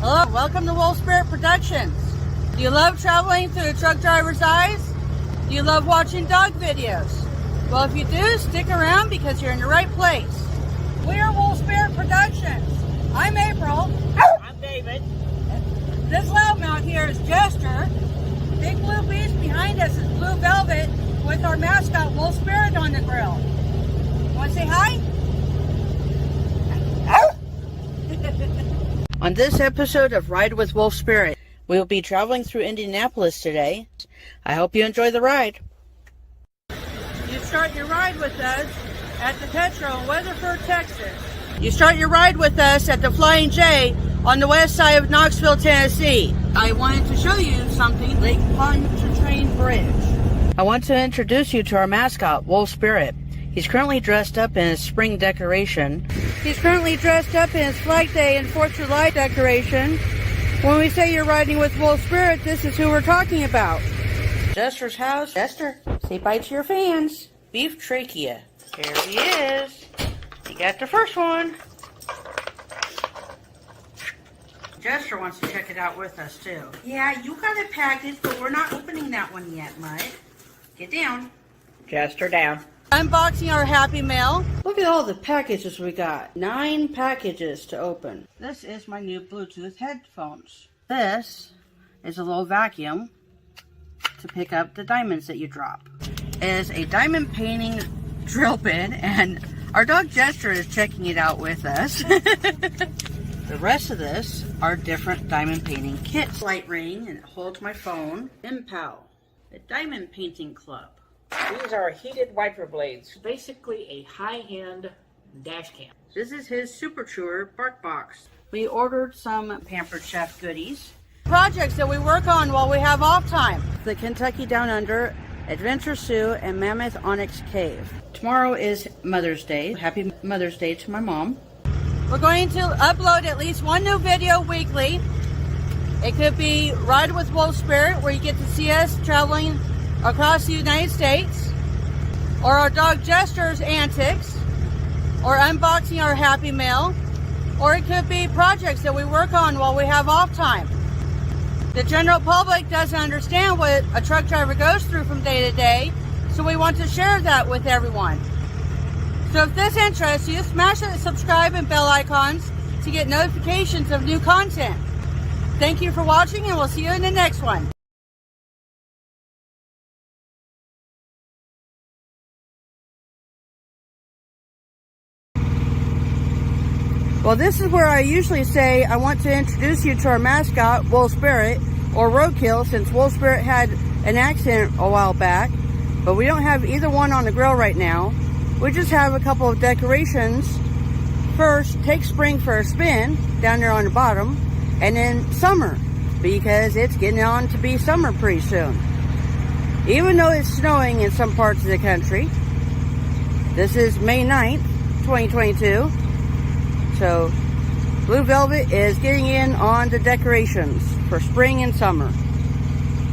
Hello, welcome to Wolvespirit Productions. Do you love traveling through a truck driver's eyes? Do you love watching dog videos? Well, if you do, stick around because you're in the right place. We are Wolvespirit Productions. I'm April. I'm David. This loudmouth here is Jester. Big blue beast behind us is Blue Velvet with our mascot Wolvespirit on the grill. Want to say hi? On this episode of Ride with Wolvespirit, we will be traveling through Indianapolis today. I hope you enjoy the ride. You start your ride with us at the Petro in Weatherford, Texas. You start your ride with us at the Flying J on the west side of Knoxville, Tennessee. I wanted to show you something, Lake Pontchartrain Bridge. I want to introduce you to our mascot, Wolvespirit. He's currently dressed up in his spring decoration. He's currently dressed up in his Flag Day and 4th of July decoration. When we say you're riding with Wolvespirit, this is who we're talking about. Jester's house. Jester, say bye to your fans. Beef trachea. Here he is. He got the first one. Jester wants to check it out with us too. Yeah, you got it packaged, but we're not opening that one yet, Mud. Get down. Jester down. Unboxing our Happy Mail. Look at all the packages we got. 9 packages to open. This is my new Bluetooth headphones. This is a little vacuum to pick up the diamonds that you drop. It is a diamond painting drill bit, and our dog Jester is checking it out with us. The rest of this are different diamond painting kits. Light ring, and it holds my phone. Impow, a diamond painting club. These are heated wiper blades. Basically a high-end dash cam. This is his Super Chewer bark box. We ordered some Pampered Chef goodies. Projects that we work on while we have off time. The Kentucky Down Under, Adventure Sioux, and Mammoth Onyx Cave. Tomorrow is Mother's Day. Happy Mother's Day to my mom. We're going to upload at least one new video weekly. It could be Ride with Wolvespirit, where you get to see us traveling across the United States, or our dog Jester's antics, or unboxing our Happy Mail, or it could be projects that we work on while we have off time. The general public doesn't understand what a truck driver goes through from day to day, so we want to share that with everyone. So if this interests you, smash the subscribe and bell icons to get notifications of new content. Thank you for watching, and we'll see you in the next one. Well, this is where I usually say I want to introduce you to our mascot, Wolvespirit, or Roadkill, since Wolvespirit had an accident a while back. But we don't have either one on the grill right now. We just have a couple of decorations. First, take spring for a spin, down there on the bottom, and then summer, because it's getting on to be summer pretty soon. Even though it's snowing in some parts of the country. This is May 9th, 2022. So, Blue Velvet is getting in on the decorations for spring and summer.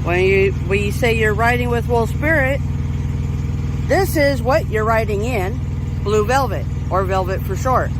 When we say you're riding with Wolvespirit, this is what you're riding in, Blue Velvet, or Velvet for short.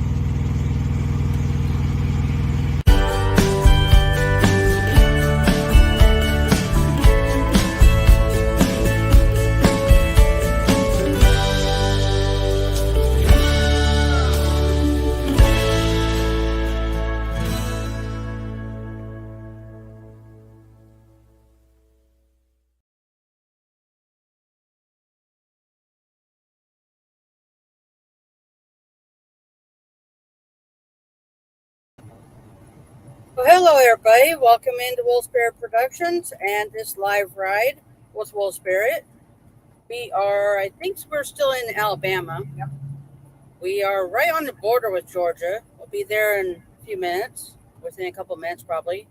Well, hello everybody, welcome into Wolvespirit Productions and this live ride with Wolvespirit. We are, I think we're still in Alabama. Yep. We are right on the border with Georgia. We'll be there in a few minutes, within a couple minutes probably.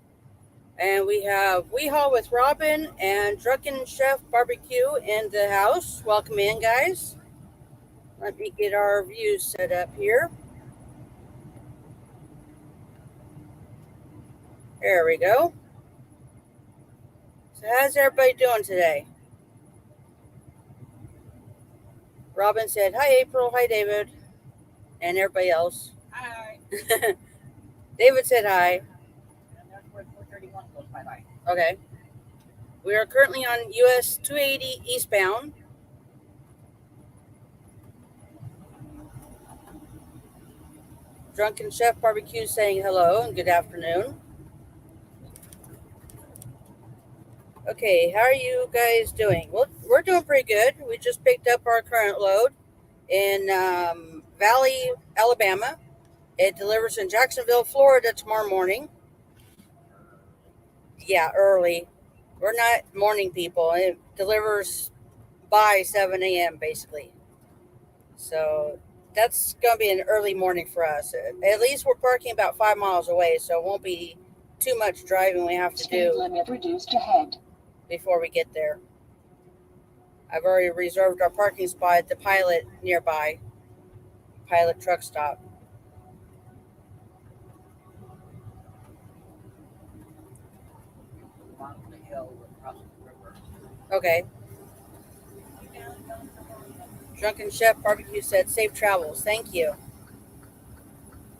And we have Weehaw with Robin and Drunken Chef Barbecue in the house. Welcome in, guys. Let me get our views set up here. There we go. So how's everybody doing today? Robin said, hi, April. Hi, David. And everybody else. Hi. David said hi. my life. Okay. We are currently on US 280 eastbound. Drunken Chef Barbecue saying hello and good afternoon. Okay, how are you guys doing? Well, we're doing pretty good. We just picked up our current load in Valley, Alabama. It delivers in Jacksonville, Florida tomorrow morning. Yeah, early. We're not morning people. It delivers by 7 a.m. basically. So that's going to be an early morning for us. At least we're parking about 5 miles away, so it won't be too much driving we have to Speed do limit reduced ahead. before we get there. I've already reserved our parking spot at the Pilot nearby, Pilot truck stop. On the hill across the river. Okay. Drunken Chef Barbecue said, safe travels. Thank you.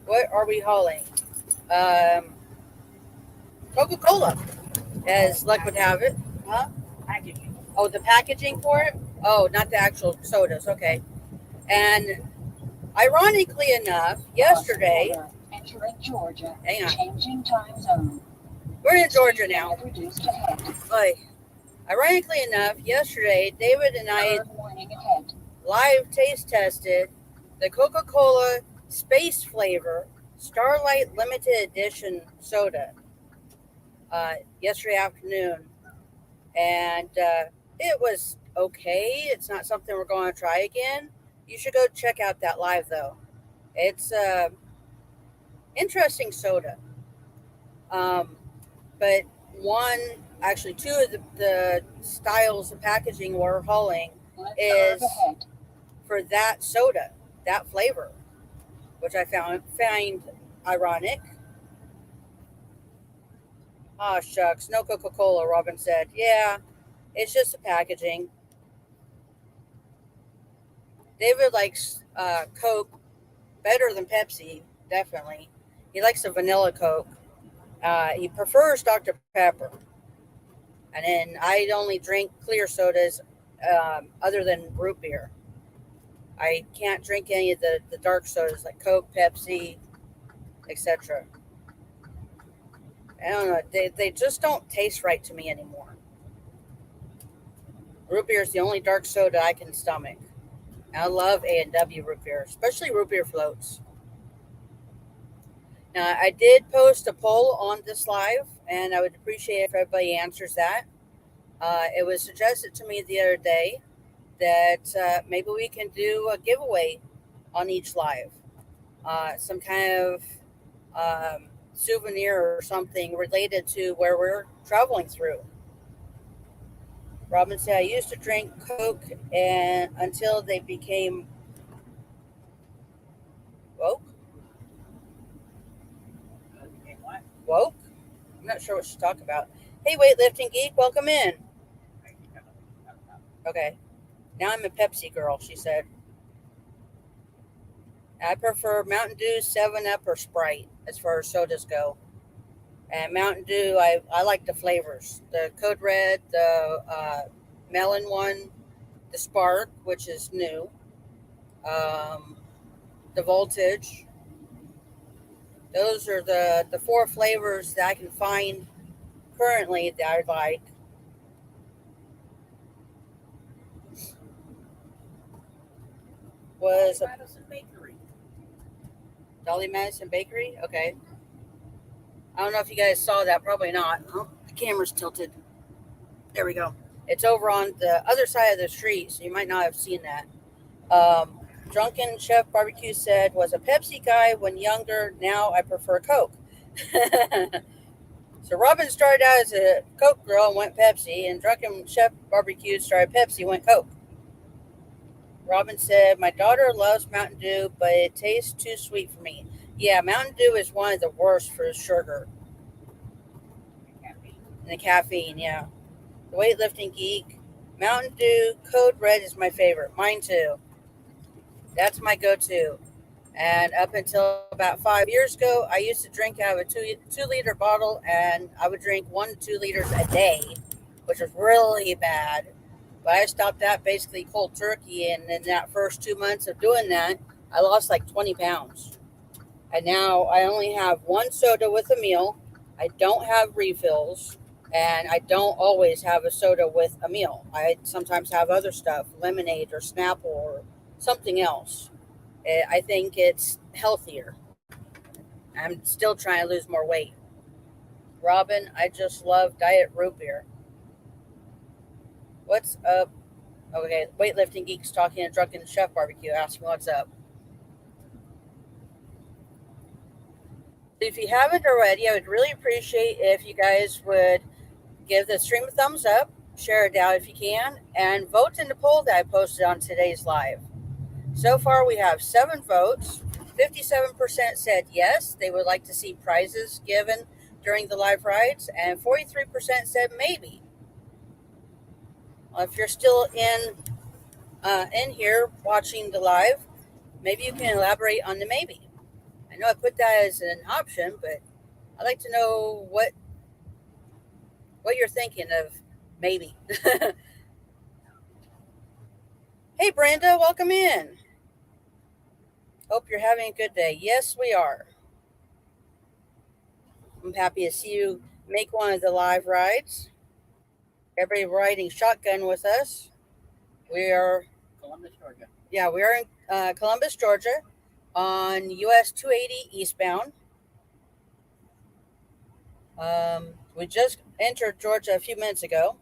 What are we hauling? Coca-Cola, as luck would have it. Huh? Packaging. Oh, the packaging for it? Oh, not the actual sodas. Okay. And ironically enough, yesterday, Entering Georgia. hang on, Changing time zone. we're in Georgia now. Speed limit reduced ahead. Oy. Ironically enough, yesterday, David and I Third warning ahead. live taste tested the Coca-Cola Space Flavor Starlight Limited Edition soda yesterday afternoon. And it was okay. It's not something we're going to try again. You should go check out that live, though. It's interesting soda. But actually, two of the styles of packaging we're hauling Left is curve ahead. for that soda, that flavor, which I find ironic. Ah, shucks, no Coca-Cola, Robin said. Yeah, it's just the packaging. David likes Coke better than Pepsi, definitely. He likes the vanilla Coke. He prefers Dr. Pepper. And then I only drink clear sodas other than root beer. I can't drink any of the dark sodas like Coke, Pepsi, etc. I don't know. They just don't taste right to me anymore. Root beer is the only dark soda I can stomach. I love A&W root beer, especially root beer floats. Now, I did post a poll on this live, and I would appreciate if everybody answers that. It was suggested to me the other day that maybe we can do a giveaway on each live. Some kind of souvenir or something related to where we're traveling through. Robin said, I used to drink Coke and until they became woke. What? Woke? I'm not sure what she's talking about. Hey, weightlifting geek, welcome in. Okay. Now I'm a Pepsi girl, she said. I prefer Mountain Dew, 7-Up, or Sprite as far as sodas go. And Mountain Dew, I like the flavors. The Code Red, the melon one, the Spark, which is new, the Voltage. Those are the 4 flavors that I can find currently that I like. Was Madison Bakery. Dolly Madison Bakery? Okay. I don't know if you guys saw that. Probably not. Oh, the camera's tilted. There we go. It's over on the other side of the street, so you might not have seen that. Drunken Chef Barbecue said, was a Pepsi guy when younger. Now I prefer Coke. So Robin started out as a Coke girl and went Pepsi, and Drunken Chef Barbecue started Pepsi, went Coke. Robin said, my daughter loves Mountain Dew, but it tastes too sweet for me. Yeah, Mountain Dew is one of the worst for sugar. And the caffeine, yeah. The weightlifting geek. Mountain Dew Code Red is my favorite. Mine too. That's my go-to. And up until about 5 years ago, I used to drink out of a 2 liter bottle, and I would drink 1 to 2 liters a day, which was really bad. But I stopped that basically cold turkey, and in that first 2 months of doing that, I lost like 20 pounds. And now I only have one soda with a meal. I don't have refills, and I don't always have a soda with a meal. I sometimes have other stuff, lemonade or Snapple or something else. I think it's healthier. I'm still trying to lose more weight. Robin, I just love diet root beer. What's up? Okay, weightlifting geeks talking to drunken chef barbecue. Asking what's up. If you haven't already, I would really appreciate if you guys would give the stream a thumbs up, share it out if you can, and vote in the poll that I posted on today's live. So far, we have 7 votes. 57% said yes, they would like to see prizes given during the live rides, and 43% said maybe. If you're still in here watching the live, maybe you can elaborate on the maybe. I know I put that as an option, but I'd like to know what you're thinking of maybe. Hey, Brenda, welcome in. Hope you're having a good day. Yes, we are. I'm happy to see you make one of the live rides. Everybody riding shotgun with us. We are Columbus, Georgia. Yeah, we are in Columbus, Georgia, on US 280 eastbound. We just entered Georgia a few minutes ago.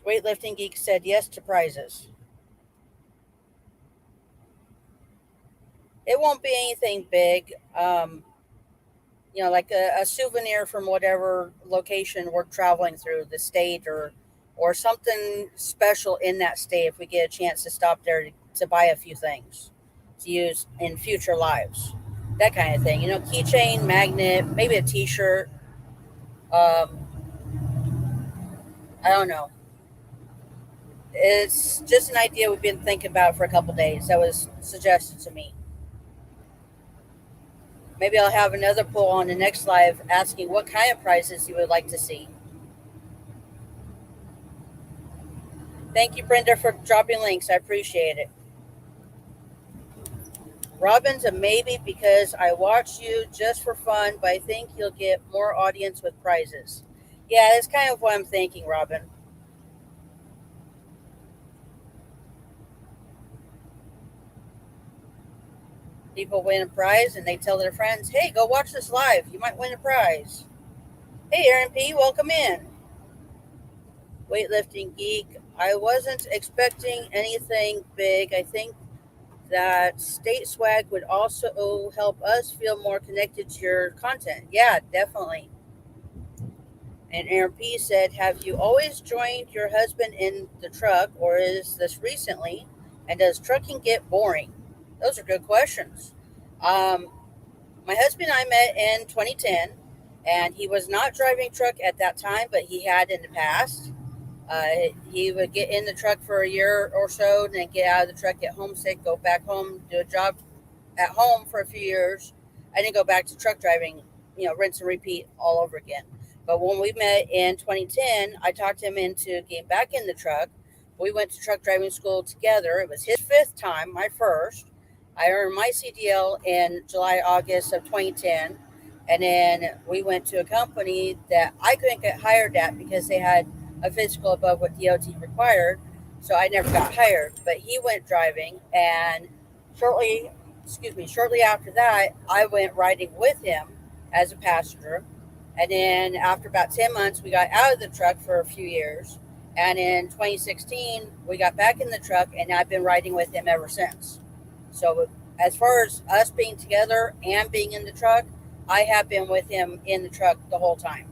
Weightlifting Geek said yes to prizes. It won't be anything big, like a souvenir from whatever location we're traveling through, the state, or something special in that state if we get a chance to stop there to buy a few things to use in future lives. That kind of thing. Keychain, magnet, maybe a t-shirt. Um, I don't know. It's just an idea we've been thinking about for a couple days. That was suggested to me. Maybe I'll have another poll on the next live asking what kind of prizes you would like to see. Thank you, Brenda, for dropping links. I appreciate it. Robin's a maybe because I watch you just for fun, but I think you'll get more audience with prizes. Yeah, that's kind of what I'm thinking, Robin. People win a prize and they tell their friends, hey, go watch this live. You might win a prize. Hey, Aaron P., welcome in. Weightlifting Geek. I wasn't expecting anything big. I think that state swag would also help us feel more connected to your content. Yeah, definitely. And Aaron P. said, have you always joined your husband in the truck, or is this recently? And does trucking get boring? Those are good questions. My husband and I met in 2010, and he was not driving truck at that time, but he had in the past. He would get in the truck for a year or so, and then get out of the truck, get homesick, go back home, do a job at home for a few years, and then go back to truck driving, rinse and repeat all over again. But when we met in 2010, I talked him into getting back in the truck. We went to truck driving school together. It was his 5th time, my first. I earned my CDL in July, August of 2010. And then we went to a company that I couldn't get hired at because they had a physical above what DOT required. So I never got hired. But he went driving, and shortly after that, I went riding with him as a passenger. And then after about 10 months, we got out of the truck for a few years. And in 2016, we got back in the truck, and I've been riding with him ever since. So as far as us being together and being in the truck, I have been with him in the truck the whole time.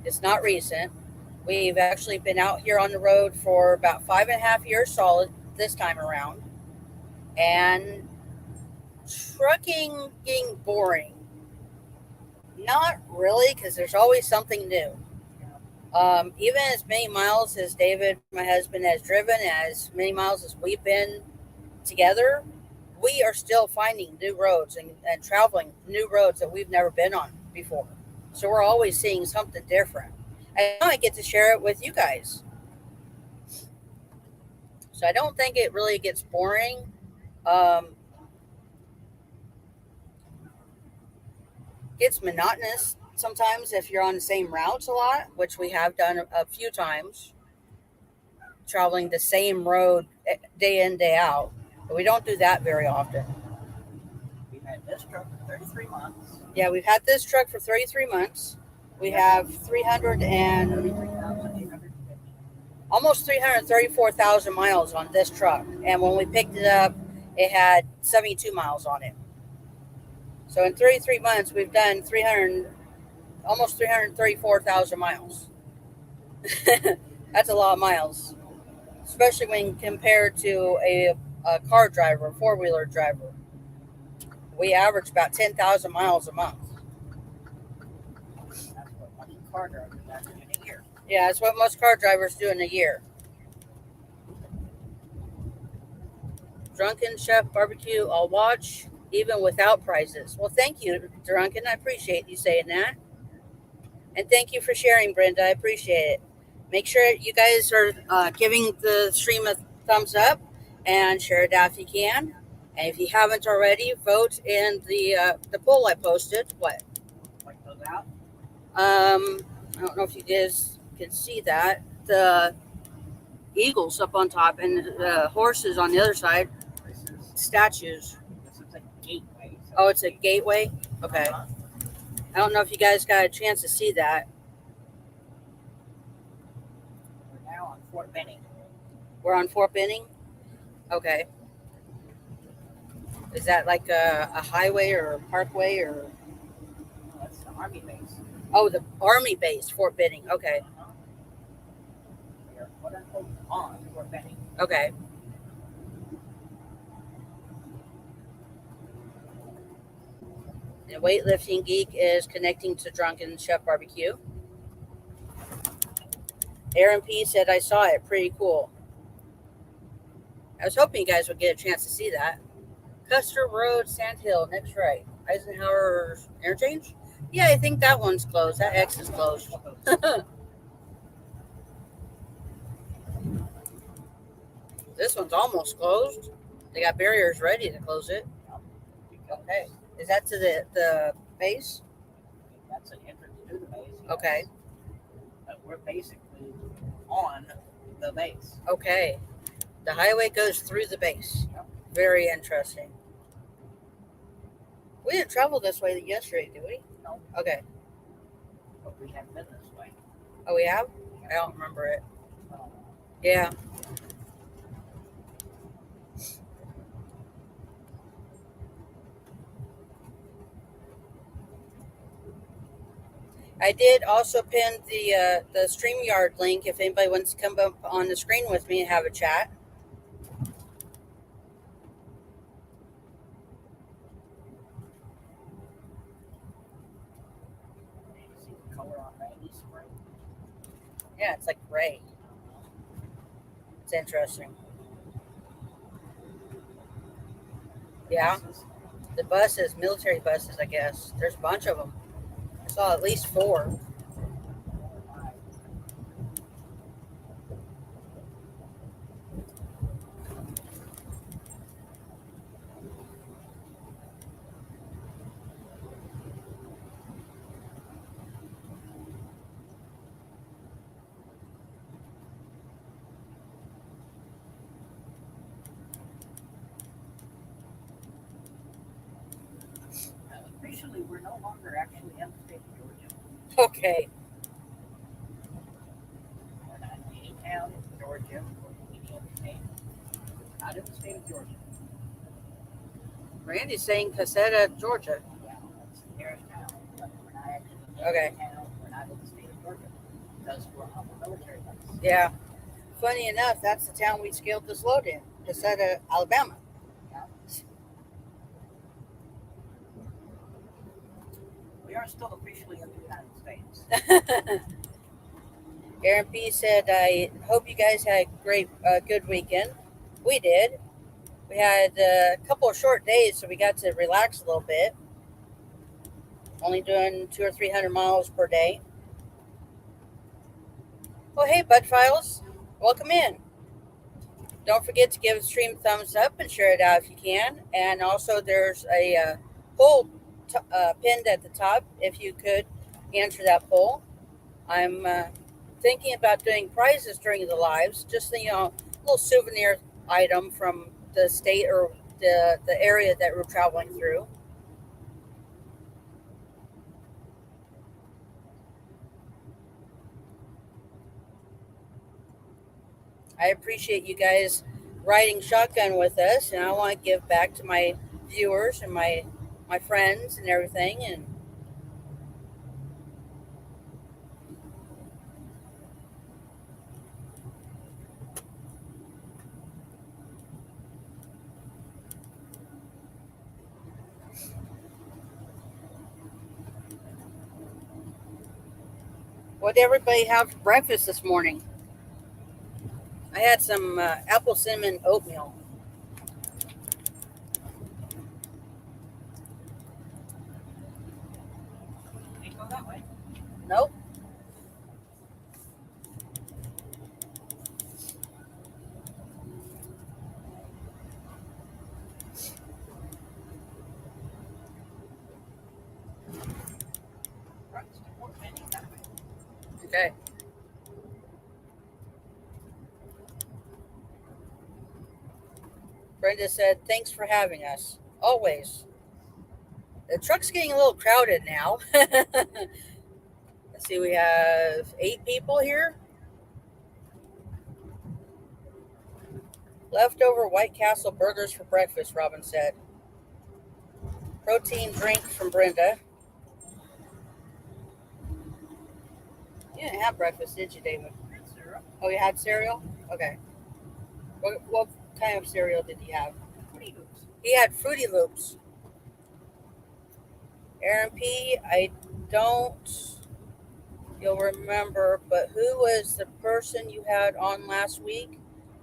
It's not recent. We've actually been out here on the road for about 5.5 years solid this time around. And trucking getting boring? Not really, because there's always something new. Even as many miles as David, my husband, has driven, as many miles as we've been together, we are still finding new roads and traveling new roads that we've never been on before. So we're always seeing something different. And now I get to share it with you guys. So I don't think it really gets boring. Um, gets monotonous sometimes if you're on the same routes a lot, which we have done a few times, traveling the same road day in, day out. But we don't do that very often. We've had this truck for 33 months. Yeah, we've had this truck for 33 months. We have 300 and 33,850. almost 334,000 miles on this truck. And when we picked it up, it had 72 miles on it. So in 33 months, we've done almost 334,000 miles. That's a lot of miles, especially when compared to a car driver, four-wheeler driver. We average about 10,000 miles a month. That's what most car drivers average in a year. Yeah, that's what most car drivers do in a year. Drunken Chef Barbecue, I'll watch even without prizes. Well, thank you, Drunken. I appreciate you saying that. And thank you for sharing, Brenda. I appreciate it. Make sure you guys are giving the stream a thumbs up and share it out if you can. And if you haven't already, vote in the poll I posted. What? Point those out. I don't know if you guys can see that. The eagles up on top and the horses on the other side. This is Statues. a gateway. So Oh, it's a gateway? Okay. Uh-huh. I don't know if you guys got a chance to see that. We're now on Fort Benning. We're on Fort Benning? Okay. Is that like a highway or a parkway or? Oh, that's the Army base. Oh, the Army base, Fort Benning. Okay. Uh-huh. We are quote unquote on Fort Benning. Okay. And Weightlifting Geek is connecting to Drunken Chef Barbecue. Aaron P said, I saw it. Pretty cool. I was hoping you guys would get a chance to see that. Custer Road, Sand Hill, next right. Eisenhower Interchange? Yeah, I think that one's closed. That X is closed. This one's almost closed. They got barriers ready to close it. Okay. Is that to the base? That's an entrance to the base. Yes. Okay. But we're basically on the base. Okay. The highway goes through the base. Yep. Very interesting. We didn't travel this way yesterday, did we? No. Okay. But we have been this way. Oh, we have? I don't remember it. Well, Yeah. I did also pin the StreamYard link if anybody wants to come up on the screen with me and have a chat. you see the color on Randy's spray? Yeah, it's like gray. It's interesting. Yeah. The buses, military buses, I guess. There's a bunch of them. I saw at least 4. Officially, we're no longer actually in the state of Georgia. Okay. We're not in any town in Georgia or any other state. Not in the state of Georgia. Randy's saying Caseta, Georgia. Yeah, that's the nearest town. But we're not actually in Okay. the town. We're not in the state of Georgia because we're on the military base. Yeah. Funny enough, that's the town we scaled this load in. Caseta, Alabama. We are still officially in the United States. Aaron P said, I hope you guys had a good weekend. We did. We had a couple of short days, so we got to relax a little bit. Only doing 200 or 300 miles per day. Well, hey, Bud Files, welcome in. Don't forget to give the stream a thumbs up and share it out if you can. And also, there's a poll pinned at the top if you could answer that poll. I'm thinking about doing prizes during the lives, just a little souvenir item from the state or the area that we're traveling through. I appreciate you guys riding shotgun with us, and I want to give back to my viewers and my friends and everything. And what did everybody have for breakfast this morning? I had some apple cinnamon oatmeal. Can you go that way? Nope. Okay. Brenda said, thanks for having us. Always. The truck's getting a little crowded now. Let's see, we have 8 people here. Leftover White Castle burgers for breakfast, Robin said. Protein drink from Brenda. You didn't have breakfast, did you, David? Cereal. Oh, you had cereal? Okay. What kind of cereal did he have? Fruity Loops. He had Fruity Loops. Aaron P, I don't, you'll remember, but who was the person you had on last week?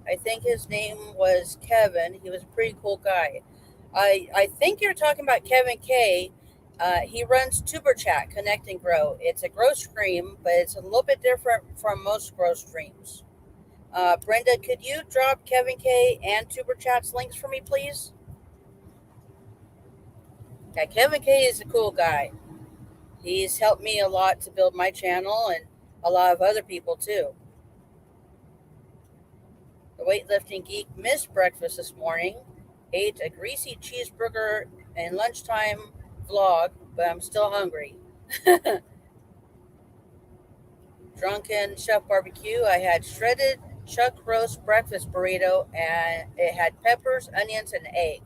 I think his name was Kevin. He was a pretty cool guy. I think you're talking about Kevin K. He runs Tuber Chat, Connect and Grow. It's a grow stream, but it's a little bit different from most grow streams. Brenda, could you drop Kevin K and Tuber Chat's links for me, please? Yeah, Kevin K is a cool guy. He's helped me a lot to build my channel and a lot of other people too. The weightlifting geek missed breakfast this morning, ate a greasy cheeseburger and lunchtime vlog, but I'm still hungry. Drunken Chef Barbecue, I had shredded chuck roast breakfast burrito and it had peppers, onions, and egg.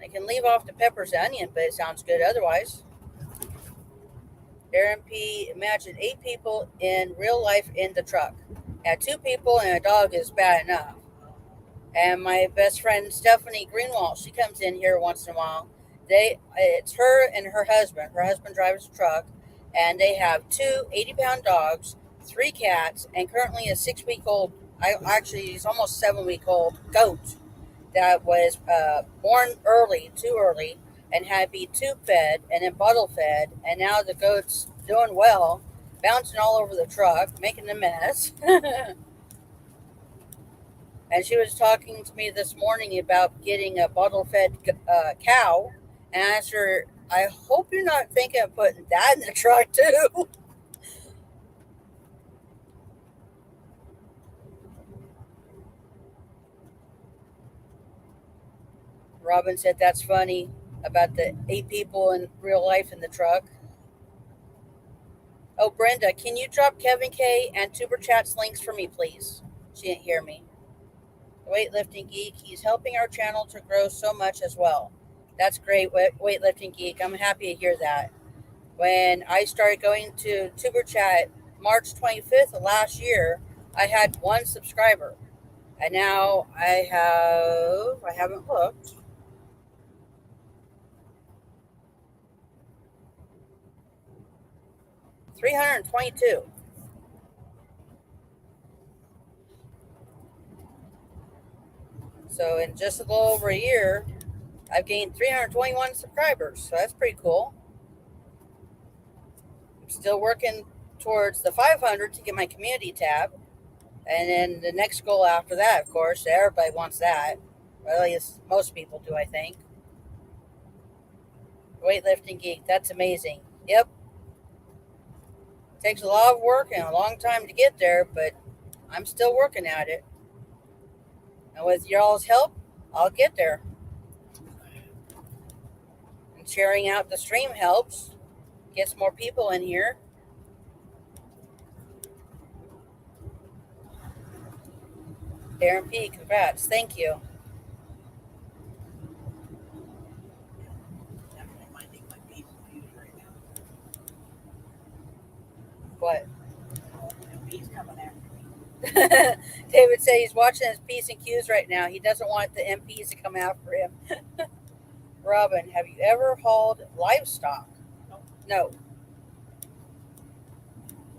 I can leave off the peppers and onion, but it sounds good otherwise. Aaron P, imagine 8 people in real life in the truck. Yeah, 2 people and a dog is bad enough. And my best friend Stephanie Greenwald, she comes in here once in a while. It's her and her husband. Her husband drives a truck, and they have 2 80-pound dogs, 3 cats, and currently a 6-week-old. He's almost 7-week-old goat that was born too early, and had to be tube fed and then bottle fed, and now the goat's doing well, bouncing all over the truck, making a mess. And she was talking to me this morning about getting a bottle fed cow, and I asked her, I hope you're not thinking of putting that in the truck too. Robin said that's funny about the 8 people in real life in the truck. Oh, Brenda, can you drop Kevin K and Tuber Chat's links for me, please? She didn't hear me. The Weightlifting Geek, he's helping our channel to grow so much as well. That's great, Weightlifting Geek. I'm happy to hear that. When I started going to Tuber Chat March 25th of last year, I had 1 subscriber. And now I haven't looked. 322. So in just a little over a year, I've gained 321 subscribers. So that's pretty cool. I'm still working towards the 500 to get my community tab. And then the next goal after that, of course, everybody wants that. Well, at least most people do, I think. Weightlifting Geek, that's amazing. Yep. Takes a lot of work and a long time to get there, but I'm still working at it. And with y'all's help, I'll get there. And sharing out the stream helps. Gets more people in here. Darren P, congrats. Thank you. What? David said he's watching his P's and Q's right now. He doesn't want the MPs to come after him. Robin, have you ever hauled livestock? No.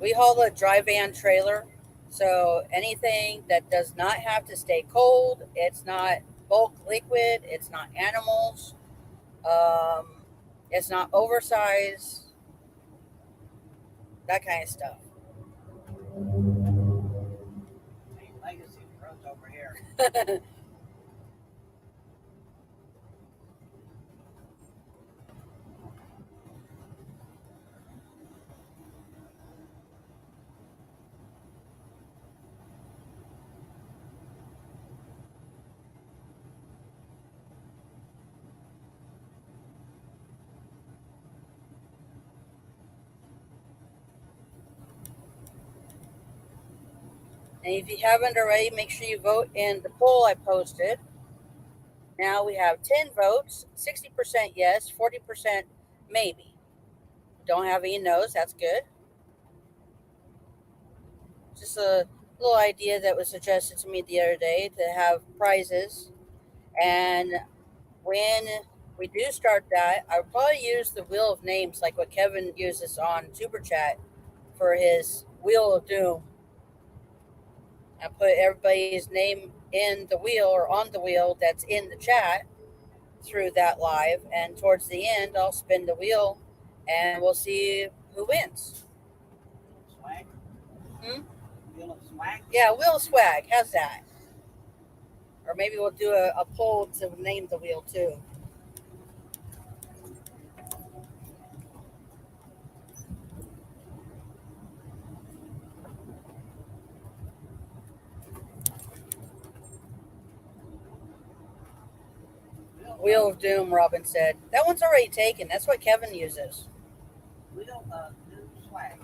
We haul a dry van trailer. So anything that does not have to stay cold, it's not bulk liquid, it's not animals, it's not oversized, that kind of stuff. Legacy runs over here. And if you haven't already, make sure you vote in the poll I posted. Now we have 10 votes, 60% yes, 40% maybe. Don't have any no's, that's good. Just a little idea that was suggested to me the other day to have prizes. And when we do start that, I'll probably use the Wheel of Names like what Kevin uses on Super Chat for his Wheel of Doom. I put everybody's name in the wheel or on the wheel that's in the chat through that live, and towards the end I'll spin the wheel and we'll see who wins. Swag? Wheel of swag? Yeah, Wheel of Swag, how's that? Or maybe we'll do a poll to name the wheel too. Wheel of Doom, Robin said. That one's already taken. That's what Kevin uses. Wheel of new swag.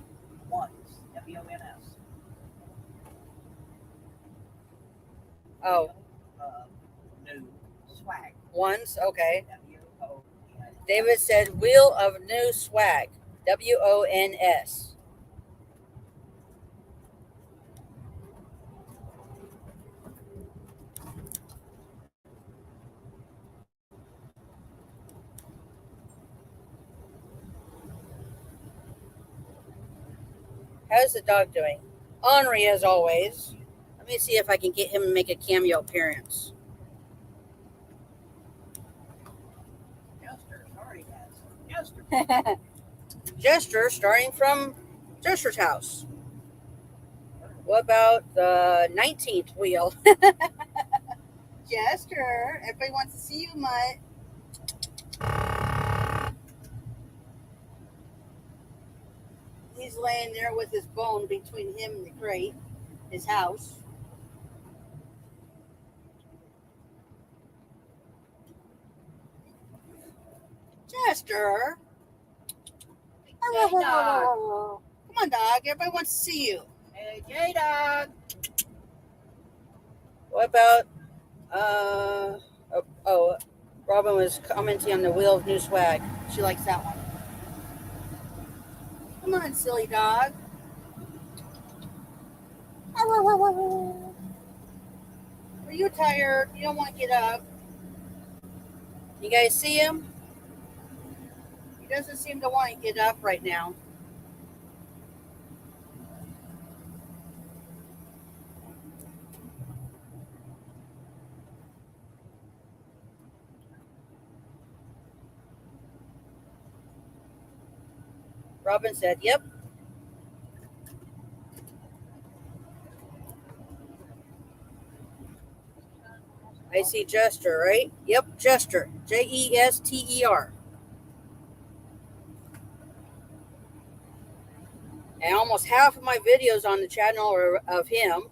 Once. WONS. Oh. New swag. Ones? Okay. WONS. David said Wheel of New Swag. WONS. How's the dog doing? Ornery as always. Let me see if I can get him to make a cameo appearance. Jester, sorry guys. Jester. Jester, starting from Jester's house. What about the 19th wheel? Jester, everybody wants to see you, Mutt. He's laying there with his bone between him and the crate, his house. Jester. Hey, dog. Come on, dog. Everybody wants to see you. Hey, J-Dog. What about, Robin was commenting on the Wheel of New Swag. She likes that one. Come on, silly dog. Are you tired? You don't want to get up? You guys see him? He doesn't seem to want to get up right now. Robin said, yep. I see Jester, right? Yep, Jester. Jester. And almost half of my videos on the channel are of him.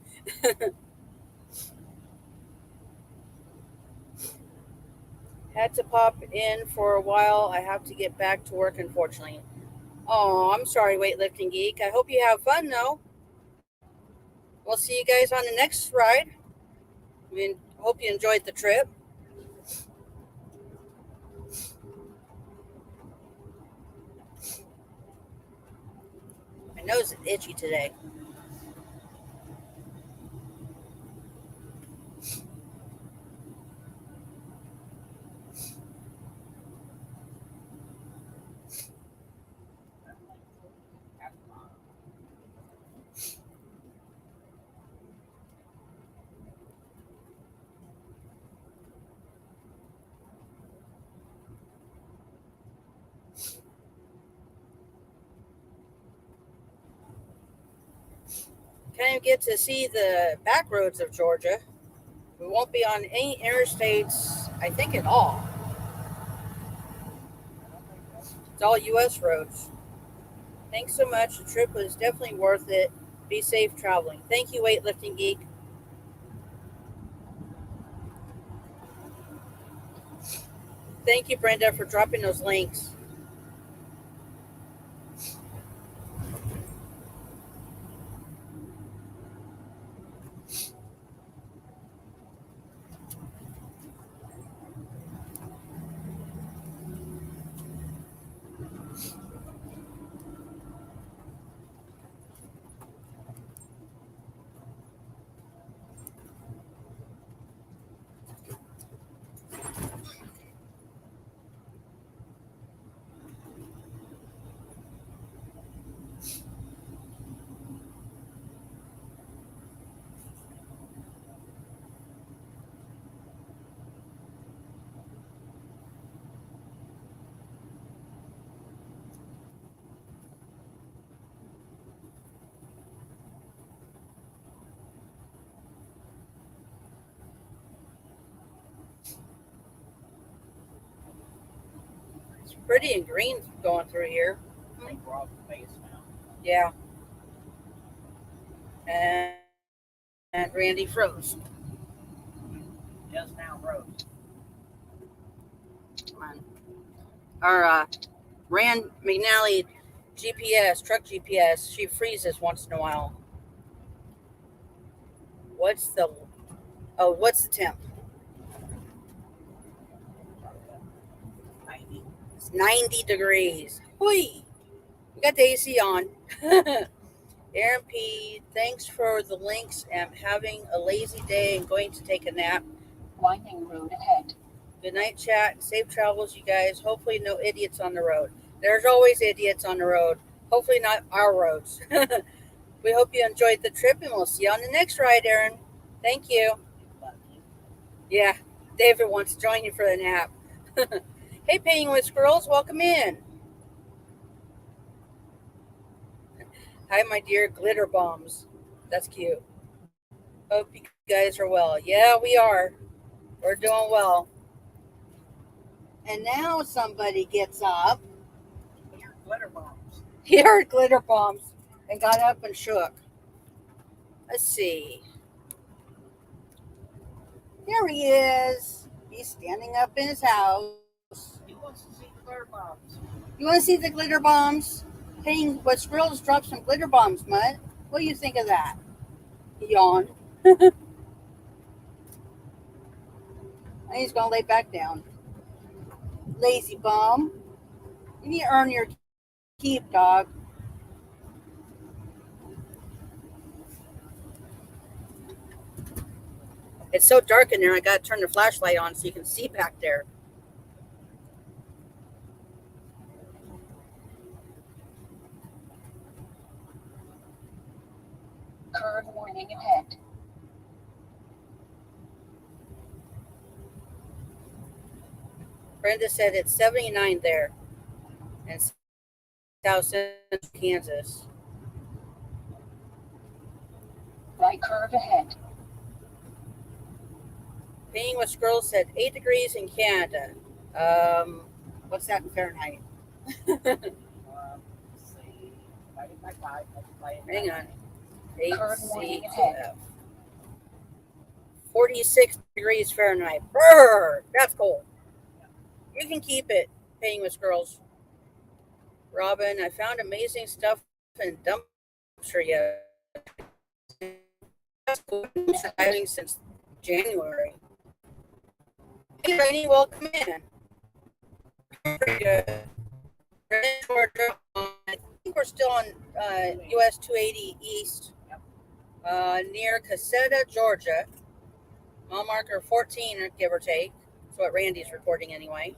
Had to pop in for a while. I have to get back to work, unfortunately. Oh, I'm sorry, Weightlifting Geek. I hope you have fun, though. We'll see you guys on the next ride. Hope you enjoyed the trip. My nose is itchy today. Kind of get to see the back roads of Georgia. We won't be on any interstates, I think, at all. It's all U.S. roads. Thanks so much. The trip was definitely worth it. Be safe traveling. Thank you, Weightlifting Geek. Thank you, Brenda, for dropping those links. It's pretty and green going through here. I think we're off the base now. Yeah. And Randy froze. Just now rose. Come on. Our Rand McNally GPS, truck GPS, she freezes once in a while. What's the temp? 90. It's 90 degrees. Hui! We got the AC on. Aaron P, thanks for the links. I'm having a lazy day and going to take a nap. Winding road ahead. Good night, chat. Safe travels, you guys. Hopefully no idiots on the road. There's always idiots on the road. Hopefully not our roads. We hope you enjoyed the trip, and we'll see you on the next ride, Aaron. Thank you. Yeah, David wants to join you for the nap. Hey, Painting with Squirrels, welcome in. Hi, my dear glitter bombs. That's cute. Hope you guys are well. Yeah, we are. We're doing well. And now somebody gets up. Your glitter bombs. He heard glitter bombs and got up and shook. Let's see. There he is. He's standing up in his house. He wants to see the glitter bombs. You want to see the glitter bombs? Painting with Squirrels dropped some glitter bombs, Mutt. What do you think of that? He yawned. And he's going to lay back down. Lazy bum. You need to earn your keep, dog. It's so dark in there, I got to turn the flashlight on so you can see back there. Curve warning ahead. Brenda said it's 79 there and South Central Kansas. Right curve ahead. Painting with Squirrels said 8 degrees in Canada. What's that in Fahrenheit? Hang on. Curve warning ahead. 46 degrees Fahrenheit. Brr! That's cold. You can keep it, Painting with Squirrels. Robin, I found amazing stuff in dumpster yet. That's cool. I've been driving since January. Hey, Rainey, welcome in. Pretty good. We're in Georgia. I think we're still on US 280 East, near Cassetta, Georgia. Mile marker 14, give or take. That's what Randy's recording anyway.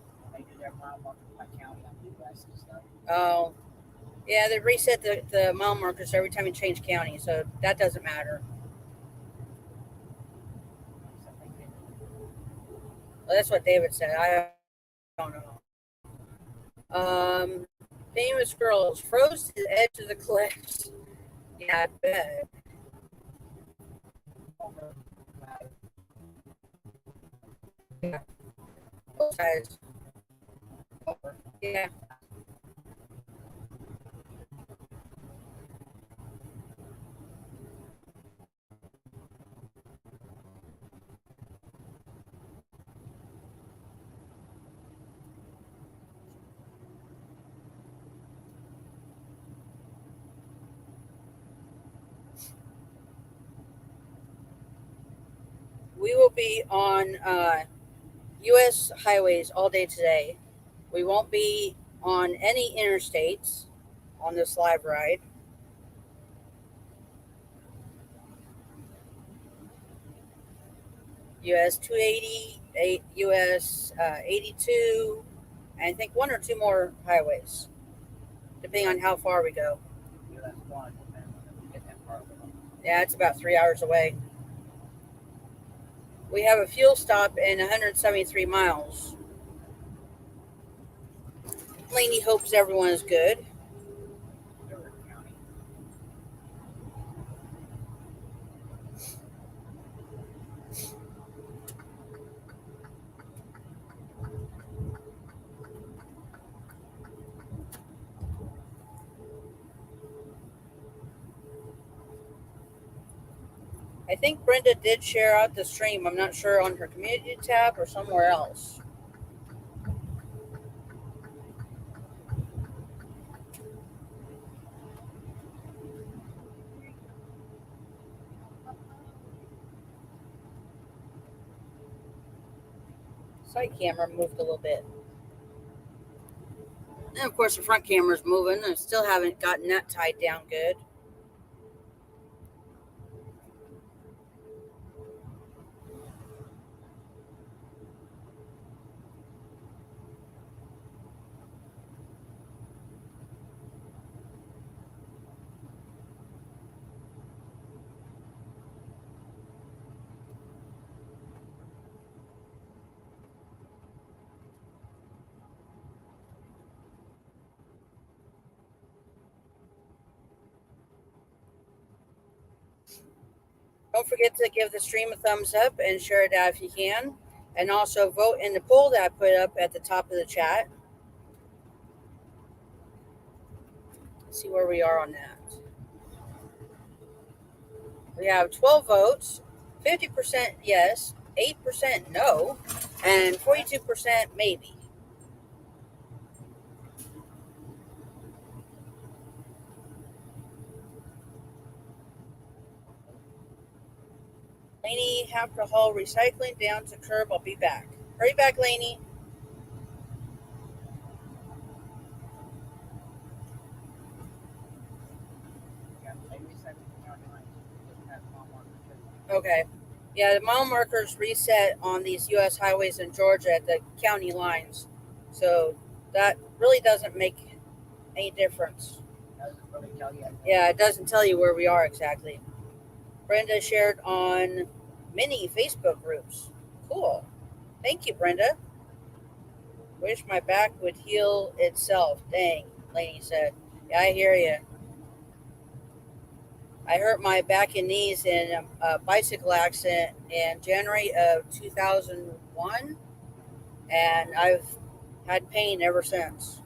Oh, yeah, they reset the mile markers every time you change county, so that doesn't matter. Well, that's what David said. I don't know. Famous girls froze to the edge of the cliffs. Yeah, I bet. Yeah. Both sides. Yeah. We will be on U.S. highways all day today. We won't be on any interstates on this live ride. US 280, US 82, and I think one or two more highways, depending on how far we go. Yeah, it's about 3 hours away. We have a fuel stop in 173 miles. Laney hopes everyone is good. I think Brenda did share out the stream. I'm not sure on her community tab or somewhere else. Side camera moved a little bit. And of course the front camera's moving. I still haven't gotten that tied down good. Don't forget to give the stream a thumbs up and share it out if you can. And also vote in the poll that I put up at the top of the chat. Let's see where we are on that. We have 12 votes, 50% yes, 8% no, and 42% maybe. Lainey, have to haul recycling down to curb. I'll be back. Hurry back, Lainey. Okay. Yeah, the mile markers reset on these U.S. highways in Georgia at the county lines. So that really doesn't make any difference. Yeah, it doesn't tell you where we are exactly. Brenda shared on many Facebook groups. Cool. Thank you, Brenda. Wish my back would heal itself. Dang, Lainey said. Yeah, I hear you. I hurt my back and knees in a bicycle accident in January of 2001, and I've had pain ever since.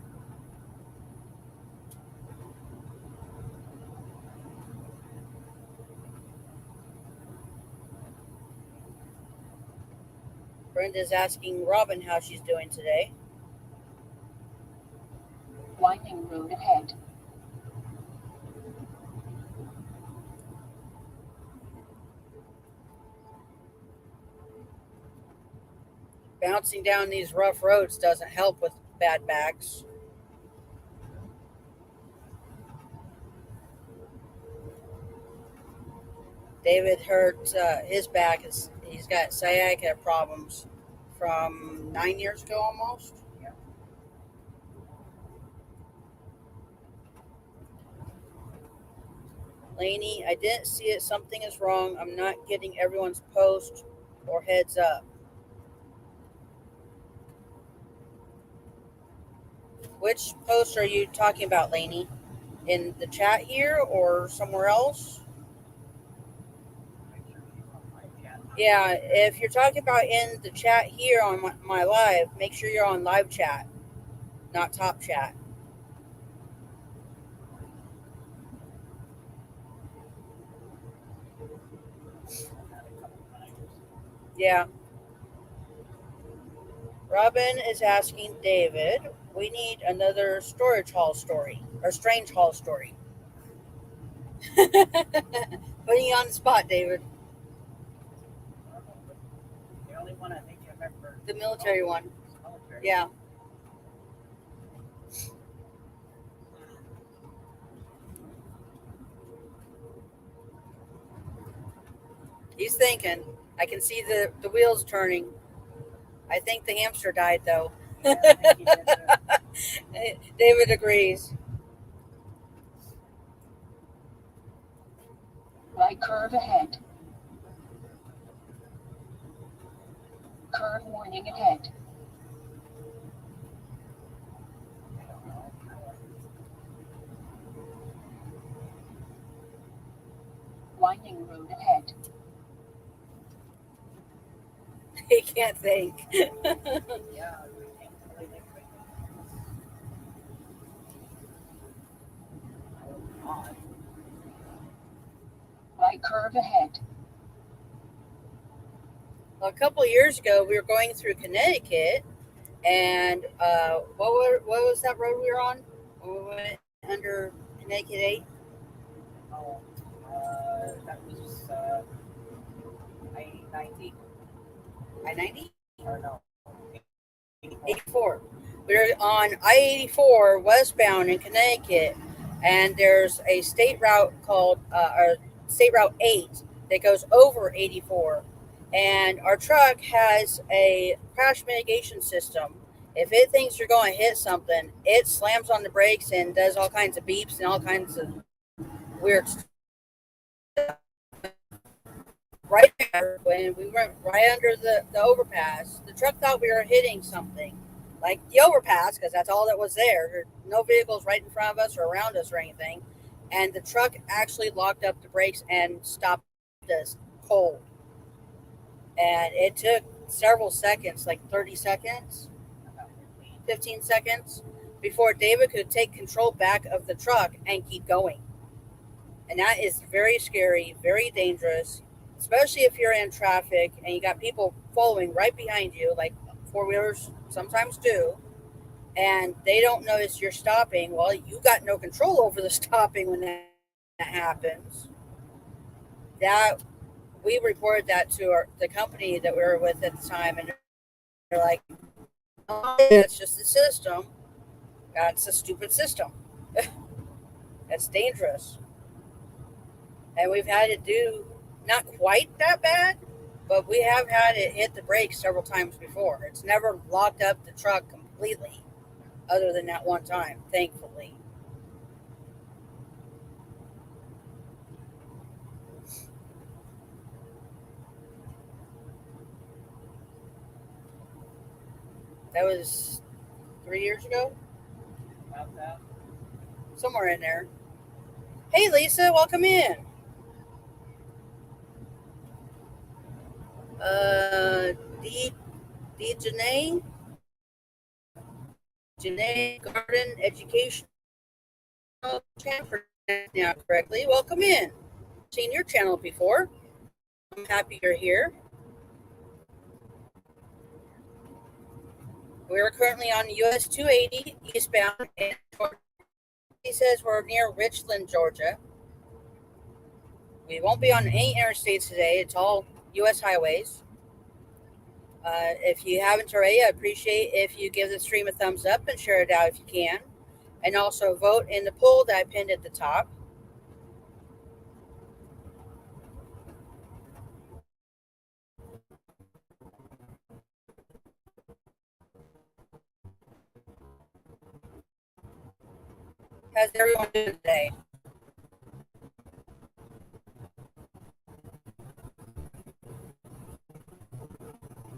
Brenda's asking Robin how she's doing today. Winding road ahead. Bouncing down these rough roads doesn't help with bad backs. David hurt his back. He's got sciatica problems from 9 years ago almost. Lainey, I didn't see it. Something is wrong. I'm not getting everyone's post or heads up. Which post are you talking about, Lainey? In the chat here or somewhere else? Yeah, if you're talking about in the chat here on my live, make sure you're on live chat, not top chat. Yeah. Robin is asking David, we need another storage hall story or strange hall story. Putting you on the spot, David. The only one I think I remember. The military one. Military. Yeah. He's thinking. I can see the wheels turning. I think the hamster died, though. Yeah, I think he did too. David agrees. Right curve ahead. Curve warning ahead. Winding road ahead. He can't think. Yeah, we can't really think of it. Odd. Right curve ahead. Well, a couple of years ago, we were going through Connecticut, and what was that road we were on when we went under Connecticut 8? Oh, that was I-90 I-90? or no? 84. We were on I-84 westbound in Connecticut, and there's a state route called or State Route 8 that goes over 84. And our truck has a crash mitigation system. If it thinks you're going to hit something, it slams on the brakes and does all kinds of beeps and all kinds of weird stuff. Right there, when we went right under the overpass, the truck thought we were hitting something, like the overpass, because that's all that was there. There were no vehicles right in front of us or around us or anything. And the truck actually locked up the brakes and stopped us cold. And it took several seconds, like 30 seconds, 15 seconds, before David could take control back of the truck and keep going. And that is very scary, very dangerous, especially if you're in traffic and you got people following right behind you, like four-wheelers sometimes do, and they don't notice you're stopping. Well, you got no control over the stopping when that happens. That we reported that to the company that we were with at the time, and they're like, "Oh, that's just the system. That's a stupid system. That's dangerous." And we've had it do not quite that bad, but we have had it hit the brakes several times before. It's never locked up the truck completely, other than that one time, thankfully. That was 3 years ago. About that. somewhere in there. Hey, Lisa, welcome in. D. Janae Garden Educational Channel now correctly. Welcome in. Seen your channel before. I'm happy you're here. We are currently on US 280 eastbound, and he says we're near Richland, Georgia. We won't be on any interstates today. It's all US highways. If you haven't already, I appreciate if you give the stream a thumbs up and share it out if you can. And also vote in the poll that I pinned at the top. How's everyone doing today?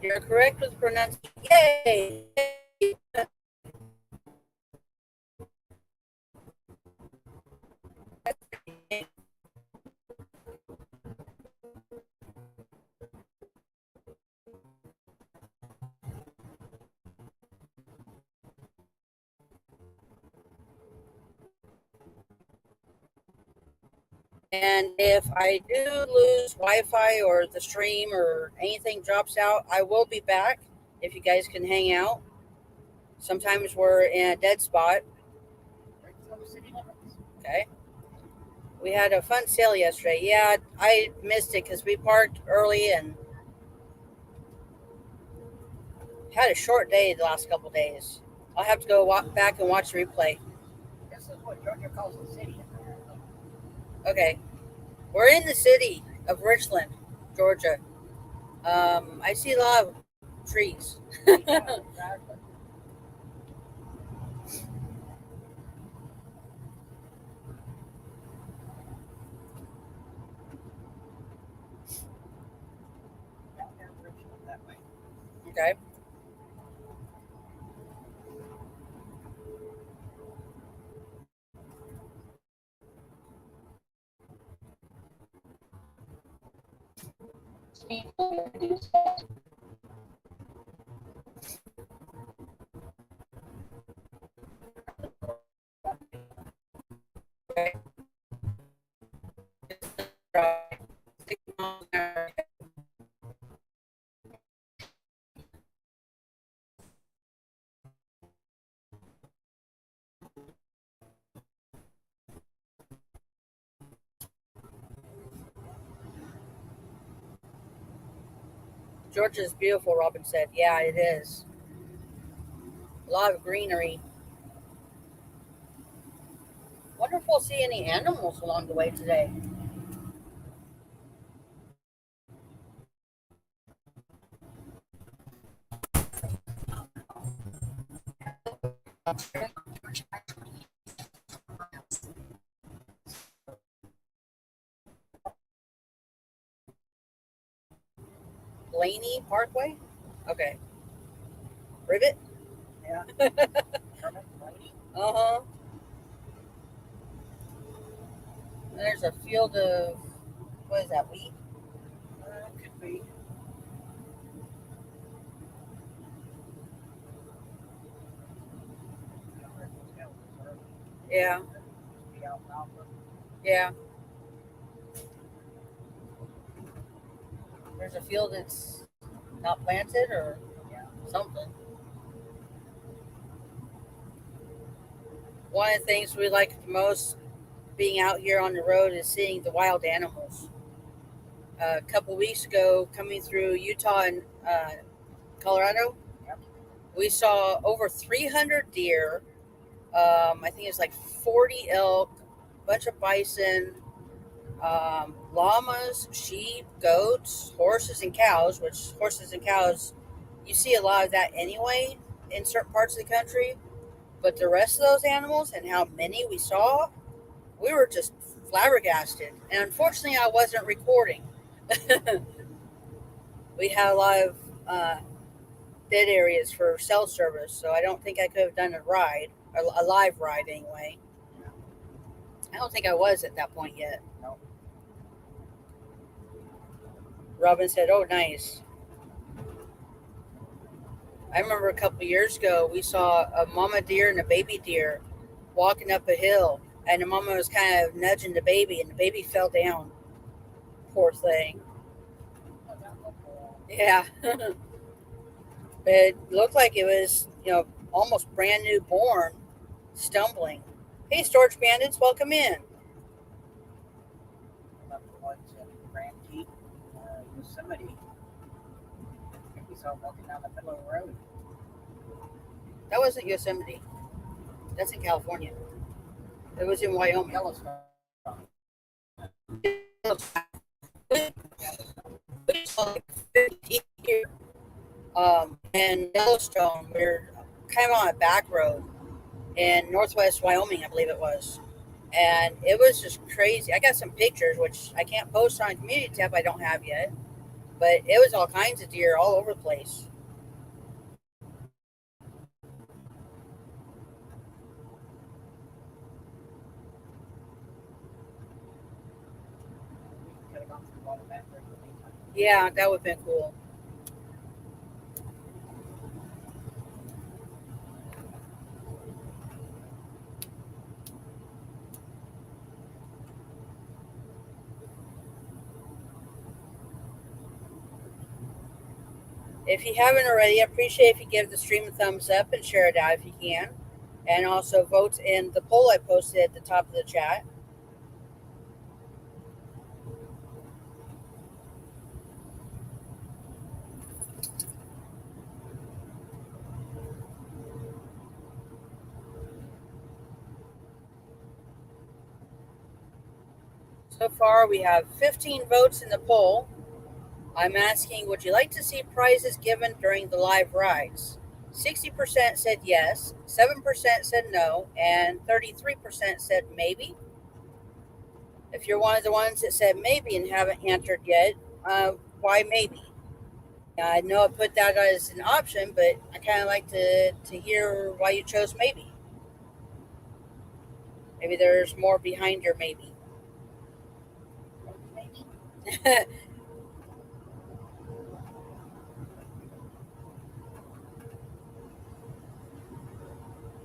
You're correct with pronunciation. Yay! And if I do lose Wi-Fi or the stream or anything drops out, I will be back if you guys can hang out. Sometimes we're in a dead spot. Okay. We had a fun sale yesterday. Yeah, I missed it because we parked early and had a short day the last couple days. I'll have to go back and watch the replay. This is what Georgia calls the city. Okay. We're in the city of Richland, Georgia. I see a lot of trees. Yeah, exactly. Down there in Richmond that way. Okay. Speed limit reduced ahead. Okay. Georgia's beautiful, Robin said. Yeah, it is. A lot of greenery. Wonder if we'll see any animals along the way today. Blaney Parkway? Okay. Rivet? Yeah. Herman Lady. Uh-huh. There's a field of, what is that, wheat? Could be. Yeah. Be alfalfa. Yeah. There's a field that's not planted or Yeah. something. One of the things we like the most being out here on the road is seeing the wild animals. A couple weeks ago, coming through Utah and Colorado, Yep. we saw over 300 deer. I think it's like 40 elk, a bunch of bison, llamas, sheep, goats, horses, and cows, which horses and cows, you see a lot of that anyway in certain parts of the country. But the rest of those animals and how many we saw, we were just flabbergasted. And unfortunately, I wasn't recording. We had a lot of dead areas for cell service, so I don't think I could have done a ride, a live ride anyway. I don't think I was at that point yet. No. Robin said, "Oh, nice." I remember a couple years ago we saw a mama deer and a baby deer walking up a hill, and the mama was kind of nudging the baby, and the baby fell down. Poor thing. Yeah. But it looked like it was, almost brand new born, stumbling. Hey, storage bandits, welcome in. Grand Jeep, Yosemite. I think we saw him walking down the middle of the road. That wasn't Yosemite. That's in California. It was in Wyoming. Yellowstone. We saw like 50 here. In Yellowstone, we're kind of on a back road in northwest Wyoming, I believe it was. And it was just crazy. I got some pictures, which I can't post on Community Tab, I don't have yet. But it was all kinds of deer all over the place. Yeah, that would have been cool. If you haven't already, I appreciate if you give the stream a thumbs up and share it out if you can. And also vote in the poll I posted at the top of the chat. So far, we have 15 votes in the poll. I'm asking, would you like to see prizes given during the live rides? 60% said yes, 7% said no, and 33% said maybe. If you're one of the ones that said maybe and haven't answered yet, why maybe? I know I put that as an option, but I kind of like to hear why you chose maybe. Maybe there's more behind your maybe.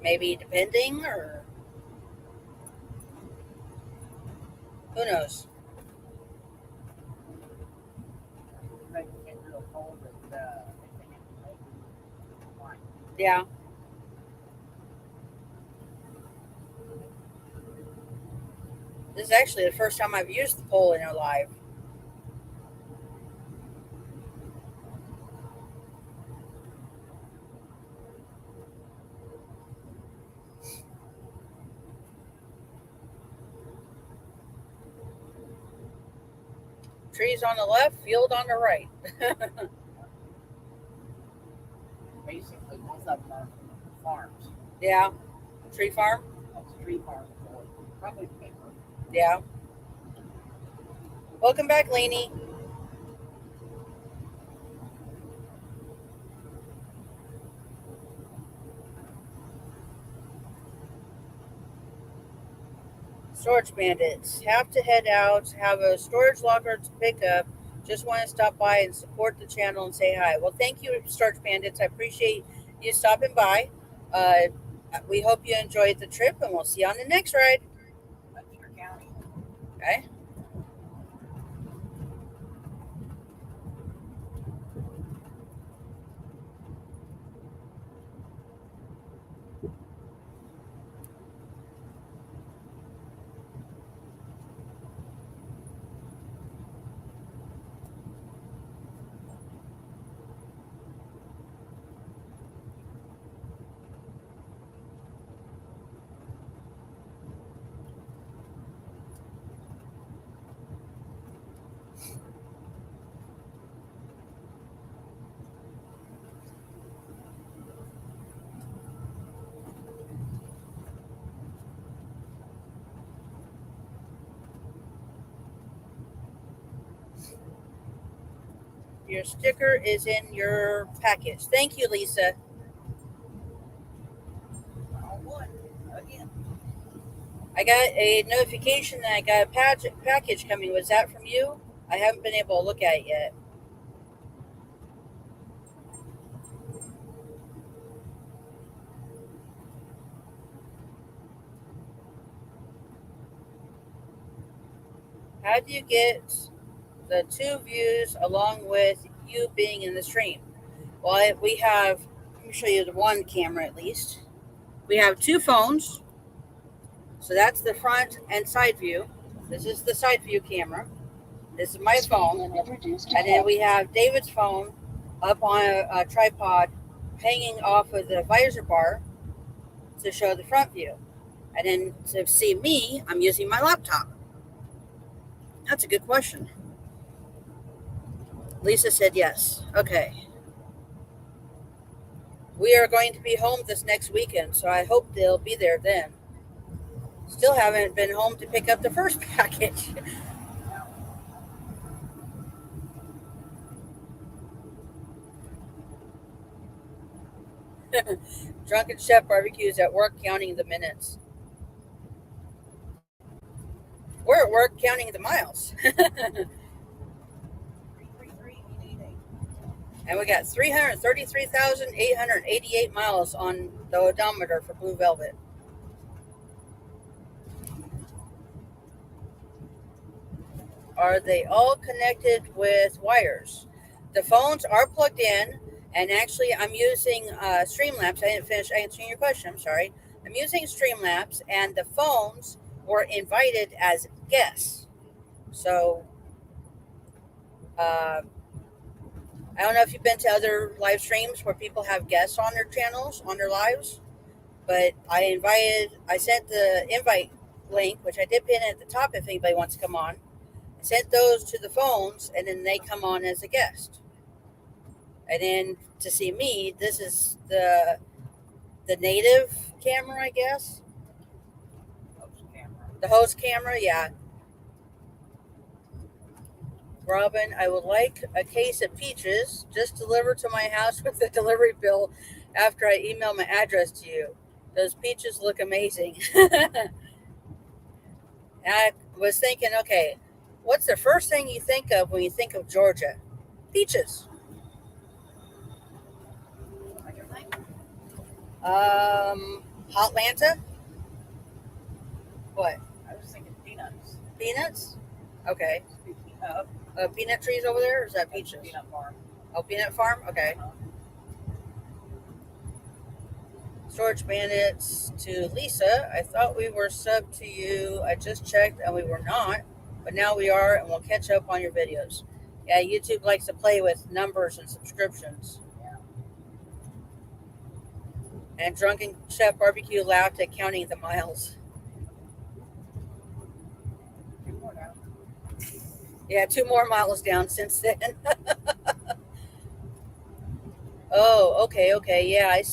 Maybe depending, or who knows? Yeah. This is actually the first time I've used the poll in a live. Trees on the left, field on the right. Basically, both of them are farms. Yeah. Tree farm? That's a tree farm. Probably paper. Yeah. Welcome back, Lainey. Storage bandits have to head out, have a storage locker to pick up. Just want to stop by and support the channel and say hi. Well, thank you, storage bandits. I appreciate you stopping by. We hope you enjoyed the trip, and we'll see you on the next ride. That's your county. Okay. Your sticker is in your package. Thank you, Lisa. All one. Again. I got a notification that I got a package coming. Was that from you? I haven't been able to look at it yet. How do you get the two views along with you being in the stream? Well, we have, let me show you the one camera at least. We have two phones. So that's the front and side view. This is the side view camera. This is my phone. And then we have David's phone up on a tripod hanging off of the visor bar to show the front view. And then to see me, I'm using my laptop. That's a good question. Lisa said yes. Okay. We are going to be home this next weekend, so I hope they'll be there then. Still haven't been home to pick up the first package. Drunken Chef barbecues at work counting the minutes. We're at work counting the miles. And we got 333,888 miles on the odometer for Blue Velvet. Are they all connected with wires? The phones are plugged in, and actually I'm using Streamlabs. I didn't finish answering your question, I'm sorry. I'm using Streamlabs, and the phones were invited as guests. So, I don't know if you've been to other live streams where people have guests on their channels, on their lives, but I sent the invite link, which I did pin at the top if anybody wants to come on. I sent those to the phones, and then they come on as a guest. And then to see me, this is the native camera, I guess. The host camera, yeah. Robin, I would like a case of peaches just delivered to my house with the delivery bill after I email my address to you. Those peaches look amazing. I was thinking, okay, what's the first thing you think of when you think of Georgia? Peaches. Hotlanta? What? I was thinking peanuts. Peanuts? Okay. Speaking of, Peanut trees over there, or is that peaches? peanut farm. Oh, peanut farm? Okay. Storage Bandits to Lisa. I thought we were subbed to you. I just checked and we were not, but now we are, and we'll catch up on your videos. Yeah, YouTube likes to play with numbers and subscriptions. Yeah. And Drunken Chef Barbecue laughed at counting the miles. Yeah, 2 more miles down since then. Oh, okay. Yeah, I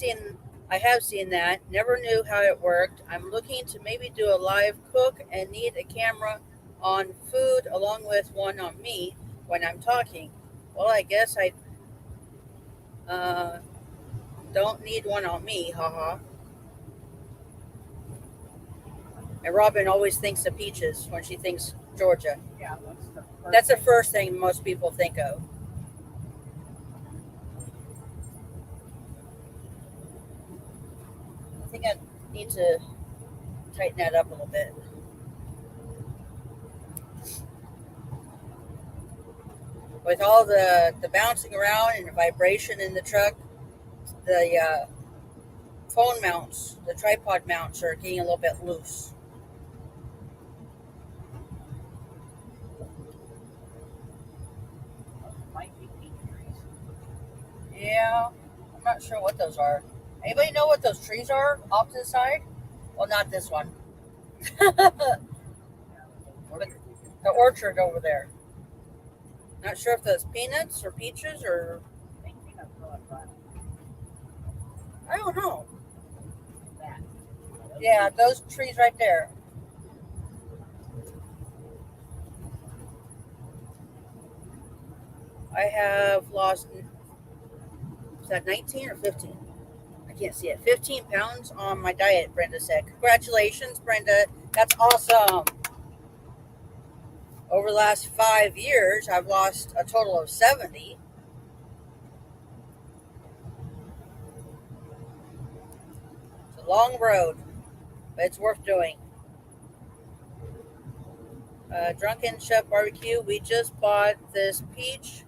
have seen that. Never knew how it worked. I'm looking to maybe do a live cook and need a camera on food along with one on me when I'm talking. Well, I guess I don't need one on me, haha. And Robin always thinks of peaches when she thinks Georgia. Yeah, That's the first thing most people think of. I think I need to tighten that up a little bit. With all the bouncing around and the vibration in the truck, the phone mounts, the tripod mounts are getting a little bit loose. Yeah, I'm not sure what those are. Anybody know what those trees are off to the side? Well, not this one. The orchard over there. Not sure if that's peanuts or peaches or... I don't know. Yeah, those trees right there. I have lost... Is that 19 or 15? I can't see it. 15 pounds on my diet, Brenda said. Congratulations, Brenda. That's awesome. Over the last 5 years, I've lost a total of 70. It's a long road, but it's worth doing. Drunken Chef Barbecue, we just bought this peach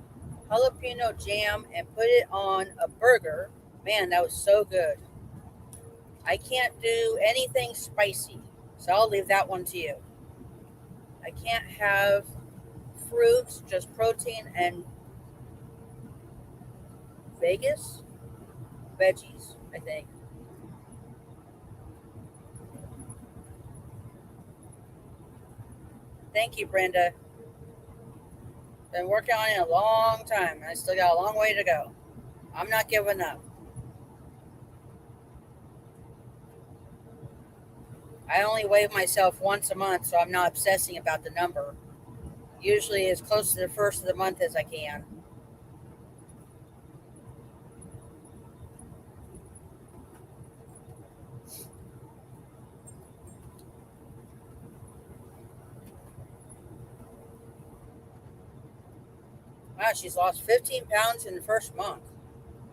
jalapeno jam and put it on a burger. Man, that was so good. I can't do anything spicy, so I'll leave that one to you. I can't have fruits, just protein and veggies, I think. Thank you, Brenda. Been working on it a long time, and I still got a long way to go. I'm not giving up. I only weigh myself once a month, so I'm not obsessing about the number. Usually as close to the first of the month as I can. Wow, she's lost 15 pounds in the first month.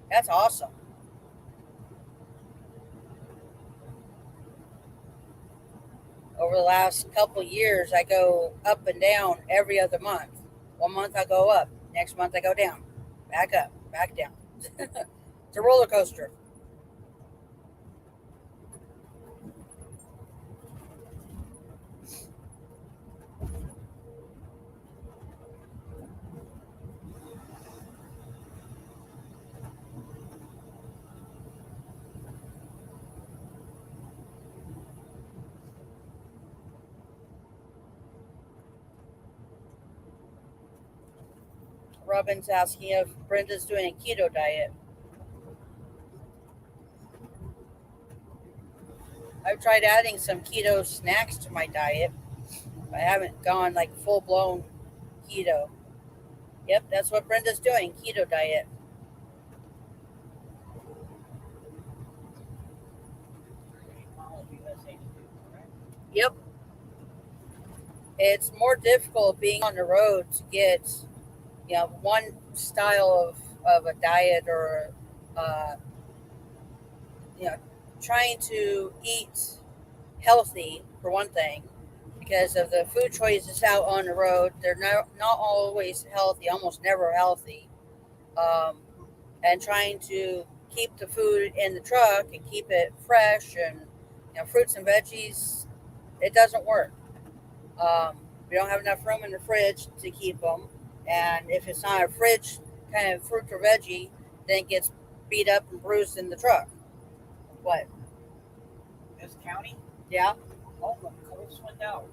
That's awesome. Over the last couple years, I go up and down every other month. 1 month I go up, next month I go down, back up, back down. It's a roller coaster. Robin's asking if Brenda's doing a keto diet. I've tried adding some keto snacks to my diet. I haven't gone like full blown keto. Yep, that's what Brenda's doing, keto diet. Yep. It's more difficult being on the road to get, one style of a diet or, uh, you know, trying to eat healthy for one thing because of the food choices out on the road. They're not always healthy, almost never healthy. Um, and trying to keep the food in the truck and keep it fresh and, fruits and veggies, it doesn't work. We don't have enough room in the fridge to keep them. And if it's not a fridge kind of fruit or veggie, then it gets beat up and bruised in the truck. What? This county, Yeah? home of Cole Swindell.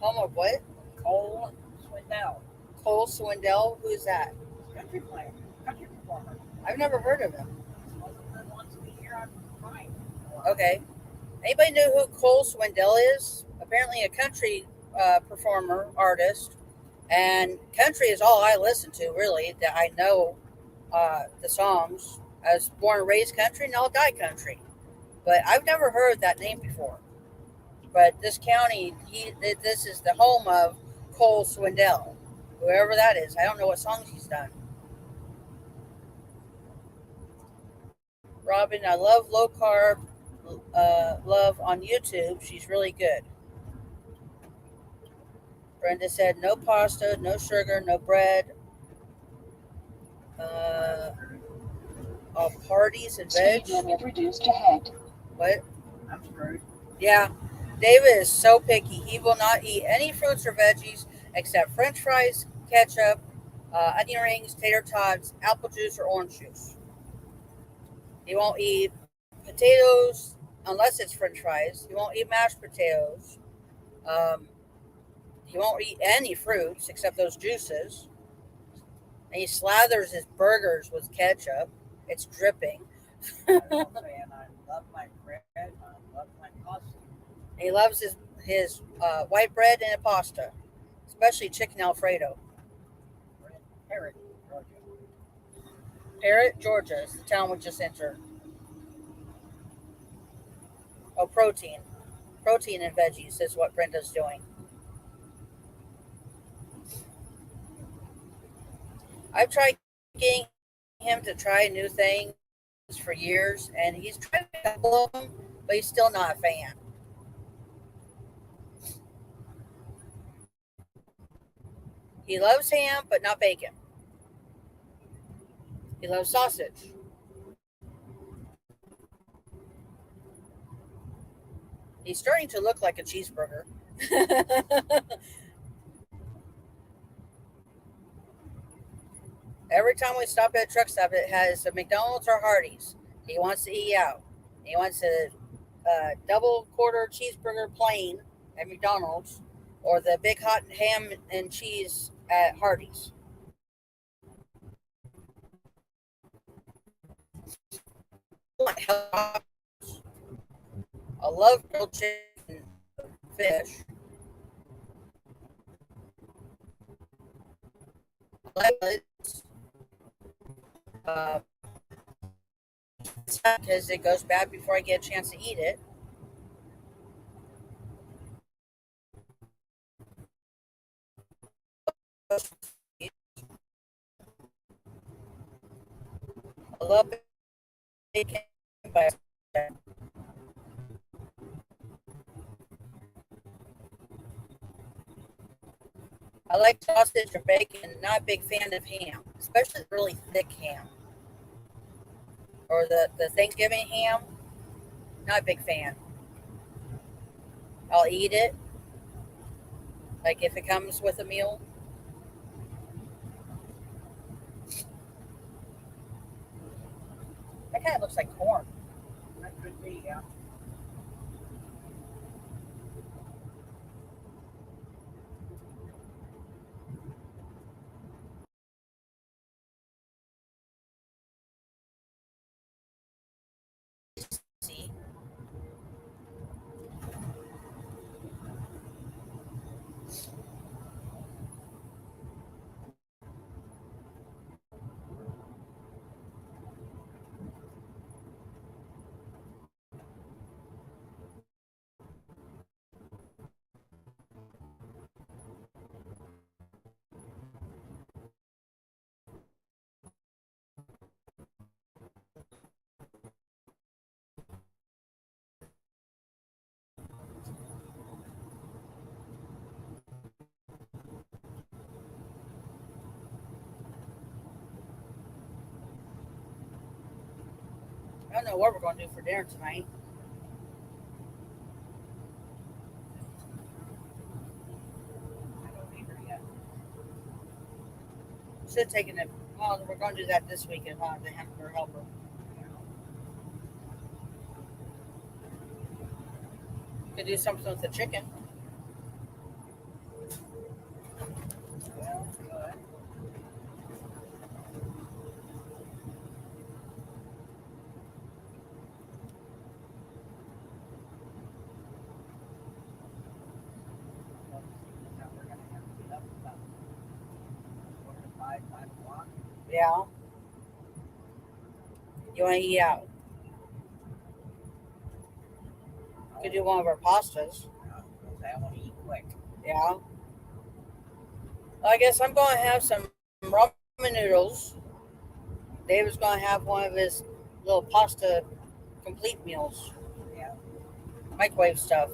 Home of what? Cole Swindell. Cole Swindell? Who's that? Country player, country performer. I've never heard of him. Most of them wants to be here on Prime. Okay. Anybody know who Cole Swindell is? Apparently a country performer, artist. And country is all I listen to, really, that I know the songs. I was born and raised country, and I'll die country. But I've never heard that name before. But this county, this is the home of Cole Swindell, whoever that is. I don't know what songs he's done. Robin, I love low carb love on YouTube. She's really good. Brenda said no pasta, no sugar, no bread. All parties and veg. Speed limit reduced ahead. What? I'm screwed. Yeah. David is so picky. He will not eat any fruits or veggies except French fries, ketchup, onion rings, tater tots, apple juice, or orange juice. He won't eat potatoes unless it's French fries. He won't eat mashed potatoes. He won't eat any fruits except those juices. And he slathers his burgers with ketchup. It's dripping. I will say, and I love my bread. I love my pasta. He loves his white bread and pasta, especially chicken Alfredo. Parrot, Georgia. Parrot, Georgia is the town we just entered. Oh, protein. Protein and veggies is what Brenda's doing. I've tried getting him to try new things for years, and he's tried a couple of them, but he's still not a fan. He loves ham, but not bacon. He loves sausage. He's starting to look like a cheeseburger. Every time we stop at a truck stop, it has a McDonald's or Hardee's. He wants to eat out. He wants a double quarter cheeseburger plain at McDonald's or the big hot ham and cheese at Hardee's. I love grilled chicken, fish. Uh, because it goes bad before I get a chance to eat it. I love bacon, but I like sausage or bacon. Not a big fan of ham, especially really thick ham or the Thanksgiving ham. Not a big fan. I'll eat it like if it comes with a meal. That kind of looks like corn. That could be, yeah. See, I don't know what we're going to do for dinner tonight. I don't either yet. Should have taken it. Well, we're going to do that this weekend. Huh? The hamburger helper. Could do something with the chicken. Well, good. Now we're going to have to get up about 5 o'clock. Yeah. You want to eat out? Could do one of our pastas. Because I want to eat quick. Yeah. I guess I'm going to have some ramen noodles. David's going to have one of his little pasta complete meals. Yeah. Microwave stuff.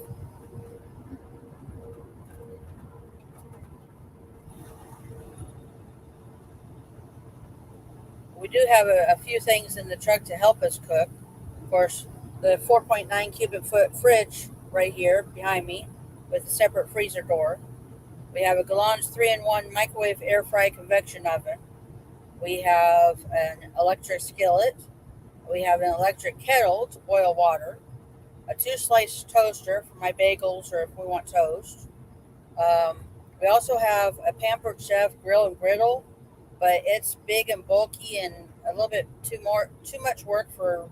We do have a few things in the truck to help us cook. Of course, the 4.9 cubic foot fridge right here behind me with a separate freezer door. We have a Galan's 3-in-1 microwave air fry convection oven. We have an electric skillet. We have an electric kettle to boil water. A 2-slice toaster for my bagels or if we want toast. We also have a Pampered Chef grill and griddle, but it's big and bulky and a little bit too much work for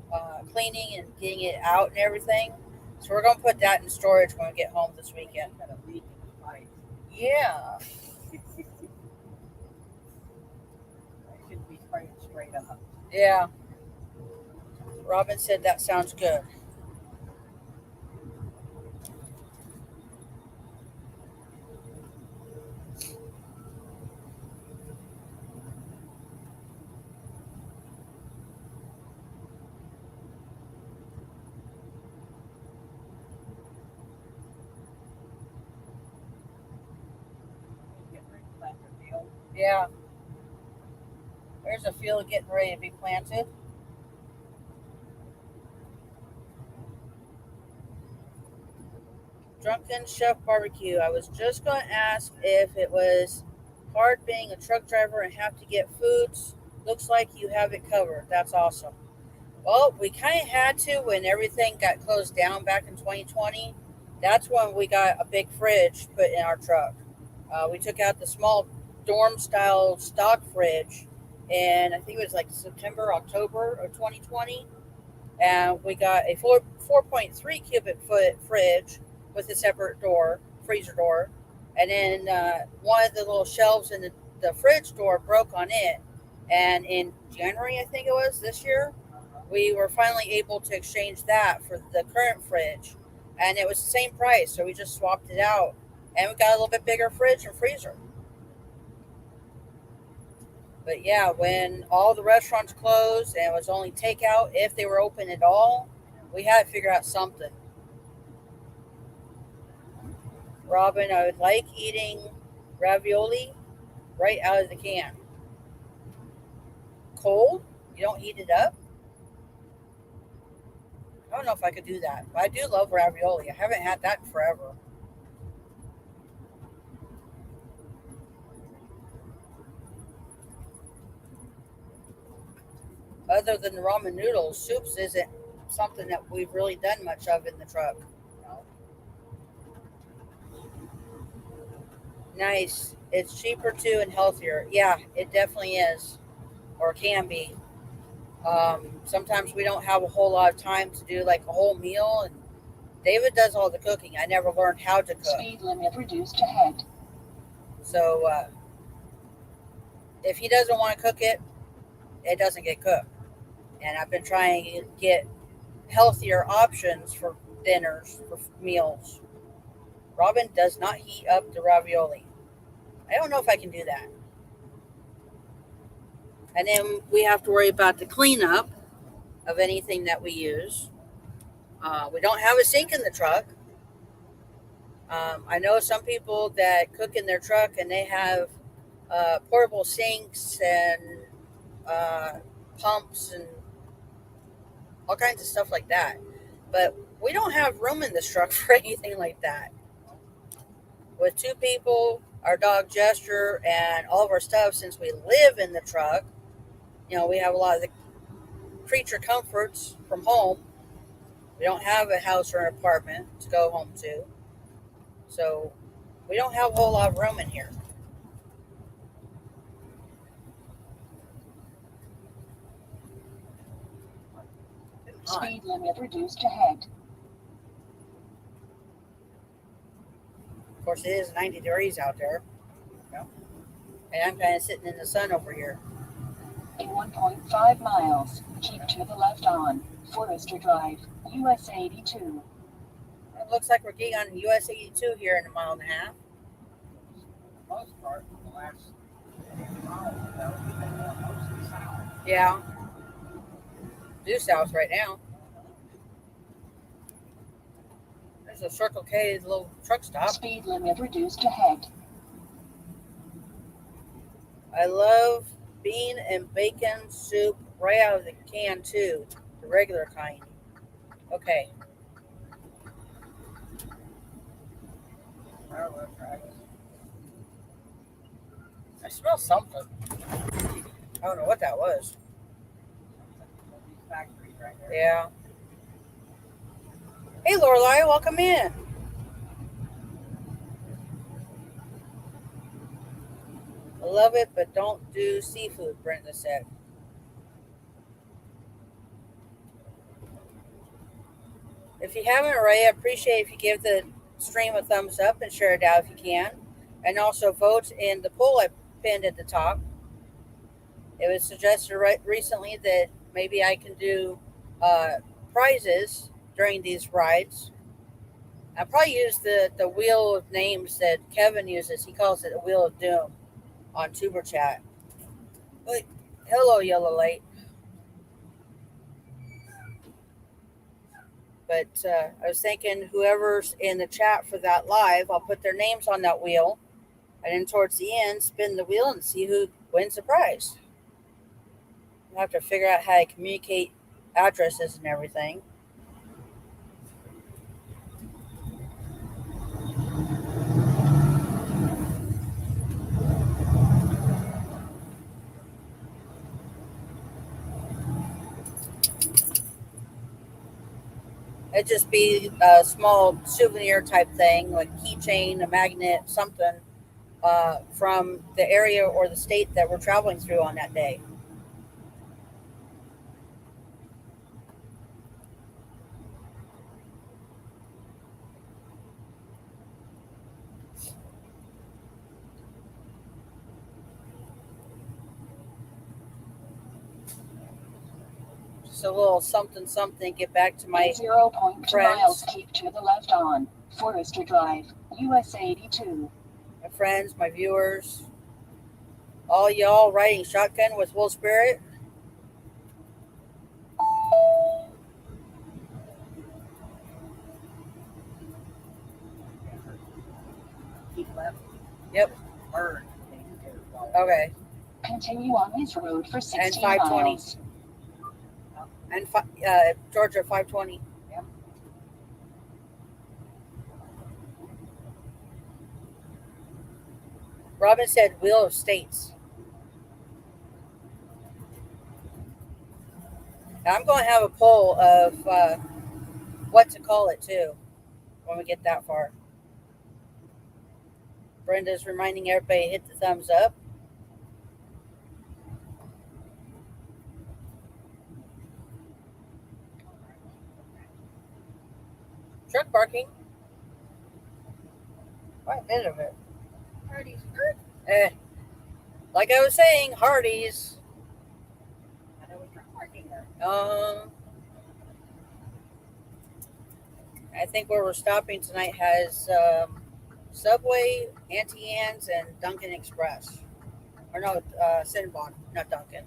cleaning and getting it out and everything. So we're gonna put that in storage when we get home this weekend. Got a leak in the pipe. Yeah, I should be spraying straight up. yeah. Robin said that sounds good. Yeah. There's a field getting ready to be planted. Drunken Chef Barbecue. I was just going to ask if it was hard being a truck driver and have to get foods. Looks like you have it covered. That's awesome. Well, we kind of had to when everything got closed down back in 2020. That's when we got a big fridge put in our truck. We took out the small dorm style stock fridge, and I think it was like September, October of 2020. And we got a 4.3 cubic foot fridge with a separate door, freezer door. And then one of the little shelves in the fridge door broke on it. And in January, I think it was this year, we were finally able to exchange that for the current fridge. And it was the same price. So we just swapped it out. And we got a little bit bigger fridge and freezer. But yeah, when all the restaurants closed and it was only takeout, if they were open at all, we had to figure out something. Robin, I would like eating ravioli right out of the can. Cold? You don't heat it up? I don't know if I could do that. But I do love ravioli. I haven't had that in forever. Other than the ramen noodles, soups isn't something that we've really done much of in the truck. Nice. It's cheaper too and healthier. Yeah, it definitely is, or can be. Sometimes we don't have a whole lot of time to do like a whole meal, and David does all the cooking. I never learned how to cook. Speed limit reduced ahead. So if he doesn't want to cook it, it doesn't get cooked. And I've been trying to get healthier options for dinners, for meals. Robin does not heat up the ravioli. I don't know if I can do that. And then we have to worry about the cleanup of anything that we use. We don't have a sink in the truck. I know some people that cook in their truck and they have portable sinks and pumps and all kinds of stuff like that. But we don't have room in this truck for anything like that. With two people, our dog Gesture, and all of our stuff, since we live in the truck, we have a lot of the creature comforts from home. We don't have a house or an apartment to go home to. So we don't have a whole lot of room in here. Speed limit reduced ahead. Of course, it is 90 degrees out there. And I'm kind of sitting in the sun over here. In 1.5 miles, keep to the left on Forester Drive, US 82. It looks like we're getting on US 82 here in a mile and a half. For the most part, the last 50 miles, we've been going mostly south. Yeah. Due south right now. There's a Circle K little truck stop. Speed limit reduced ahead. I love bean and bacon soup right out of the can too, the regular kind. Okay. Railroad tracks. I smell something. I don't know what that was. These factories right there. Yeah. Hey, Lorelai, welcome in. I love it, but don't do seafood, Brenda said. If you haven't already, I appreciate if you give the stream a thumbs up and share it out if you can. And also vote in the poll I pinned at the top. It was suggested recently that maybe I can do prizes during these rides. I'll probably use the wheel of names that Kevin uses. He calls it a wheel of doom on Tuber Chat. But, hello, Yellow Light. But I was thinking whoever's in the chat for that live, I'll put their names on that wheel. And then towards the end, spin the wheel and see who wins the prize. We'll have to figure out how to communicate addresses and everything. It'd just be a small souvenir type thing, like keychain, a magnet, something from the area or the state that we're traveling through on that day. Just a little something, something. Get back to my 0.2 friends. miles, keep to the left on Forester Drive, US 82. My friends, my viewers, all y'all riding shotgun with Wolvespirit. Keep left. Yep. Burn. Okay. Continue on this road for 16 520. miles. And Georgia 520. Yep. Robin said Wheel of States. I'm going to have a poll of what to call it too when we get that far. Brenda's reminding everybody hit the thumbs up. Truck barking. Quite a bit of it. Hardy's. Like I was saying, Hardee's. I know we truck parking there. I think where we're stopping tonight has Subway, Auntie Anne's, and Dunkin' Express. Or no, Cinnabon, not Dunkin'.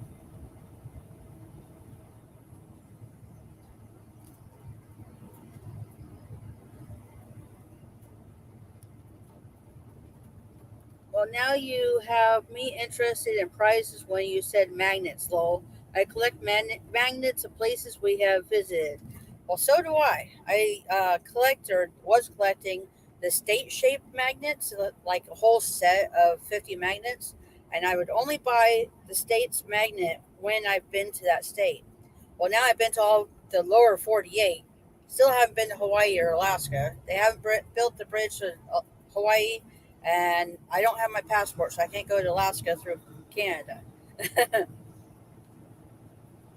Well, now you have me interested in prizes when you said magnets, Lowell. I collect magnets of places we have visited. Well, so do I. I collect or was collecting the state-shaped magnets, like a whole set of 50 magnets, and I would only buy the state's magnet when I've been to that state. Well, now I've been to all the lower 48. Still haven't been to Hawaii or Alaska. They haven't built the bridge to Hawaii, and I don't have my passport, so I can't go to Alaska through Canada.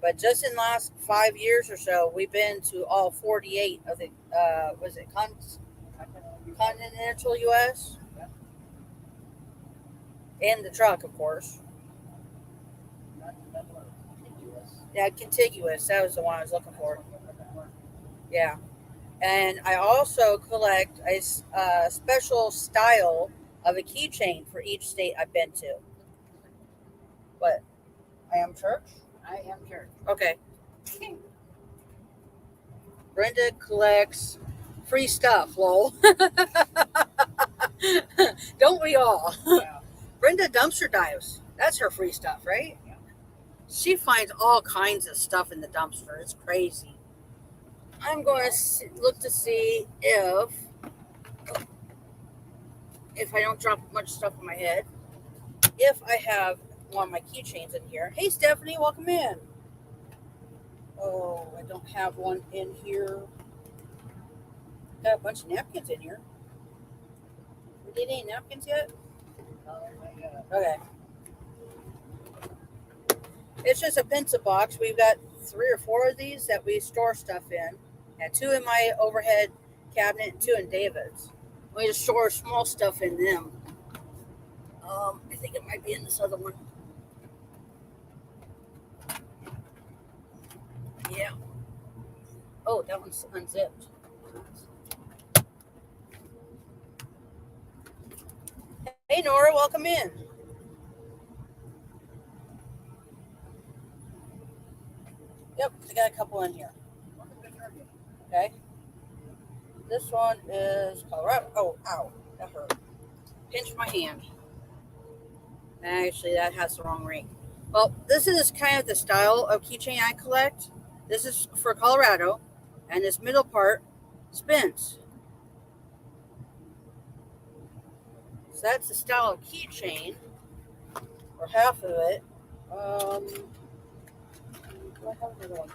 But just in the last 5 years or so, we've been to all 48 of the, was it continental U.S.? Yep. In the truck, of course. Contiguous. Yeah, contiguous. That was the one I was looking for. Yeah. And I also collect a special style of a keychain for each state I've been to. What? I am church? I am church. Okay. Brenda collects free stuff, lol. Don't we all? Yeah. Brenda dumpster dives. That's her free stuff, right? Yeah. She finds all kinds of stuff in the dumpster. It's crazy. I'm going to look to see if I don't drop much stuff on my head, if I have one of my keychains in here. Hey, Stephanie, welcome in. Oh, I don't have one in here. Got a bunch of napkins in here. We did any napkins yet? Oh my God. Okay. It's just a pencil box. We've got 3 or 4 of these that we store stuff in. And 2 in my overhead cabinet and 2 in David's. We just store small stuff in them. I think it might be in this other one. Yeah. Oh, that one's unzipped. Hey, Nora, welcome in. Yep, I got a couple in here. Okay. This one is Colorado. Oh, ow. That hurt. Pinched my hand. Actually, that has the wrong ring. Well, this is kind of the style of keychain I collect. This is for Colorado, and this middle part spins. So that's the style of keychain, or half of it. Do I have another one?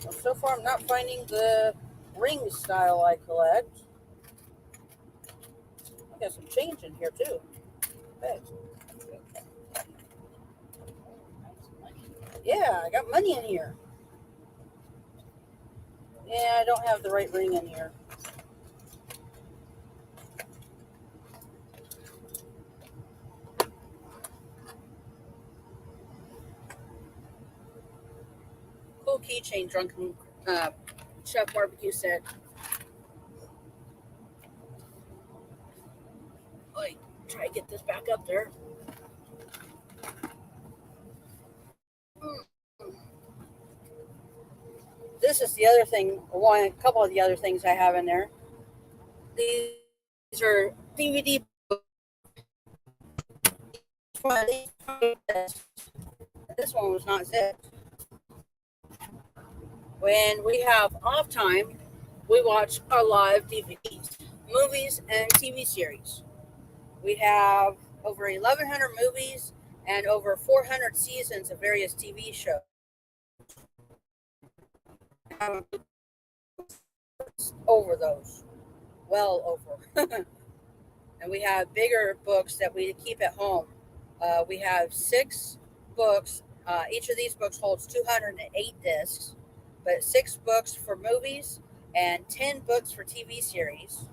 Well, so far, I'm not finding the ring style I collect. I got some change in here too. Okay. Yeah, I got money in here. Yeah, I don't have the right ring in here. Cool keychain, drunken chef barbecue set. Like, try to get this back up there. This is the other thing. A couple of the other things I have in there. These are DVD books. This one was not zipped. When we have off time, we watch a lot of DVDs, movies, and TV series. We have over 1,100 movies and over 400 seasons of various TV shows. Over those, well over. And we have bigger books that we keep at home. We have 6 books. Each of these books holds 208 discs, but 6 books for movies and 10 books for TV series.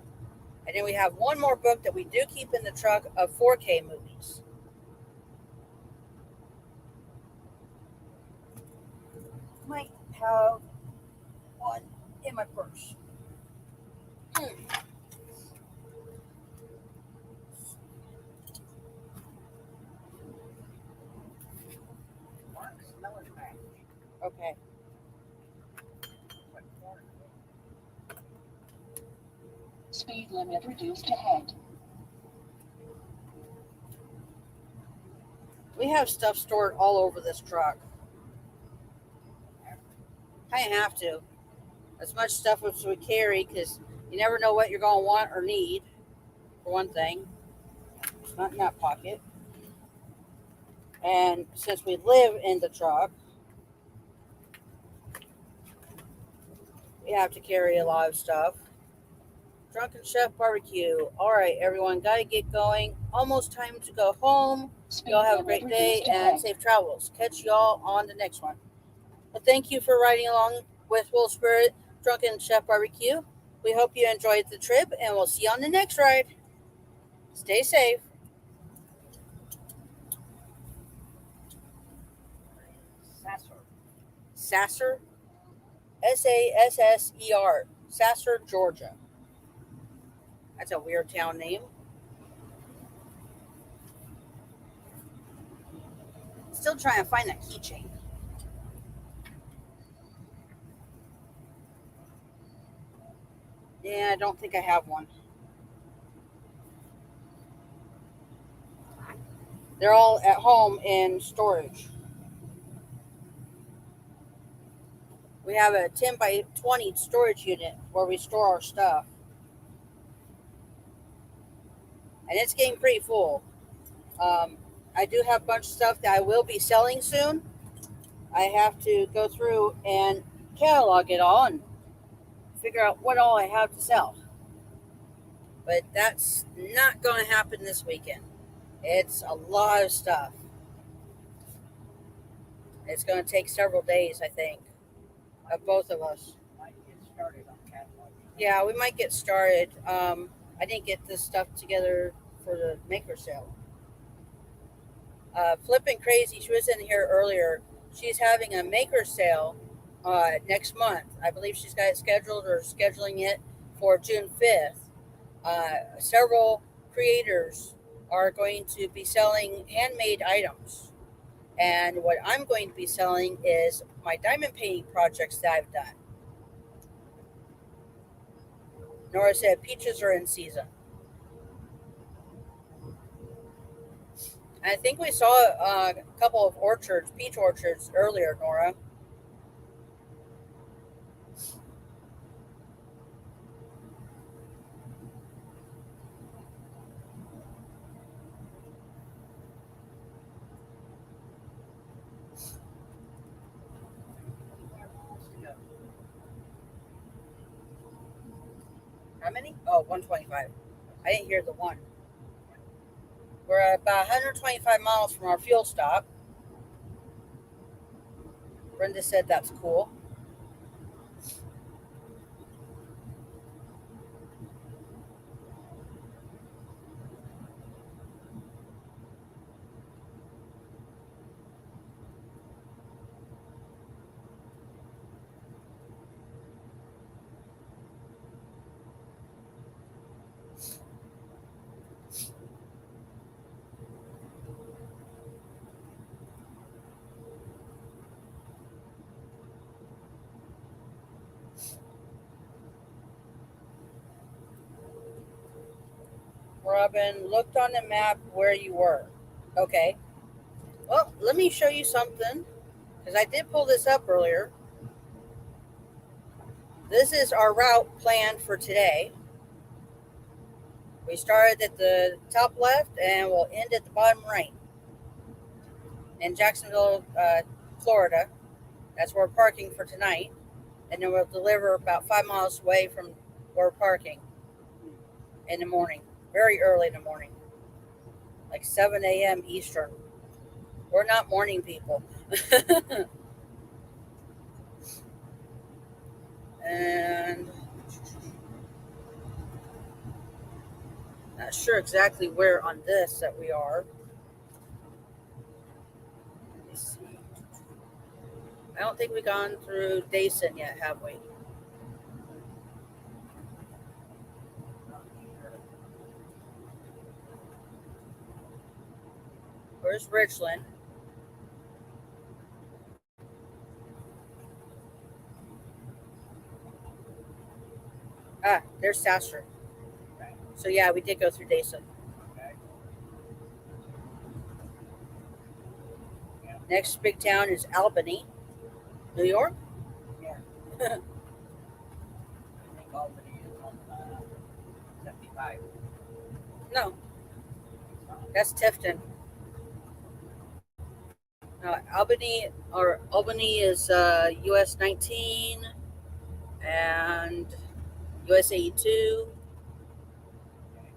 And then we have one more book that we do keep in the truck of 4K movies. Might have one in my purse. Okay. Speed limit reduced ahead. We have stuff stored all over this truck. I have to. As much stuff as we carry, because you never know what you're going to want or need, for one thing. It's not in that pocket. And since we live in the truck, we have to carry a lot of stuff. Drunken Chef Barbecue. All right, everyone, got to get going. Almost time to go home. Y'all have a great day and safe travels. Catch y'all on the next one. Well, thank you for riding along with Wolvespirit, Drunken Chef Barbecue. We hope you enjoyed the trip, and we'll see you on the next ride. Stay safe. Sasser. Sasser. Sasser, Georgia. That's a weird town name. Still trying to find that keychain. Yeah, I don't think I have one. They're all at home in storage. We have a 10 by 20 storage unit where we store our stuff. And it's getting pretty full. I do have a bunch of stuff that I will be selling soon. I have to go through and catalog it all and figure out what all I have to sell. But that's not going to happen this weekend. It's a lot of stuff. It's going to take several days, I think, of both of us. Yeah, we might get started. I didn't get this stuff together for the maker sale. Flippin' Crazy, she was in here earlier. She's having a maker sale next month. I believe she's got it scheduled or scheduling it for June 5th. Several creators are going to be selling handmade items. And what I'm going to be selling is my diamond painting projects that I've done. Nora said peaches are in season. I think we saw a couple of orchards, peach orchards earlier, Nora. How many? Oh, 125. I didn't hear the one. We're about 125 miles from our fuel stop. Brenda said that's cool. Robin looked on the map where you were. Okay. Well, let me show you something, because I did pull this up earlier. This is our route plan for today. We started at the top left and we'll end at the bottom right in Jacksonville, Florida. That's where we're parking for tonight. And then we'll deliver about 5 miles away from where we're parking in the morning, very early in the morning, like 7 a.m. Eastern. We're not morning people. And not sure exactly where on this that we are. Let me see. I don't think we've gone through Dason yet, have we? Where's Richland? Ah, there's Sasser. Okay. So yeah, we did go through Dason. Okay. Yeah. Next big town is Albany, New York. Yeah. I think Albany is on 75. No, that's Tifton. Albany is US 19 and US 82. Okay.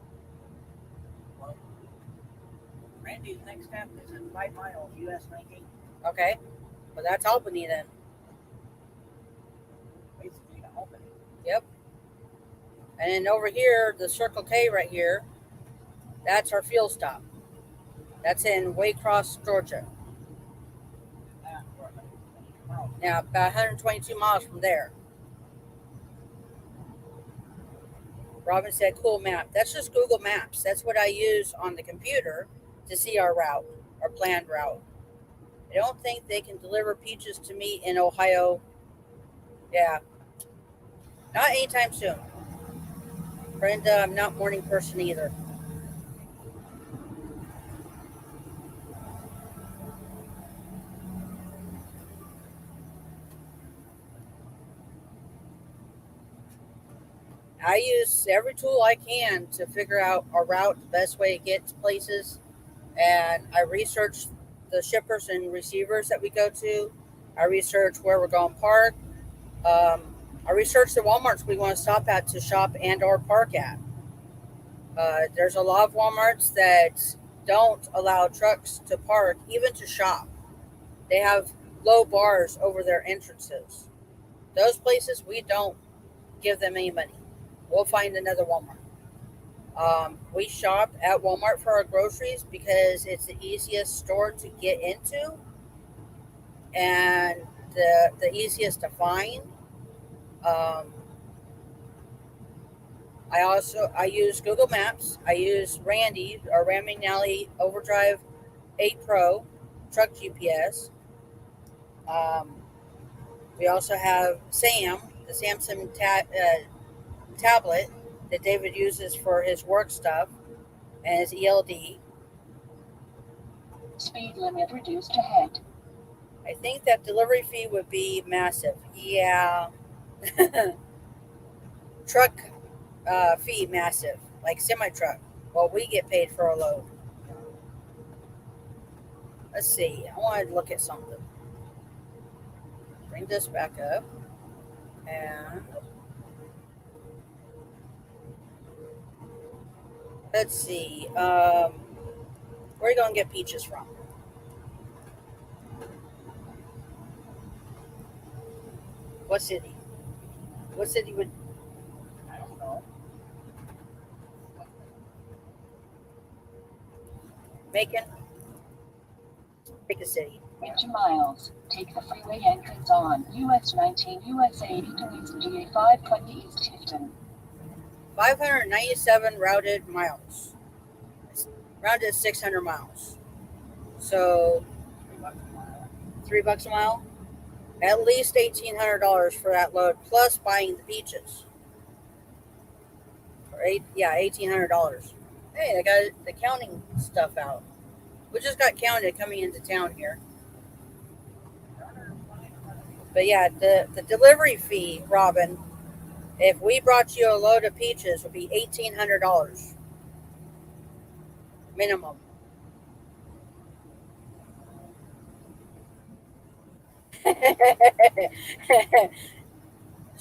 Well, Randy's next step is in 5 miles, US 19. Okay, well that's Albany then. Basically to Albany. Yep. And then over here, the Circle K right here, that's our fuel stop. That's in Waycross, Georgia. We're 122 miles. Now, about 122 miles from there. Robin said, cool map. That's just Google Maps. That's what I use on the computer to see our route, our planned route. I don't think they can deliver peaches to me in Ohio. Yeah. Not anytime soon. Brenda, I'm not a morning person either. I use every tool I can to figure out a route, the best way to get to places. And I research the shippers and receivers that we go to. I research where we're going to park. I research the Walmarts we want to stop at to shop and or park at. There's a lot of Walmarts that don't allow trucks to park, even to shop. They have low bars over their entrances. Those places, we don't give them any money. We'll find another Walmart. We shop at Walmart for our groceries because it's the easiest store to get into and the easiest to find. I use Google Maps. I use Randy or Ram McNally Overdrive 8 Pro truck GPS. We also have Sam, the Samsung tablet that David uses for his work stuff and his ELD. Speed limit reduced ahead. I think that delivery fee would be massive. Yeah. Truck fee massive, like semi truck. Well, we get paid for a load. Let's see. I wanted to look at something. Bring this back up. And let's see. Where are you going to get peaches from? What city? What city would I don't know. Macon? Pick a city. In 2 miles, take the freeway entrance on US 19, US 82 East GA 520 East Tifton. 597 routed miles. Rounded 600 miles. So $3 a mile. At least $1,800 for that load, plus buying the peaches. Right? Yeah, $1,800. Hey, I got the counting stuff out. We just got counted coming into town here. But yeah, the delivery fee, Robin, if we brought you a load of peaches, would be $1,800 minimum.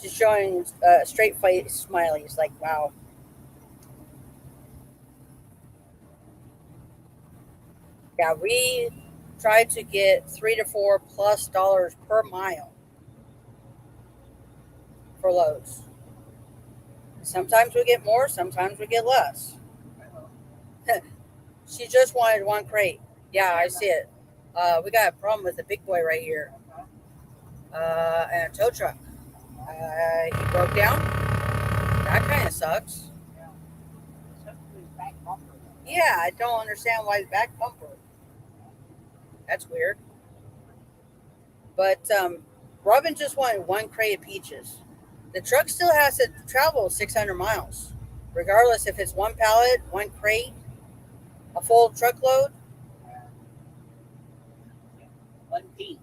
She's showing straight face smileys, like wow. Yeah, we tried to get $3 to $4+ per mile for loads. Sometimes we get more, sometimes we get less. She just wanted one crate. Yeah, I see it. We got a problem with the big boy right here. And a tow truck. He broke down. That kind of sucks. Yeah, I don't understand why the back bumper. That's weird. But Robin just wanted one crate of peaches. The truck still has to travel 600 miles, regardless if it's one pallet, one crate, a full truckload. One peak.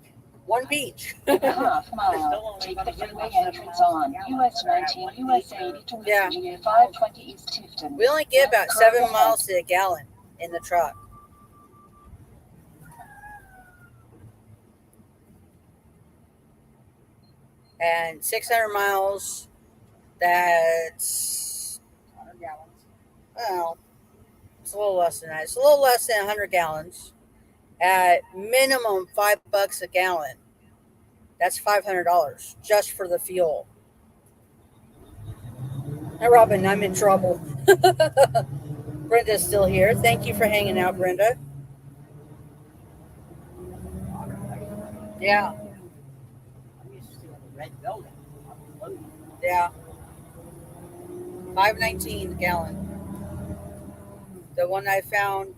One peach. In a half mile, take the freeway entrance on US 19, US 82 East Yeah. GA 520 East Tifton. We only get about 7 miles to a gallon in the truck. And 600 miles, that's, 100 gallons. well, it's a little less than that. It's a little less than 100 gallons. At minimum $5 a gallon. That's $500 just for the fuel. Now, Robin, I'm in trouble. Brenda's still here. Thank you for hanging out, Brenda. Yeah, I'm used to seeing the red building. yeah. $5.19 a gallon. The one I found,